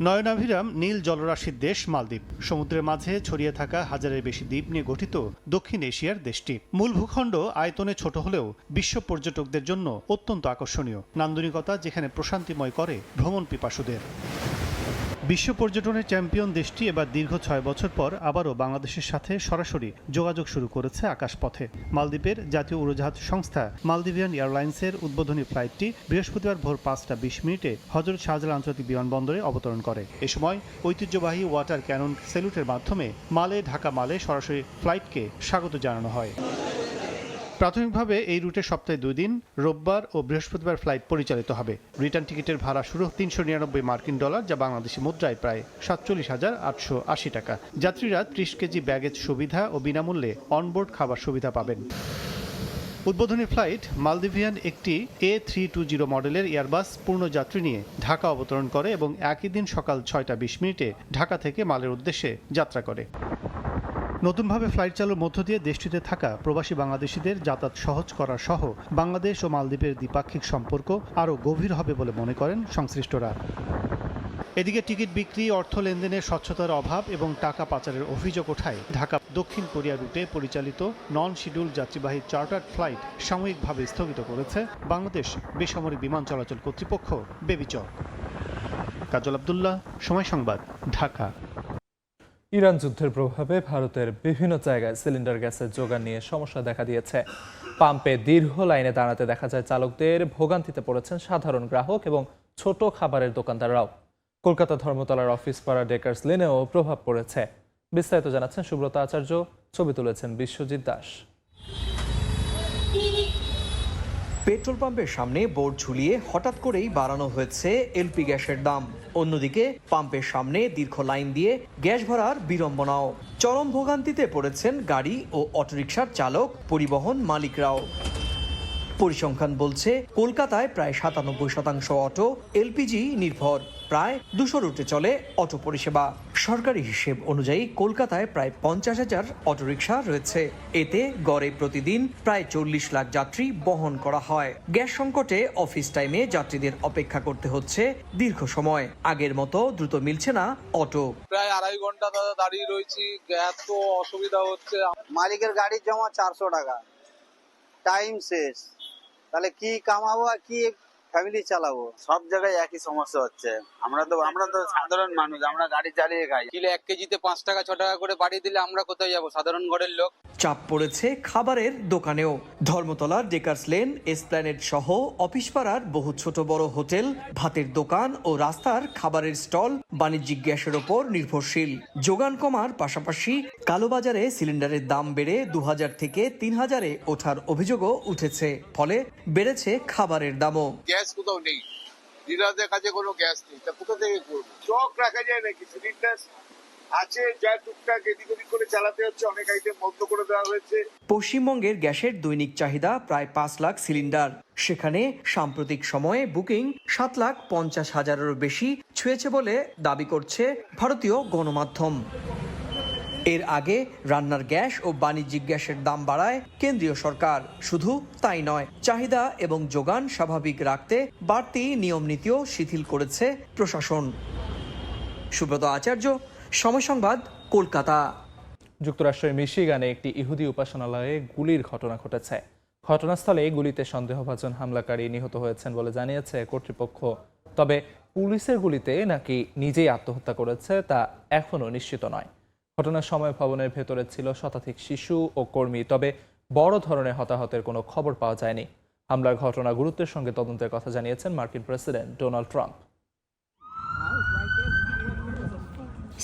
নয়নাভিরাম নীল জলরাশির দেশ মালদ্বীপ। সমুদ্রের মাঝে ছড়িয়ে থাকা হাজারের বেশি দ্বীপ নিয়ে গঠিত দক্ষিণ এশিয়ার দেশটি। মূল ভূখণ্ড আয়তনে ছোট হলেও বিশ্ব পর্যটকদের জন্য অত্যন্ত আকর্ষণীয়, নান্দনিকতা যেখানে প্রশান্তিময় করে ভ্রমণ পিপাসুদের। বিশ্ব পর্যটনের চ্যাম্পিয়ন দেশটি এবার দীর্ঘ ৬ বছর পর আবারও বাংলাদেশের সাথে সরাসরি যোগাযোগ শুরু করেছে আকাশপথে। মালদ্বীপের জাতীয় উড়োজাহাজ সংস্থা মালদ্বীপিয়ান এয়ারলাইন্সের উদ্বোধনী ফ্লাইটটি বৃহস্পতিবার ভোর ৫টা ২০ মিনিটে হযরত শাহজালাল আন্তর্জাতিক বিমানবন্দরে অবতরণ করে। এ সময় ঐতিহ্যবাহী ওয়াটার ক্যানন স্যালুটের মাধ্যমে মালে ঢাকা মালে সরাসরি ফ্লাইটকে স্বাগত জানানো হয়। প্রাথমিকভাবে এই রুটে সপ্তাহে 2 দিন রোববার ও বৃহস্পতিবার ফ্লাইট পরিচালিত হবে। রিটার্ন টিকিটের ভাড়া শুরু $৩৯৯ মার্কিন, যা বাংলাদেশি মুদ্রায় প্রায় ৪৭,৮৮০ টাকা। যাত্রীরা 30 কেজি ব্যাগেজ সুবিধা ও বিনামূল্যে অনবোর্ড খাবার সুবিধা পাবেন। উদ্বোধনী ফ্লাইট মালদ্বীপিয়ান একটি A320 মডেলের এয়ারবাস পূর্ণযাত্রী নিয়ে ঢাকা অবতরণ করে এবং একই দিন সকাল 6:20 ঢাকা থেকে মালের উদ্দেশ্যে যাত্রা করে। নতুনভাবে ফ্লাইট চালুর মধ্য দিয়ে দেশটিতে থাকা প্রবাসী বাংলাদেশিদের যাতায়াত সহজ করা সহ বাংলাদেশ ও মালদ্বীপের দ্বিপাক্ষিক সম্পর্ক আরও গভীর হবে বলে মনে করেন সংশ্লিষ্টরা। এদিকে টিকিট বিক্রি, অর্থ লেনদেনের স্বচ্ছতার অভাব এবং টাকা পাচারের অভিযোগ ওঠায় ঢাকা দক্ষিণ কোরিয়া রুটে পরিচালিত নন শিডিউল যাত্রীবাহী চার্টার্ড ফ্লাইট সাময়িকভাবে স্থগিত করেছে বাংলাদেশ বেসামরিক বিমান চলাচল কর্তৃপক্ষ বেবিচর। কাজল আব্দুল্লাহ, সময় সংবাদ, ঢাকা। ইরান যুদ্ধের প্রভাবে ভারতের বিভিন্ন জায়গায় সিলিন্ডার গ্যাসের যোগান নিয়ে সমস্যা দেখা দিয়েছে। পাম্পে দীর্ঘ লাইনে দাঁড়াতে দেখা যায় চালকদের, ভোগান্তিতে পড়েছেন সাধারণ গ্রাহক এবং ছোট খাবারের দোকানদাররাও। কলকাতা ধর্মতলার অফিস পাড়া ডেকার্স লেনেও প্রভাব পড়েছে। বিস্তারিত জানাচ্ছেন সুব্রত আচার্য, ছবি তুলেছেন বিশ্বজিৎ দাস। পেট্রোল পাম্পের সামনে বোর্ড ঝুলিয়ে হঠাৎ করেই বাড়ানো হয়েছে এলপি গ্যাসের দাম। অন্যদিকে পাম্পের সামনে দীর্ঘ লাইন দিয়ে গ্যাস ভরার বিড়ম্বনাও। চরম ভোগান্তিতে পড়েছেন গাড়ি ও অটোরিকশার চালক, পরিবহন মালিকরাও। পরিসংখ্যান বলছে কলকাতায় প্রায় 97% অটো এলপিজি নির্ভর। প্রায় 200 রুটে চলে অটো পরিষেবা। সরকারি হিসেব অনুযায়ী কলকাতায় প্রায় 50,000 অটোরিকশা রয়েছে। এতে গড়ে প্রতিদিন প্রায় 40 লাখ যাত্রী বহন করা হয়। গ্যাস সংকটে অফিস টাইমে যাত্রীদের অপেক্ষা করতে হচ্ছে দীর্ঘ সময়। আগের মতো দ্রুত মিলছে না অটো। প্রায় 2.5 ঘন্টা দাঁড়িয়ে রয়েছি, গ্যাস তো অসুবিধা হচ্ছে। মালিকের গাড়ির জমা 400 টাকা, টাইম শেষ, তাহলে কি কামাবো আর কি ফ্যামিলি চালাবো? সব জায়গায় একই সমস্যা হচ্ছে। আমরা তো সাধারণ মানুষ, আমরা গাড়ি চালিয়ে খাই। কিলো 1 কেজিতে 5 টাকা 6 টাকা করে বাড়িয়ে দিলে আমরা কোথায় যাবো সাধারণ ঘরের লোক? চাপ পড়েছে খাবারের দোকানেও। ধর্মতলার ডেকার্স লেন, এসপ্ল্যানেড সহ অফিস পাড়ার বহু ছোট বড় হোটেল, ভাতের দোকান ও রাস্তার খাবারের স্টল বাণিজ্যিক গ্যাসের ওপর নির্ভরশীল। যোগান কমার পাশাপাশি কালোবাজারে সিলিন্ডারের দাম বেড়ে 2000 থেকে 3000-এ ওঠার অভিযোগও উঠেছে। ফলে বেড়েছে খাবারের দামও। গ্যাস কোথাও নেই, ডিলারদের কাছে কোনো গ্যাস নেই, তা কোথা থেকে করবো? স্টক রাখা যায় নাকি? সিলিন্ডার আছে, যা টুকটাক এদিক ওদিক করে চালাতে হচ্ছে, অনেক আইটেম বন্ধ করে দেওয়া হয়েছে। পশ্চিমবঙ্গের গ্যাসের দৈনিক চাহিদা প্রায় 5 লাখ সিলিন্ডার। সেখানে সাম্প্রতিক সময়ে বুকিং 7,50,000-এরও বেশি ছুঁয়েছে বলে দাবি করছে ভারতীয় গণমাধ্যম। এর আগে রান্নার গ্যাস ও বাণিজ্যিক গ্যাসের দাম বাড়ায় কেন্দ্রীয় সরকার। শুধু তাই নয়, চাহিদা এবং যোগান স্বাভাবিক রাখতে বাড়তি নিয়ম নীতিও শিথিল করেছে প্রশাসন। সুব্রত আচার্য, সময় সংবাদ, কলকাতা। যুক্তরাষ্ট্রের মিশিগানে একটি ইহুদি উপাসনালয়ে গুলির ঘটনা ঘটেছে। ঘটনাস্থলে গুলিতে সন্দেহভাজন হামলাকারী নিহত হয়েছেন বলে জানিয়েছে কর্তৃপক্ষ। তবে পুলিশের গুলিতে নাকি নিজেই আত্মহত্যা করেছে তা এখনও নিশ্চিত নয়। ঘটনার সময় ভবনের ভেতরে ছিল শতাধিক শিশু ও কর্মী, তবে বড় ধরনের হতাহতের কোনো খবর পাওয়া যায়নি। হামলার ঘটনা গুরুত্বের সঙ্গে তদন্তের কথা জানিয়েছেন মার্কিন প্রেসিডেন্ট ডোনাল্ড ট্রাম্প।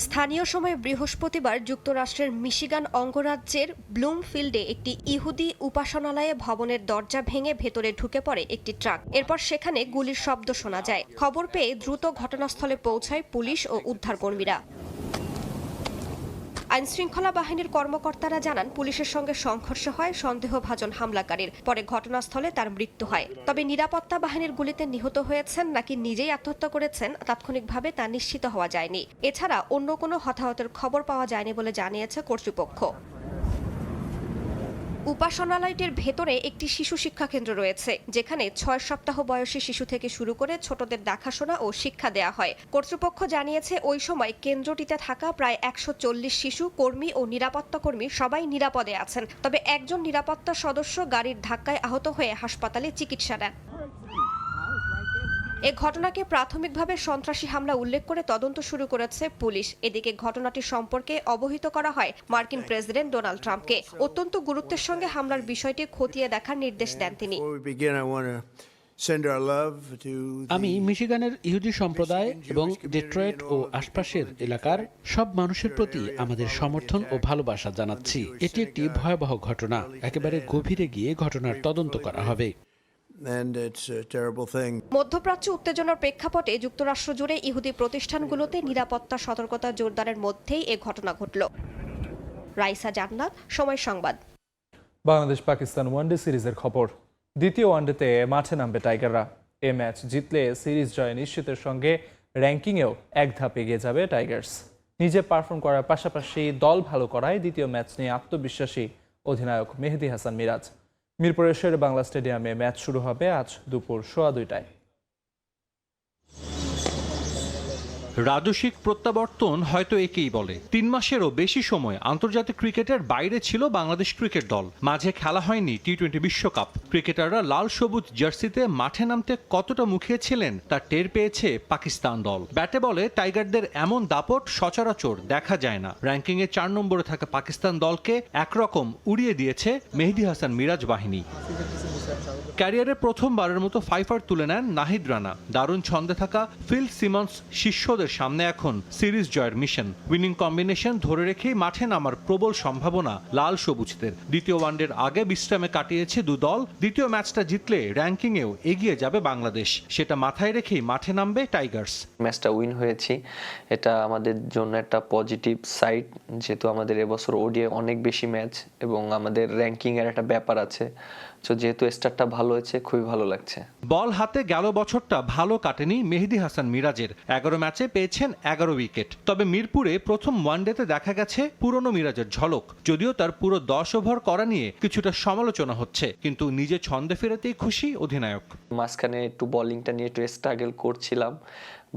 স্থানীয় সময় বৃহস্পতিবার যুক্তরাষ্ট্রের মিশিগান অঙ্গরাজ্যের ব্লুমফিল্ডে একটি ইহুদি উপাসনালয়ে ভবনের দরজা ভেঙে ভেতরে ঢুকে পড়ে একটি ট্রাক। এরপর সেখানে গুলির শব্দ শোনা যায়। খবর পেয়ে দ্রুত ঘটনাস্থলে পৌঁছায় পুলিশ ও উদ্ধারকর্মীরা। আইনশৃঙ্খলা বাহিনীর কর্মকর্তারা জানান, পুলিশের সঙ্গে সংঘর্ষ হয় সন্দেহভাজন হামলাকারীর। পরে ঘটনাস্থলে তার মৃত্যু হয়। তবে নিরাপত্তা বাহিনীর গুলিতে নিহত হয়েছেন নাকি নিজেই আত্মহত্যা করেছেন তাৎক্ষণিকভাবে তা নিশ্চিত হওয়া যায়নি। এছাড়া অন্য কোনো হতাহতের খবর পাওয়া যায়নি বলে জানিয়েছে কর্তৃপক্ষ। উপাসনালয়টির ভেতরে একটি শিশু শিক্ষা কেন্দ্র রয়েছে, যেখানে 6 সপ্তাহ বয়সী শিশু থেকে শুরু করে ছোটদের দেখাশোনা ও শিক্ষা দেয়া হয়। কর্তৃপক্ষ জানিয়েছে ওই সময় কেন্দ্রটিতে থাকা প্রায় 140 শিশু, কর্মী ও নিরাপত্তা কর্মী সবাই নিরাপদে আছেন। তবে একজন নিরাপত্তা সদস্য গাড়ির ধাক্কায় আহত হয়ে হাসপাতালে চিকিৎসা নেন। এ ঘটনাকে প্রাথমিকভাবে সন্ত্রাসী হামলা উল্লেখ করে তদন্ত শুরু করেছে পুলিশ। এদিকে ঘটনাটি সম্পর্কে অবহিত করা হয় মার্কিন প্রেসিডেন্ট ডোনাল্ড ট্রাম্পকে। অত্যন্ত গুরুত্বের সঙ্গে হামলার বিষয়টি খতিয়ে দেখার নির্দেশ দেন তিনি। আমি মিশিগানের ইহুদি সম্প্রদায় এবং ডেট্রয়েট ও আশপাশের এলাকার সব মানুষের প্রতি আমাদের সমর্থন ও ভালোবাসা জানাচ্ছি। এটি একটি ভয়াবহ ঘটনা। একেবারে গভীরে গিয়ে ঘটনার তদন্ত করা হবে। মধ্যপ্রাচ্য উত্তেজনার প্রেক্ষাপটে যুক্তরাষ্ট্র জুড়ে ইহুদি প্রতিষ্ঠানগুলোতে নিরাপত্তা সতর্কতা জোরদারের মধ্যেই এ ঘটনা ঘটল। রাইসা জান্নাত, সময় সংবাদ। বাংলাদেশ পাকিস্তান ওয়ানডে সিরিজের খবর। দ্বিতীয় ওয়ানডেতে মাঠে নামবে টাইগাররা। এ ম্যাচ জিতলে সিরিজ জয় নিশ্চিতের সঙ্গে র্যাঙ্কিংয়েও এক ধাপ এগিয়ে যাবে টাইগার্স। নিজে পারফর্ম করার পাশাপাশি দল ভালো করায় দ্বিতীয় ম্যাচ নিয়ে আত্মবিশ্বাসী অধিনায়ক মেহেদী হাসান মিরাজ। মিরপুরের শের বাংলা স্টেডিয়ামে ম্যাচ শুরু হবে আজ দুপুর 2:15টায়। রাজস্বিক প্রত্যাবর্তন হয়তো একেই বলে। 3 মাসেরও বেশি সময় আন্তর্জাতিক ক্রিকেটের বাইরে ছিল বাংলাদেশ ক্রিকেট দল। মাঝে খেলা হয়নি টি-20 বিশ্বকাপ। ক্রিকেটাররা লাল সবুজ জার্সিতে মাঠে নামতে কতটা মুখিয়েছিলেন তা টের পেয়েছে পাকিস্তান দল। ব্যাটে বলে টাইগারদের এমন দাপট সচরাচর দেখা যায় না। র্যাঙ্কিংয়ে 4 নম্বরে থাকা পাকিস্তান দলকে একরকম উড়িয়ে দিয়েছে মেহেদী হাসান মিরাজ বাহিনী। ক্যারিয়ারে প্রথমবারের মতো ফাইফার তুলে নেন নাহিদ রানা। দারুণ ছন্দে থাকা ফিল সিমন্স শিষ্যদের সামনে এখন সিরিজ জয়ের মিশন। উইনিং কম্বিনেশন ধরে রেখেই মাঠে নামার প্রবল সম্ভাবনা লাল সবুজদের। দ্বিতীয় ওয়ানডের আগে বিশ্রামে কাটিয়েছে দু দল। দ্বিতীয় ম্যাচটা জিতলে র্যাঙ্কিংয়েও এগিয়ে যাবে বাংলাদেশ। সেটা মাথায় রেখেই মাঠে নামবে টাইগার্স। ম্যাচটা উইন হয়েছি, এটা আমাদের জন্য একটা পজিটিভ সাইড, যেহেতু আমাদের এবছর ওডিআই অনেক বেশি ম্যাচ এবং আমাদের র্যাঙ্কিংয়ের একটা ব্যাপার আছে। তো যেহেতু স্টার্টটা ভালো হয়েছে, খুবই ভালো লাগছে। বল হাতে গেল বছরটা ভালো কাটেনি মেহেদী হাসান মিরাজের। 11 ম্যাচে পেয়েছেন 11 উইকেট। তবে মিরপুরে প্রথম ওয়ানডেতে দেখা গেছে পুরনো মিরাজের ঝলক। যদিও তার পুরো 10 ওভার করা নিয়ে কিছুটা সমালোচনা হচ্ছে, কিন্তু নিজে ছন্দে ফেরাতেই খুশি অধিনায়ক। মাঝখানে একটু বোলিংটা নিয়ে একটু স্ট্রাগল করছিলাম,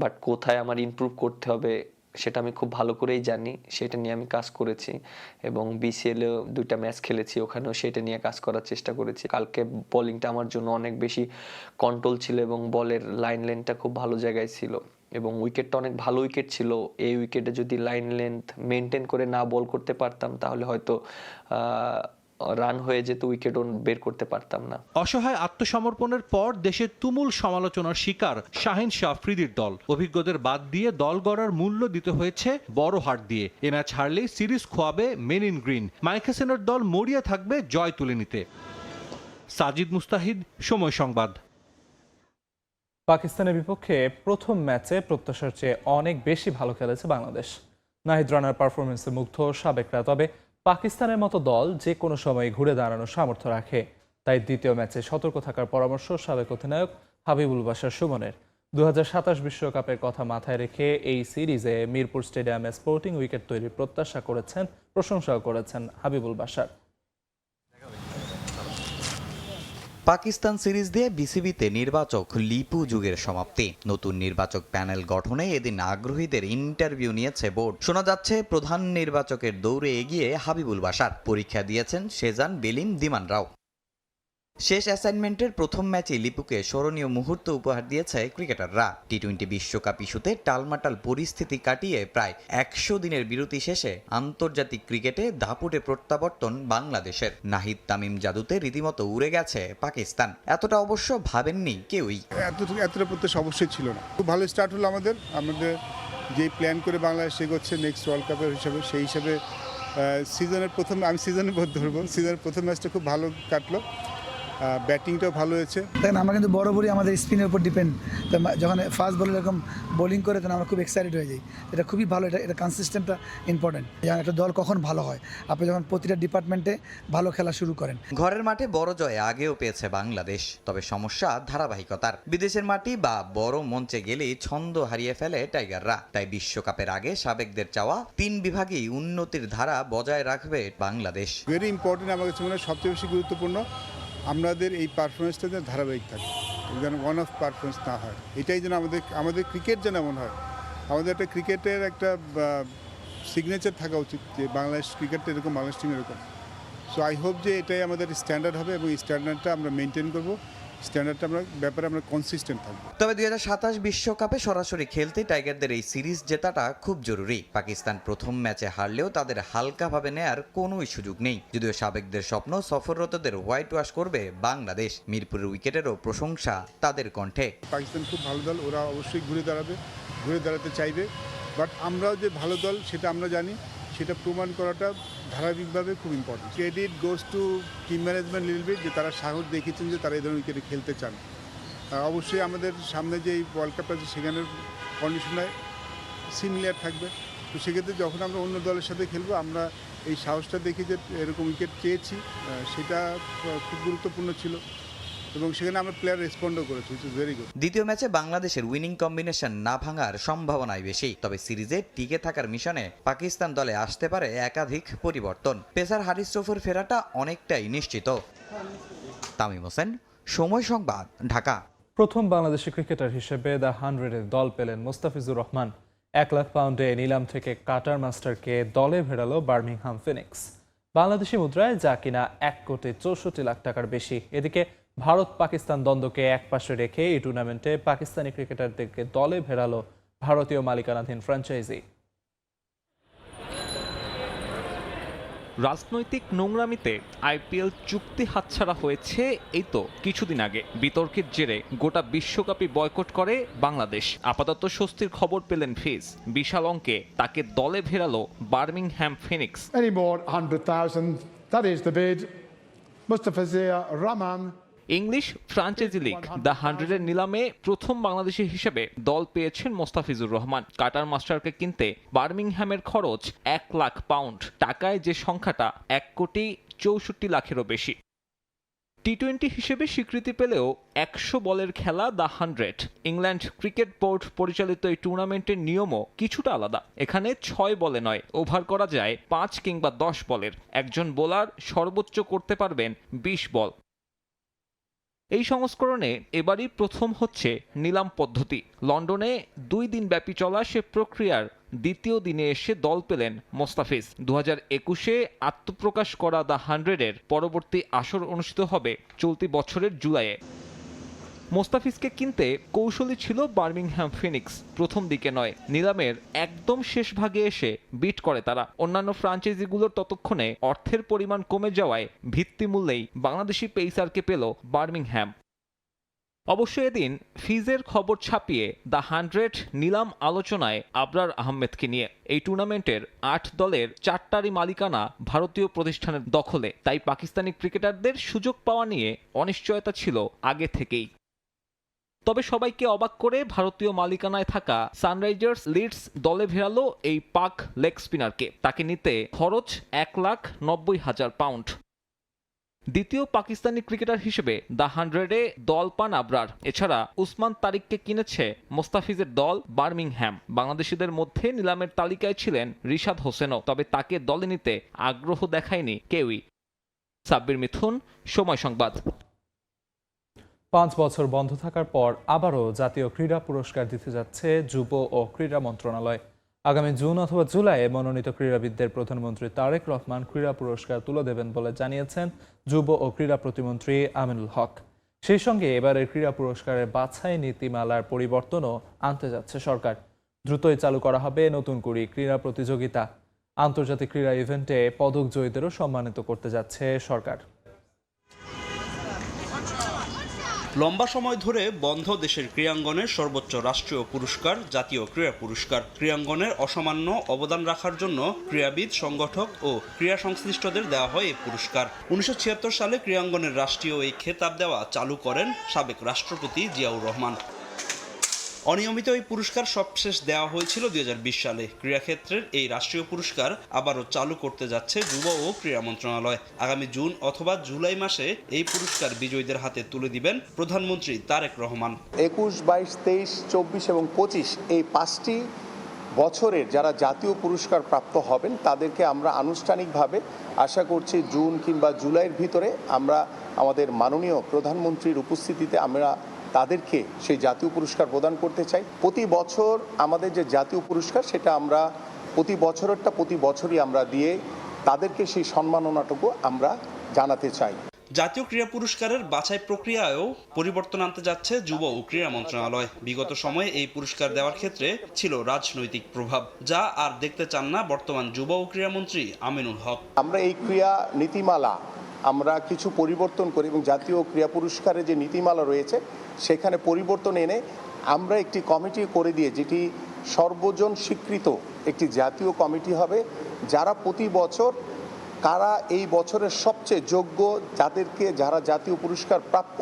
বাট কোথায় আমার ইমপ্রুভ করতে হবে সেটা আমি খুব ভালো করেই জানি। সেটা নিয়ে আমি কাজ করেছি এবং বিসিএলেও 2টা ম্যাচ খেলেছি, ওখানেও সেটা নিয়ে কাজ করার চেষ্টা করেছি। কালকে বোলিংটা আমার জন্য অনেক বেশি কন্ট্রোল ছিল এবং বলের লাইন লেন্থটা খুব ভালো জায়গায় ছিল এবং উইকেটটা অনেক ভালো উইকেট ছিল। এই উইকেটে যদি লাইন লেন্থ মেনটেন করে না বল করতে পারতাম তাহলে হয়তো রান হয়ে যেত, উইকেটও বের করতে পারতাম না। অসহায় আত্মসমর্পণের পর দেশের তুমুল সমালোচনার শিকার শাহিন শাহ আফ্রিদির দল। অভিজ্ঞদের বাদ দিয়ে দল গড়ার মূল্য দিতে হয়েছে বড় হার দিয়ে। এ ম্যাচ হারলেই সিরিজ খোয়াবে মেন ইন গ্রিন। মাইক হাসানের দল মরিয়া থাকবে জয় তুলে নিতে। সাজিদ মুস্তাহিদ, সময় সংবাদ। পাকিস্তানের বিপক্ষে প্রথম ম্যাচে প্রত্যাশার চেয়ে অনেক বেশি ভালো খেলেছে বাংলাদেশ। নাহিদ রানার পারফরমেন্সে মুগ্ধ সাবেকরা। তবে পাকিস্তানের মতো দল যে কোনো সময় ঘুরে দাঁড়ানোর সামর্থ্য রাখে। তাই দ্বিতীয় ম্যাচে সতর্ক থাকার পরামর্শ সাবেক অধিনায়ক হাবিবুল বাশার সুমনের। 2027 বিশ্বকাপের কথা মাথায় রেখে এই সিরিজে মিরপুর স্টেডিয়ামে স্পোর্টিং উইকেট তৈরির প্রত্যাশা করেছেন, প্রশংসাও করেছেন হাবিবুল বাশার। পাকিস্তান সিরিজ দিয়ে বিসিবিতে নির্বাচক লিপু যুগের সমাপ্তি। নতুন নির্বাচক প্যানেল গঠনে এদিন আগ্রহীদের ইন্টারভিউ নিয়েছে বোর্ড। শোনা যাচ্ছে প্রধান নির্বাচকের দৌড়ে এগিয়ে হাবিবুল বাশার। পরীক্ষা দিয়েছেন শেজান, বেলিম, দিমানরাও। শেষ অ্যাসাইনমেন্টের প্রথম ম্যাচে লিপুকে স্মরণীয় মুহূর্ত উপহার দিয়েছে ক্রিকেটাররা। টি-20 বিশ্বকাপ ইস্যুতে টালমাটাল পরিস্থিতি কাটিয়ে প্রায় 100 দিনের বিরতি শেষে আন্তর্জাতিক ক্রিকেটে দাপুটে প্রত্যাবর্তন বাংলাদেশের। নাহিদ তামিম জাদুতে রীতিমতো উড়ে গেছে পাকিস্তান। এতটা অবশ্য ভাবেননি কেউই। এতটা প্রত্যাশা অবশ্যই ছিল না। খুব ভালো স্টার্ট হলো আমাদের যে প্ল্যান করে বাংলাদেশ এগোচ্ছে নেক্সট ওয়ার্ল্ড কাপের হিসাবে, সেই হিসাবে সিজনের প্রথম, আমি সিজনের ধরবো, সিজনের প্রথম ম্যাচটা খুব ভালো কাটলো। ব্যাটিংটাও ভালো হয়েছে। দেখেন, আমরা কিন্তু বরাবরই আমাদের স্পিনের উপর ডিপেন্ড। যখন ফাস্ট বলে এরকম বোলিং করে তখন আমরা খুব এক্সাইটেড হয়ে যাই। এটা খুবই ভালো, এটা কনসিস্টেন্টটা ইম্পর্টেন্ট। যেমন একটা দল কখন ভালো হয়, আপনি যখন প্রতিটা ডিপার্টমেন্টে ভালো খেলা শুরু করেন। ঘরের মাঠে বড় জয় আগেও পেয়েছে বাংলাদেশ, তবে সমস্যা ধারাবাহিকতার। বিদেশের মাটি বা বড় মঞ্চে গেলেই ছন্দ হারিয়ে ফেলে টাইগাররা। তাই বিশ্বকাপের আগে সাবেকদের চাওয়া 3 বিভাগেই উন্নতির ধারা বজায় রাখবে বাংলাদেশ। ভেরি ইম্পর্টেন্ট, আমার কাছে মনে হয় সবচেয়ে বেশি গুরুত্বপূর্ণ আমাদের এই পারফরমেন্সটা যেন ধারাবাহিক থাকে, যেন ওয়ান অফ পারফরমেন্স না হয়। এটাই যেন আমাদের ক্রিকেট যেন এমন হয়। আমাদের একটা ক্রিকেটের একটা সিগনেচার থাকা উচিত যে বাংলাদেশ ক্রিকেটটা এরকম, বাংলাদেশ টিম এরকম। সো আই হোপ যে এটাই আমাদের স্ট্যান্ডার্ড হবে এবং এই স্ট্যান্ডার্ডটা আমরা মেনটেন করবো। স্ট্যান্ডার্ডটা ব্যাপারে আমরা কনসিস্টেন্ট থাকবো। তবে 2027 বিশ্বকাপে সরাসরি খেলতে টাইগারদের এই সিরিজ জেতাটা খুব জরুরি। পাকিস্তান প্রথম ম্যাচে হারলেও তাদের হালকাভাবে নেয়ার কোনোই সুযোগ নেই। যদিও সাবেকদের স্বপ্ন সফররতদের হোয়াইট ওয়াশ করবে বাংলাদেশ। মিরপুরের উইকেটেরও প্রশংসা তাদের কণ্ঠে। পাকিস্তান খুব ভালো দল, ওরা অবশ্যই ঘুরে দাঁড়াতে চাইবে। বাট আমরাও যে ভালো দল সেটা আমরা জানি, সেটা প্রমাণ করাটা ধারাবাহিকভাবে খুব important. Credit goes to team management little bit, যে তারা সাহস দেখিয়েছেন যে তারা এই ধরনের উইকেটে খেলতে চান। অবশ্যই আমাদের সামনে যে ওয়ার্ল্ড কাপ আছে সেখানের কন্ডিশনটা সিমিলার থাকবে। তো সেক্ষেত্রে যখন আমরা অন্য দলের সাথে খেলবো, আমরা এই সাহসটা দেখে যে এরকম উইকেট চেয়েছি সেটা খুব গুরুত্বপূর্ণ ছিল এবং সেখানে আমরা প্লেয়ার রেসপন্ডও করেছি, হুইচ ইজ ভেরি গুড। দ্বিতীয় ম্যাচে বাংলাদেশের উইনিং কম্বিনেশন না ভাঙার সম্ভাবনাই বেশি, তবে সিরিজে টিকে থাকার মিশনে পাকিস্তান দলে আসতে পারে একাধিক পরিবর্তন। পেসার হারিস রৌফের ফেরাটা অনেকটাই নিশ্চিত। তামিম হোসেন, সময় সংবাদ, ঢাকা। প্রথম বাংলাদেশি ক্রিকেটার হিসেবে দ্য 100-এর দল পেলেন মোস্তাফিজুর রহমান। 1 লাখ পাউন্ডে নিলাম থেকে কাটার মাস্টারকে দলে ভেড়ালো বার্মিংহাম ফিনিক্স। বাংলাদেশি মুদ্রায় যা কিনা 1,64,00,000 টাকার বেশি। এদিকে ভারত পাকিস্তান দ্বন্দ্বকে একপাশে রেখে এই টুর্নামেন্টে পাকিস্তানি ক্রিকেটারদেরকে দলে ভেড়ালো ভারতীয় মালিকানাধীন ফ্র্যাঞ্চাইজি। রাজনৈতিক নোংরামিতে আইপিএল চুক্তি হাতছাড়া হয়েছে এই তো কিছুদিন আগে। বিতর্কের জেরে গোটা বিশ্বকাপই বয়কট করে বাংলাদেশ। আপাতত স্বস্তির খবর পেলেন ফিজ। বিশাল অঙ্কে তাকে দলে ভেড়ালো Birmingham Phoenix. English franchise league the 100-এর নিলামে প্রথম বাংলাদেশি হিসেবে দল পেয়েছেন মোস্তাফিজুর রহমান। কাটার মাস্টারকে কিনতে বার্মিংহামের খরচ 1 লাখ পাউন্ড, টাকায় যে সংখ্যাটা 1,64,00,000-এরও বেশি। টি-20 হিসেবে স্বীকৃতি পেলেও 100 বলের খেলা দ্য 100। ইংল্যান্ড ক্রিকেট বোর্ড পরিচালিত এই টুর্নামেন্টের নিয়মও কিছুটা আলাদা। এখানে 6 বলে নয়, ওভার করা যায় 5 কিংবা 10 বলের। একজন বোলার সর্বোচ্চ করতে পারবেন 20 বল। এই সংস্করণে এবারই প্রথম হচ্ছে নিলাম পদ্ধতি। লন্ডনে 2 দিন ব্যাপী চলা সে প্রক্রিয়ার দ্বিতীয় দিনে এসে দল পেলেন মোস্তাফিজ। 2021-এ আত্মপ্রকাশ করা দ্য 100-এর পরবর্তী আসর অনুষ্ঠিত হবে চলতি বছরের জুলাইয়ে। মোস্তাফিজকে কিনতে কৌশলী ছিল বার্মিংহাম ফিনিক্স। প্রথম দিকে নয়, নিলামের একদম শেষ ভাগে এসে বিট করে তারা। অন্যান্য ফ্র্যাঞ্চাইজিগুলোর ততক্ষণে অর্থের পরিমাণ কমে যাওয়ায় ভিত্তিমূল্যেই বাংলাদেশি পেসারকে পেল বার্মিংহাম। অবশ্য এদিন ফিজের খবর ছাপিয়ে দ্য 100 নিলাম আলোচনায় আবরার আহমেদকে নিয়ে। এই টুর্নামেন্টের 8 দলের 4টারই মালিকানা ভারতীয় প্রতিষ্ঠানের দখলে, তাই পাকিস্তানি ক্রিকেটারদের সুযোগ পাওয়া নিয়ে অনিশ্চয়তা ছিল আগে থেকেই। তবে সবাইকে অবাক করে ভারতীয় মালিকানায় থাকা সানরাইজার্স লিডস দলে ভেড়ালো এই পাক লেগ স্পিনারকে। তাকে নিতে খরচ 1,90,000 পাউন্ড। দ্বিতীয় পাকিস্তানি ক্রিকেটার হিসেবে দ্য 100-এ দল পান আবরার। এছাড়া উসমান তারিককে কিনেছে মোস্তাফিজের দল বার্মিংহাম। বাংলাদেশিদের মধ্যে নিলামের তালিকায় ছিলেন রিশাদ হোসেনও, তবে তাকে দলে নিতে আগ্রহ দেখায়নি কেউই। সাব্বির মিথুন, সময় সংবাদ। 5 বছর বন্ধ থাকার পর আবারও জাতীয় ক্রীড়া পুরস্কার দিতে যাচ্ছে যুব ও ক্রীড়া মন্ত্রণালয়। আগামী জুন অথবা জুলাইয়ে মনোনীত ক্রীড়াবিদদের প্রধানমন্ত্রী তারেক রহমান ক্রীড়া পুরস্কার তুলে দেবেন বলে জানিয়েছেন যুব ও ক্রীড়া প্রতিমন্ত্রী আমিনুল হক। সেই সঙ্গে এবারের ক্রীড়া পুরস্কারের বাছাই নীতিমালার পরিবর্তনও আনতে যাচ্ছে সরকার। দ্রুতই চালু করা হবে নতুন করে ক্রীড়া প্রতিযোগিতা। আন্তর্জাতিক ক্রীড়া ইভেন্টে পদক জয়ীদেরও সম্মানিত করতে যাচ্ছে সরকার। লম্বা সময় ধরে বন্ধ দেশের ক্রীড়াঙ্গনের সর্বোচ্চ রাষ্ট্রীয় পুরস্কার জাতীয় ক্রীড়া পুরস্কার। ক্রীড়াঙ্গনের অসামান্য অবদান রাখার জন্য ক্রীড়াবিদ, সংগঠক ও ক্রীড়া সংশ্লিষ্টদের দেওয়া হয় এই পুরস্কার। 1976 সালে ক্রীড়াঙ্গনের রাষ্ট্রীয় এই খেতাব দেওয়া চালু করেন সাবেক রাষ্ট্রপতি জিয়াউর রহমান। অনিয়মিত এই পুরস্কার সবশেষ দেওয়া হয়েছিল 2020 সালে। ক্রীড়াক্ষেত্রের এই রাষ্ট্রীয় পুরস্কার আবারও চালু করতে যাচ্ছে যুব ও ক্রীড়া মন্ত্রণালয়। আগামী জুন অথবা জুলাই মাসে এই পুরস্কার বিজয়ীদের হাতে তুলে দিবেন প্রধানমন্ত্রী তারেক রহমান। 21, 22, 23, 24 এবং 25 এই 5টি বছরের যারা জাতীয় পুরস্কার প্রাপ্ত হবেন তাদেরকে আমরা আনুষ্ঠানিকভাবে আশা করছি জুন কিংবা জুলাইয়ের ভিতরে আমরা আমাদের মাননীয় প্রধানমন্ত্রীর উপস্থিতিতে আমরা তাদেরকে সেই জাতীয় পুরস্কার প্রদান করতে চাই। প্রতি বছর আমাদের যে জাতীয় পুরস্কার সেটা আমরা প্রতি বছরই আমরা দিয়ে তাদেরকে সেই সম্মাননাটুকু আমরা জানাতে চাই। জাতীয় ক্রীড়া পুরস্কারের বাছাই প্রক্রিয়ায়ও পরিবর্তন আনতে যাচ্ছে যুব ও ক্রীড়া মন্ত্রণালয়। বিগত সময়ে এই পুরস্কার দেওয়ার ক্ষেত্রে ছিল রাজনৈতিক প্রভাব, যা আর দেখতে চান না বর্তমান যুব ও ক্রীড়ামন্ত্রী আমিনুল হক। আমরা এই ক্রীড়া নীতিমালা আমরা কিছু পরিবর্তন করি এবং জাতীয় ক্রীড়া পুরস্কারের যে নীতিমালা রয়েছে সেখানে পরিবর্তন এনে আমরা একটি কমিটি করে দিয়ে যেটি সর্বজন স্বীকৃত একটি জাতীয় কমিটি হবে, যারা প্রতি বছর কারা এই বছরের সবচেয়ে যোগ্য যারা জাতীয় পুরস্কার প্রাপ্য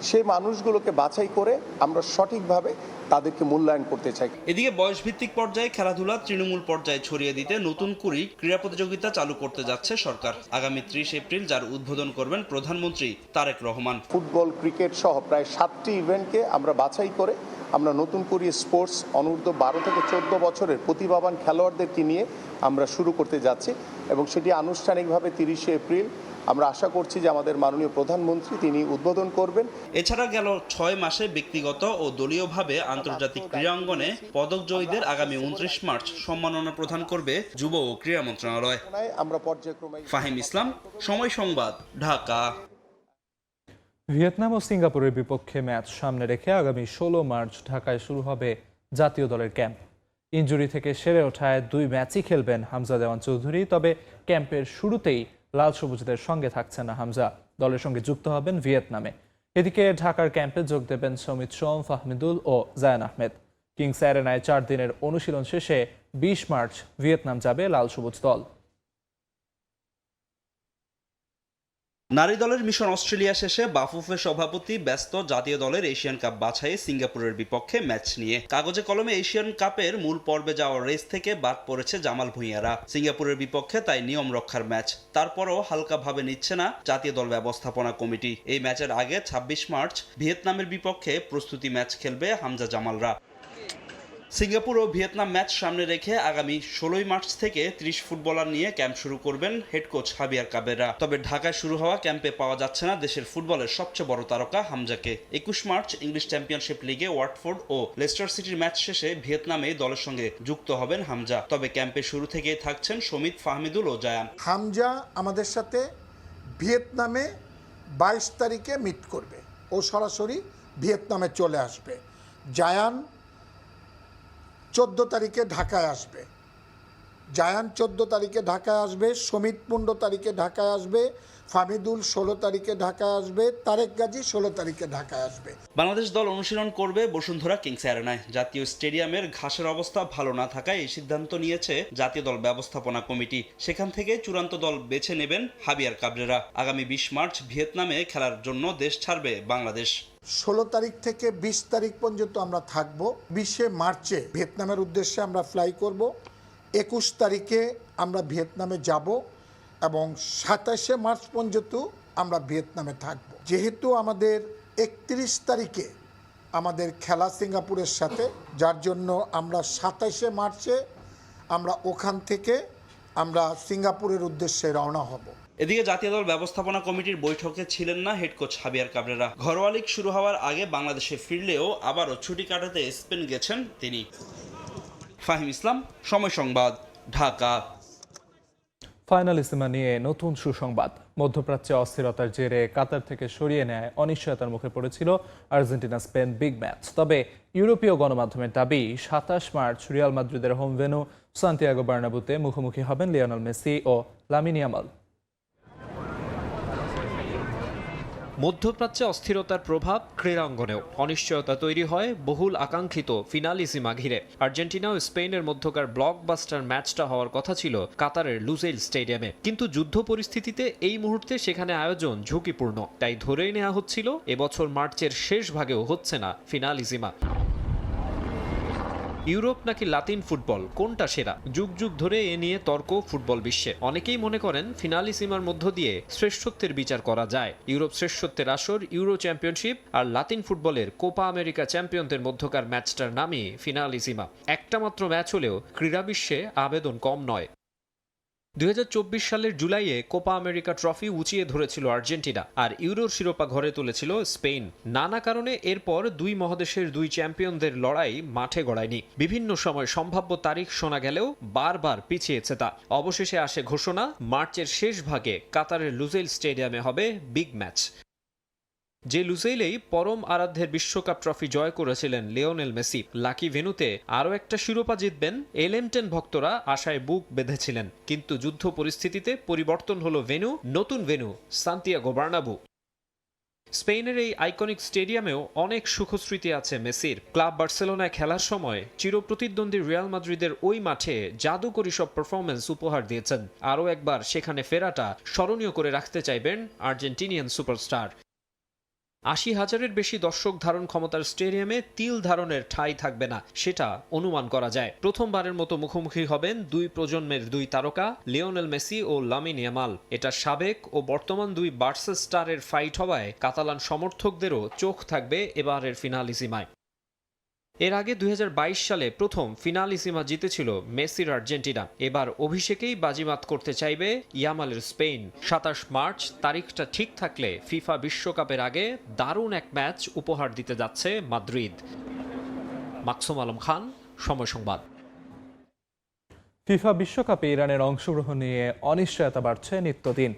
সেই মানুষগুলোকে বাছাই করে আমরা সঠিকভাবে তাদেরকে মূল্যায়ন করতে চাই। এদিকে বয়সভিত্তিক পর্যায়ে খেলাধুলা তৃণমূল পর্যায়ে ছড়িয়ে দিতে নতুন করে ক্রীড়া প্রতিযোগিতা চালু করতে যাচ্ছে সরকার। আগামী 30 এপ্রিল যার উদ্বোধন করবেন প্রধানমন্ত্রী তারেক রহমান। ফুটবল, ক্রিকেট সহ প্রায় 7টি ইভেন্টকে আমরা বাছাই করে আমরা নতুন করে স্পোর্টস অনূর্ধ্ব 12 থেকে 14 বছরের প্রতিভাবান খেলোয়াড়দেরকে নিয়ে আমরা শুরু করতে যাচ্ছি এবং সেটি আনুষ্ঠানিকভাবে 30 এপ্রিল আমরা আশা করছি যে আমাদের মাননীয় প্রধানমন্ত্রী তিনি উদ্বোধন করবেন। এছাড়া গেল 6 মাসে ব্যক্তিগত ও দলীয়ভাবে আন্তর্জাতিক ক্রীড়াঙ্গনে পদক জয়ীদের আগামী 29 মার্চ সম্মাননা প্রদান করবে যুব ও ক্রীড়া মন্ত্রণালয়। আমরা পর্যায়ক্রমে ফাহিম ইসলাম, সময় সংবাদ, ঢাকা। ভিয়েতনাম ও সিঙ্গাপুরের বিপক্ষে ম্যাচ সামনে রেখে আগামী 16 মার্চ ঢাকায় শুরু হবে জাতীয় দলের ক্যাম্প। ইনজুরি থেকে সেরে ওঠায় 2 ম্যাচই খেলবেন হামজা দেওয়ান চৌধুরী। তবে ক্যাম্পের শুরুতেই লাল সবুজদের সঙ্গে থাকছেন না হামজা, দলের সঙ্গে যুক্ত হবেন ভিয়েতনামে। এদিকে ঢাকার ক্যাম্পে যোগ দেবেন সমিত সোম, ফাহমিদুল ও জায়ান আহমেদ। কিংস অ্যারেনায় 4 দিনের অনুশীলন শেষে 20 মার্চ ভিয়েতনাম যাবে লাল সবুজ দল। নারী দলের মিশন অস্ট্রেলিয়া শেষে বাফুফে সভাপতি ব্যস্ত জাতীয় দলের এশিয়ান কাপ বাছাইয়ে সিঙ্গাপুরের বিপক্ষে ম্যাচ নিয়ে। কাগজে কলমে এশিয়ান কাপের মূল পর্বে যাওয়ার রেস থেকে বাদ পড়েছে জামাল ভুঁইয়ারা। সিঙ্গাপুরের বিপক্ষে তাই নিয়ম রক্ষার ম্যাচ, তারপরও হালকাভাবে নিচ্ছে না জাতীয় দল ব্যবস্থাপনা কমিটি। এই ম্যাচের আগে 26 মার্চ ভিয়েতনামের বিপক্ষে প্রস্তুতি ম্যাচ খেলবে হামজা জামালরা। সিঙ্গাপুর ও ভিয়েতনাম ম্যাচ সামনে রেখে আগামী 16 মার্চ থেকে 30 ফুটবলার নিয়ে ক্যাম্প শুরু করবেন হেড কোচ হাবিয়ার কাবেরা। তবে ঢাকায় শুরু হওয়া ক্যাম্পে পাওয়া যাচ্ছে না দেশের ফুটবলের সবচেয়ে বড় তারকা হামজাকে। 21 মার্চ ইংলিশ চ্যাম্পিয়নশিপ লিগে ওয়াটফোর্ড ও লেস্টার সিটির ম্যাচ শেষে ভিয়েতনামে দলের সঙ্গে যুক্ত হবেন হামজা। তবে ক্যাম্পে শুরু থেকেই থাকছেন সমিত, ফাহমিদুল ও জায়ান। হামজা আমাদের সাথে ভিয়েতনামে 22 তারিখে মিট করবে, ও সরাসরি ভিয়েতনামে চলে আসবে। জায়ান 14 তারিখে ঢাকায় আসবে। জায়ান 14 তারিখে ঢাকায় আসবে, সমিত 15 তারিখে ঢাকায় আসবে, ফাহমিদুল 16 তারিখে ঢাকায় আসবে, তারেক গাজী 16 তারিখে ঢাকায় আসবে। বাংলাদেশ দল অনুশীলন করবে বসুন্ধরা কিংস অ্যারেনায়। জাতীয় স্টেডিয়ামের ঘাসের অবস্থা ভালো না থাকায় এই সিদ্ধান্ত নিয়েছে জাতীয় দল ব্যবস্থাপনা কমিটি। সেখান থেকে চূড়ান্ত দল বেছে নেবেন হাবিয়ার কাবরেরা। আগামী 20 মার্চ ভিয়েতনামে খেলার জন্য দেশ ছাড়বে বাংলাদেশ। 16 তারিখ থেকে 20 তারিখ পর্যন্ত আমরা থাকবো। 20 মার্চে ভিয়েতনামের উদ্দেশ্যে আমরা ফ্লাই করব। 21 তারিখে আমরা ভিয়েতনামে যাব এবং 27 মার্চ পর্যন্ত আমরা ভিয়েতনামে থাকব। যেহেতু আমাদের 31 তারিখে আমাদের খেলা সিঙ্গাপুরের সাথে, যার জন্য আমরা 27 মার্চে আমরা ওখান থেকে আমরা সিঙ্গাপুরের উদ্দেশ্যে রওনা হব। এদিকে জাতীয় দল ব্যবস্থাপনা কমিটির বৈঠকে ছিলেন না হেড কোচ হাবিয়ার কাবরেরা। ঘরোয়া লীগ শুরু হওয়ার আগে বাংলাদেশে ফিরলেও আবারও ছুটি কাটাতে স্পেন গেছেন তিনি। ফাহিম ইসলাম, সময় সংবাদ, ঢাকা। ফাইনালিসিমা নিয়ে নতুন সুসংবাদ। মধ্যপ্রাচ্যে অস্থিরতার জেরে কাতার থেকে সরিয়ে নেয় অনিশ্চয়তার মুখে পড়েছিল আর্জেন্টিনা স্পেন বিগ ম্যাচ। তবে ইউরোপীয় গণমাধ্যমের দাবি 27 মার্চ রিয়াল মাদ্রিদের হোম ভেন্যু সান্তিয়াগো বার্নাবুতে মুখোমুখি হবেন লিওনেল মেসি ও লামিন ইয়ামাল। মধ্যপ্রাচ্যে অস্থিরতার প্রভাব ক্রীড়াঙ্গনেও। অনিশ্চয়তা তৈরি হয় বহুল আকাঙ্ক্ষিত ফিনালিসিমা ঘিরে। আর্জেন্টিনা ও স্পেনের মধ্যকার ব্লকবাস্টার ম্যাচটা হওয়ার কথা ছিল কাতারের লুজেইল স্টেডিয়ামে, কিন্তু যুদ্ধ পরিস্থিতিতে এই মুহূর্তে সেখানে আয়োজন ঝুঁকিপূর্ণ। তাই ধরেই নেওয়া হচ্ছিল এবছর মার্চের শেষ ভাগেও হচ্ছে না ফিনালিসিমা। ইউরোপ নাকি লাতিন ফুটবল, কোনটা সেরা? যুগ যুগ ধরে এ নিয়ে তর্ক ফুটবল বিশ্বে। অনেকেই মনে করেন ফিনালিসিমার মধ্য দিয়ে শ্রেষ্ঠত্বের বিচার করা যায়। ইউরোপ শ্রেষ্ঠত্বের আসর, ইউরো চ্যাম্পিয়নশিপ আর লাতিন ফুটবলের কোপা আমেরিকা চ্যাম্পিয়নদের মধ্যকার ম্যাচটার নামই ফিনালিসিমা। একটা মাত্র ম্যাচ হলেও ক্রীড়া বিশ্বে আবেদন কম নয়। 2024 সালের জুলাইয়ে কোপা আমেরিকা ট্রফি উঁচিয়ে ধরেছিল আর্জেন্টিনা, আর ইউরোর শিরোপা ঘরে তুলেছিল স্পেন। নানা কারণে এরপর দুই মহাদেশের দুই চ্যাম্পিয়নদের লড়াই মাঠে গড়ায়নি। বিভিন্ন সময় সম্ভাব্য তারিখ শোনা গেলেও বারবার পিছিয়েছে তা। অবশেষে আসে ঘোষণা, মার্চের শেষ ভাগে কাতারের লুজেইল স্টেডিয়ামে হবে বিগ ম্যাচ। যে লুজেইলেই পরম আরাধ্যের বিশ্বকাপ ট্রফি জয় করেছিলেন লিওনেল মেসি। লাকি ভেন্যুতে আরও একটা শিরোপা জিতবেন এলএম10 ভক্তরা আশায় বুক বেঁধেছিলেন। কিন্তু যুদ্ধ পরিস্থিতিতে পরিবর্তন হলো ভেন্যু, নতুন ভেন্যু সান্তিয়াগো বার্নাবু। স্পেনের এই আইকনিক স্টেডিয়ামেও অনেক সুখস্মৃতি আছে মেসির। ক্লাব বার্সেলোনায় খেলার সময় চিরপ্রতিদ্বন্দ্বী রিয়াল মাদ্রিদের ওই মাঠে জাদুকরী সব পারফরমেন্স উপহার দিয়েছেন। আরও একবার সেখানে ফেরাটা স্মরণীয় করে রাখতে চাইবেন আর্জেন্টিনিয়ান সুপারস্টার। ৮০,০০০-এর বেশি দর্শক ধারণ ক্ষমতার স্টেডিয়ামে তিল ধারণের ঠাঁই থাকবে না, সেটা অনুমান করা যায়। প্রথমবারের মতো মুখোমুখি হবেন দুই প্রজন্মের দুই তারকা লিওনেল মেসি ও লামিন ইয়ামাল। এটা সাবেক ও বর্তমান দুই বার্সা স্টারের ফাইট হওয়ায় কাতালান সমর্থকদেরও চোখ থাকবে এবারের ফিনালিসিমায়। এর আগে ২০২২ সালে প্রথম ফিনালিসিমা জিতেছিল মেসির আর্জেন্টিনা। এবার অভিষেকেই বাজিমাত করতে চাইবে ইয়ামালের স্পেন। ২৭ মার্চ তারিখটা ঠিক থাকলে ফিফা বিশ্বকাপের আগে দারুণ এক ম্যাচ উপহার দিতে যাচ্ছে মাদ্রিদ। মাকসুম আলম খান, সময় সংবাদ। ফিফা বিশ্বকাপে ইরানের অংশগ্রহণ নিয়ে অনিশ্চয়তা বাড়ছে নিত্যদিন।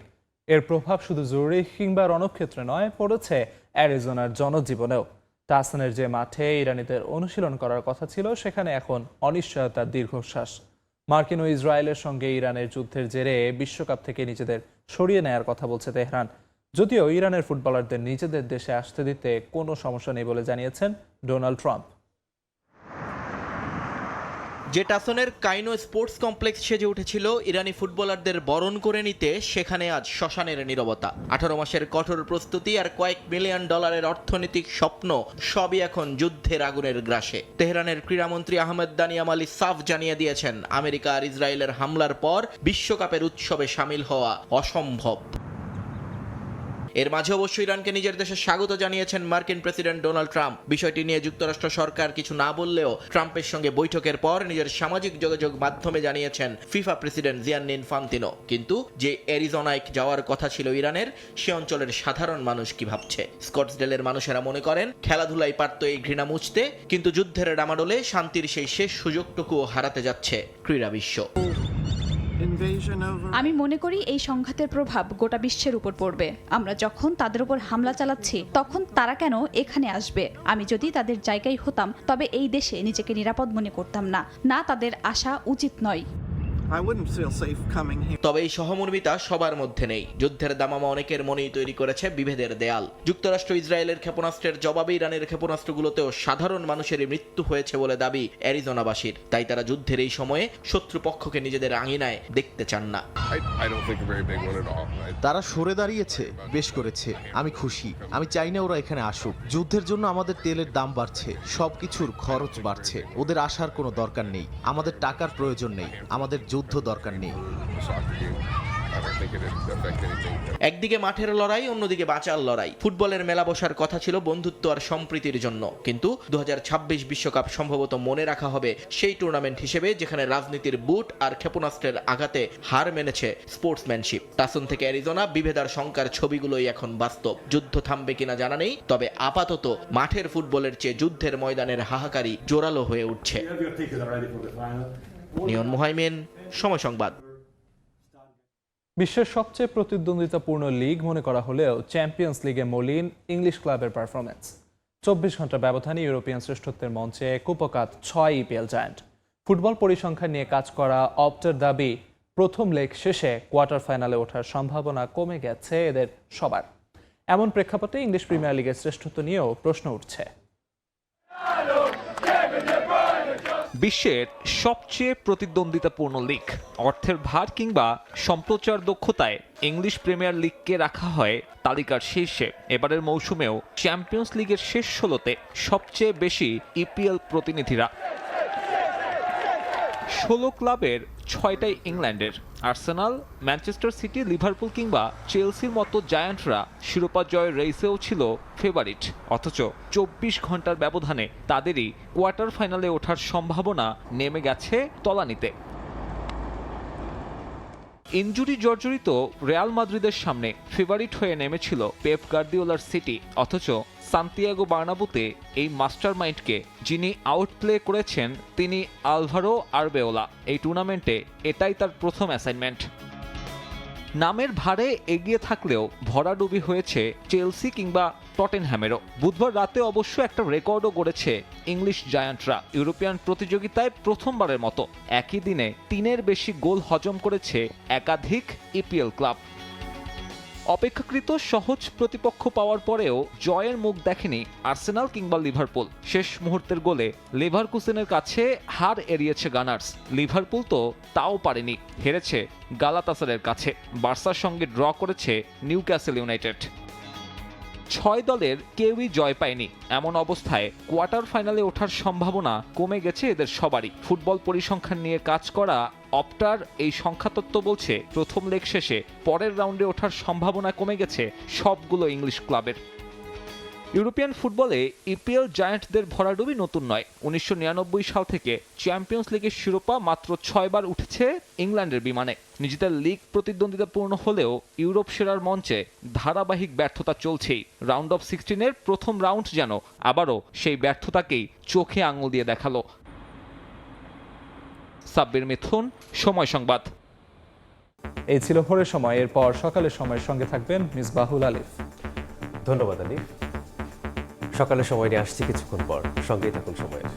এর প্রভাব শুধু জরুরি কিংবা রণক্ষেত্রে নয়, পড়েছে অ্যারিজোনার জনজীবনেও। তাহসানের যে মাঠে ইরানিদের অনুশীলন করার কথা ছিল, সেখানে এখন অনিশ্চয়তার দীর্ঘশ্বাস। মার্কিন ও ইসরায়েলের সঙ্গে ইরানের যুদ্ধের জেরে বিশ্বকাপ থেকে নিজেদের সরিয়ে নেয়ার কথা বলছে তেহরান। যদিও ইরানের ফুটবলারদের নিজেদের দেশে আসতে দিতে কোনো সমস্যা নেই বলে জানিয়েছেন ডোনাল্ড ট্রাম্প। যে টাসনের কাইনো স্পোর্টস কমপ্লেক্স সেজে উঠেছিল ইরানি ফুটবলারদের বরণ করে নিতে, সেখানে আজ শ্মশানের নীরবতা। 18 মাসের কঠোর প্রস্তুতি আর কয়েক মিলিয়ন ডলারের অর্থনৈতিক স্বপ্ন সবই এখন যুদ্ধের আগুনের গ্রাসে। তেহরানের ক্রীড়ামন্ত্রী আহমেদ দানিয়াম আলী সাফ জানিয়ে দিয়েছেন, আমেরিকা আর ইসরায়েলের হামলার পর বিশ্বকাপের উৎসবে সামিল হওয়া অসম্ভব। এর মাঝে অবশ্য ইরানকে নিজের দেশে স্বাগত জানিয়েছেন মার্কিন প্রেসিডেন্ট ডোনাল্ড ট্রাম্প। বিষয়টি নিয়ে যুক্তরাষ্ট্র সরকার কিছু না বললেও ট্রাম্পের সঙ্গে বৈঠকের পর নিজের সামাজিক যোগাযোগ মাধ্যমে জানিয়েছেন ফিফা প্রেসিডেন্ট জিয়ান্নি ইনফান্তিনো। কিন্তু যে অ্যারিজোনায় যাওয়ার কথা ছিল ইরানের, সে অঞ্চলের সাধারণ মানুষ কি ভাবছে? স্কটসডেলের মানুষেরা মনে করেন খেলাধুলাই পারত এই ঘৃণা মুছতে, কিন্তু যুদ্ধের ডামাডোলে শান্তির সেই শেষ সুযোগটুকুও হারাতে যাচ্ছে ক্রীড়া বিশ্ব। আমি মনে করি এই সংঘাতের প্রভাব গোটা বিশ্বের উপর পড়বে। আমরা যখন তাদের উপর হামলা চালাচ্ছি, তখন তারা কেন এখানে আসবে? আমি যদি তাদের জায়গায় হতাম, তবে এই দেশে নিজেকে নিরাপদ মনে করতাম না। না, তাদের আসা উচিত নয়। তবে এই সহমর্মিতা সবার মধ্যে নেই। যুদ্ধের দামামা অনেকের মনেই তৈরি করেছে বিভেদের দেয়াল। যুক্তরাষ্ট্র ইসরায়েলের ক্ষেপণাস্ত্রের জবাবে ইরানের ক্ষেপণাস্ত্রগুলোতেও সাধারণ মানুষের মৃত্যু হয়েছে বলে দাবি অ্যারিজোনাবাসীর। তাই তারা যুদ্ধের এই সময়ে শত্রুপক্ষকে নিজেদের আঙিনায় দেখতে চান না। তারা সরে দাঁড়িয়েছে, বেশ করেছে। আমি খুশি। আমি চাই না ওরা এখানে আসুক। যুদ্ধের জন্য আমাদের তেলের দাম বাড়ছে, সবকিছুর খরচ বাড়ছে। ওদের আসার কোনো দরকার নেই। আমাদের টাকার প্রয়োজন নেই, আমাদের যুদ্ধ দরকার নেই। একদিকে মাঠের লড়াই, অন্যদিকে বাঁচার লড়াই। ফুটবলের মেলা বসার কথা ছিল বন্ধুত্ব আর সম্প্রীতির জন্য, কিন্তু 2026 বিশ্বকাপ সম্ভবত মনে রাখা হবে সেই টুর্নামেন্ট হিসেবে যেখানে রাজনীতির বুট আর ক্ষেপণাস্ত্রের আঘাতে হার মেনেছে স্পোর্টসম্যানশিপ। টাসন থেকে অ্যারিজোনা, বিভেদার শঙ্কার ছবিগুলোই এখন বাস্তব। যুদ্ধ থামবে কিনা জানা নেই, তবে আপাতত মাঠের ফুটবলের চেয়ে যুদ্ধের ময়দানের হাহাকারি জোরালো হয়ে উঠছে। নিয়ন মুহাইমিন, সময় সংবাদ। বিশ্বের সবচেয়ে প্রতিদ্বন্দ্বিতাপূর্ণ লিগ মনে করা হলেও চ্যাম্পিয়ন্স লিগে মলিন ইংলিশ ক্লাবের পারফরম্যান্স। 24 ঘন্টা ব্যবধানে ইউরোপিয়ান শ্রেষ্ঠত্বের মঞ্চে কুপকাত 6 ইপিএল জায়ান্ট। ফুটবল পরিসংখ্যান নিয়ে কাজ করা অপ্টের দাবি, প্রথম লেগ শেষে কোয়ার্টার ফাইনালে ওঠার সম্ভাবনা কমে গেছে এদের সবার। এমন প্রেক্ষাপটে ইংলিশ প্রিমিয়ার লিগের শ্রেষ্ঠত্ব নিয়েও প্রশ্ন উঠছে। বিশ্বের সবচেয়ে প্রতিদ্বন্দ্বিতাপূর্ণ লিগ, অর্থের ভার কিংবা সম্প্রচার দক্ষতায় ইংলিশ প্রিমিয়ার লিগকে রাখা হয় তালিকার শীর্ষে। এবারের মৌসুমেও চ্যাম্পিয়ন্স লিগের শেষ 16তে সবচেয়ে বেশি ইপিএল প্রতিনিধিরা। 16 ক্লাবের 6টাই ইংল্যান্ডের। আর্সেনাল, ম্যানচেস্টার সিটি, লিভারপুল কিংবা চেলসির মতো জায়ান্টরা শিরোপা জয়ের রেসেও ছিল ফেভারিট। অথচ 24 ঘন্টার ব্যবধানে তাদেরই কোয়ার্টার ফাইনালে ওঠার সম্ভাবনা নেমে গেছে তলানিতে। ইনজুরি জর্জরিত রিয়াল মাদ্রিদের সামনে ফেভারিট হয়ে নেমেছিল পেপ গার্দিওলার সিটি। অথচ সান্তিয়াগো বার্নাবুতে এই মাস্টার মাইন্ডকে যিনি আউটপ্লে করেছেন, তিনি আলভারো আরবেওলা। এই টুর্নামেন্টে এটাই তার প্রথম অ্যাসাইনমেন্ট। নামের ভারে এগিয়ে থাকলেও ভরাডুবি হয়েছে চেলসি কিংবা টটেনহ্যামেরও। বুধবার রাতে অবশ্য একটা রেকর্ডও গড়েছে ইংলিশ জায়ান্টরা। ইউরোপিয়ান প্রতিযোগিতায় প্রথমবারের মতো একই দিনে 3-এর বেশি গোল হজম করেছে একাধিক ইপিএল ক্লাব। অপেক্ষাকৃত সহজ প্রতিপক্ষ পাওয়ার পরেও জয়ের মুখ দেখেনি আর্সেনাল কিংবা লিভারপুল। শেষ মুহূর্তের গোলে লেভারকুসেনের কাছে হার এড়িয়েছে গানার্স। লিভারপুল তো তাও পারেনি, হেরেছে গালাতাসারের কাছে। বার্সার সঙ্গে ড্র করেছে নিউক্যাসল ইউনাইটেড। 6 দলের কেউই জয় পায়নি। এমন অবস্থায় কোয়ার্টার ফাইনালে ওঠার সম্ভাবনা কমে গেছে এদের সবারই। ফুটবল পরিসংখ্যান নিয়ে কাজ করা অপটার এই সংখ্যাতত্ত্ব বলছে প্রথম লেগ শেষে পরের রাউন্ডে ওঠার সম্ভাবনা কমে গেছে সবগুলো ইংলিশ ক্লাবের। ইউরোপিয়ান ফুটবলে ইপিএল জায়ান্টদের ভরাডুবি নতুন নয়। 1999 সাল থেকে চ্যাম্পিয়ন্স লিগের শিরোপা মাত্র 6 বার উঠেছে ইংল্যান্ডের বিমানে। নিজেদের লিগ প্রতিদ্বন্দ্বিতাপূর্ণ হলেও ইউরোপ সেরার মঞ্চে ধারাবাহিক ব্যর্থতা চলছেই। রাউন্ড অফ 16-এর প্রথম রাউন্ড যেন আবারও সেই ব্যর্থতাকেই চোখে আঙুল দিয়ে দেখালো। সাব্বির মিথুন, সময় সংবাদ। এই ছিল ভোরের সময়। এরপর সকালের সময়ের সঙ্গে থাকবেন মিসবাহুল আলিফ। ধন্যবাদ আলিফ। সকালের সময় নিয়ে আসছি কিছুক্ষণ পর, সঙ্গেই থাকুন সময়ের।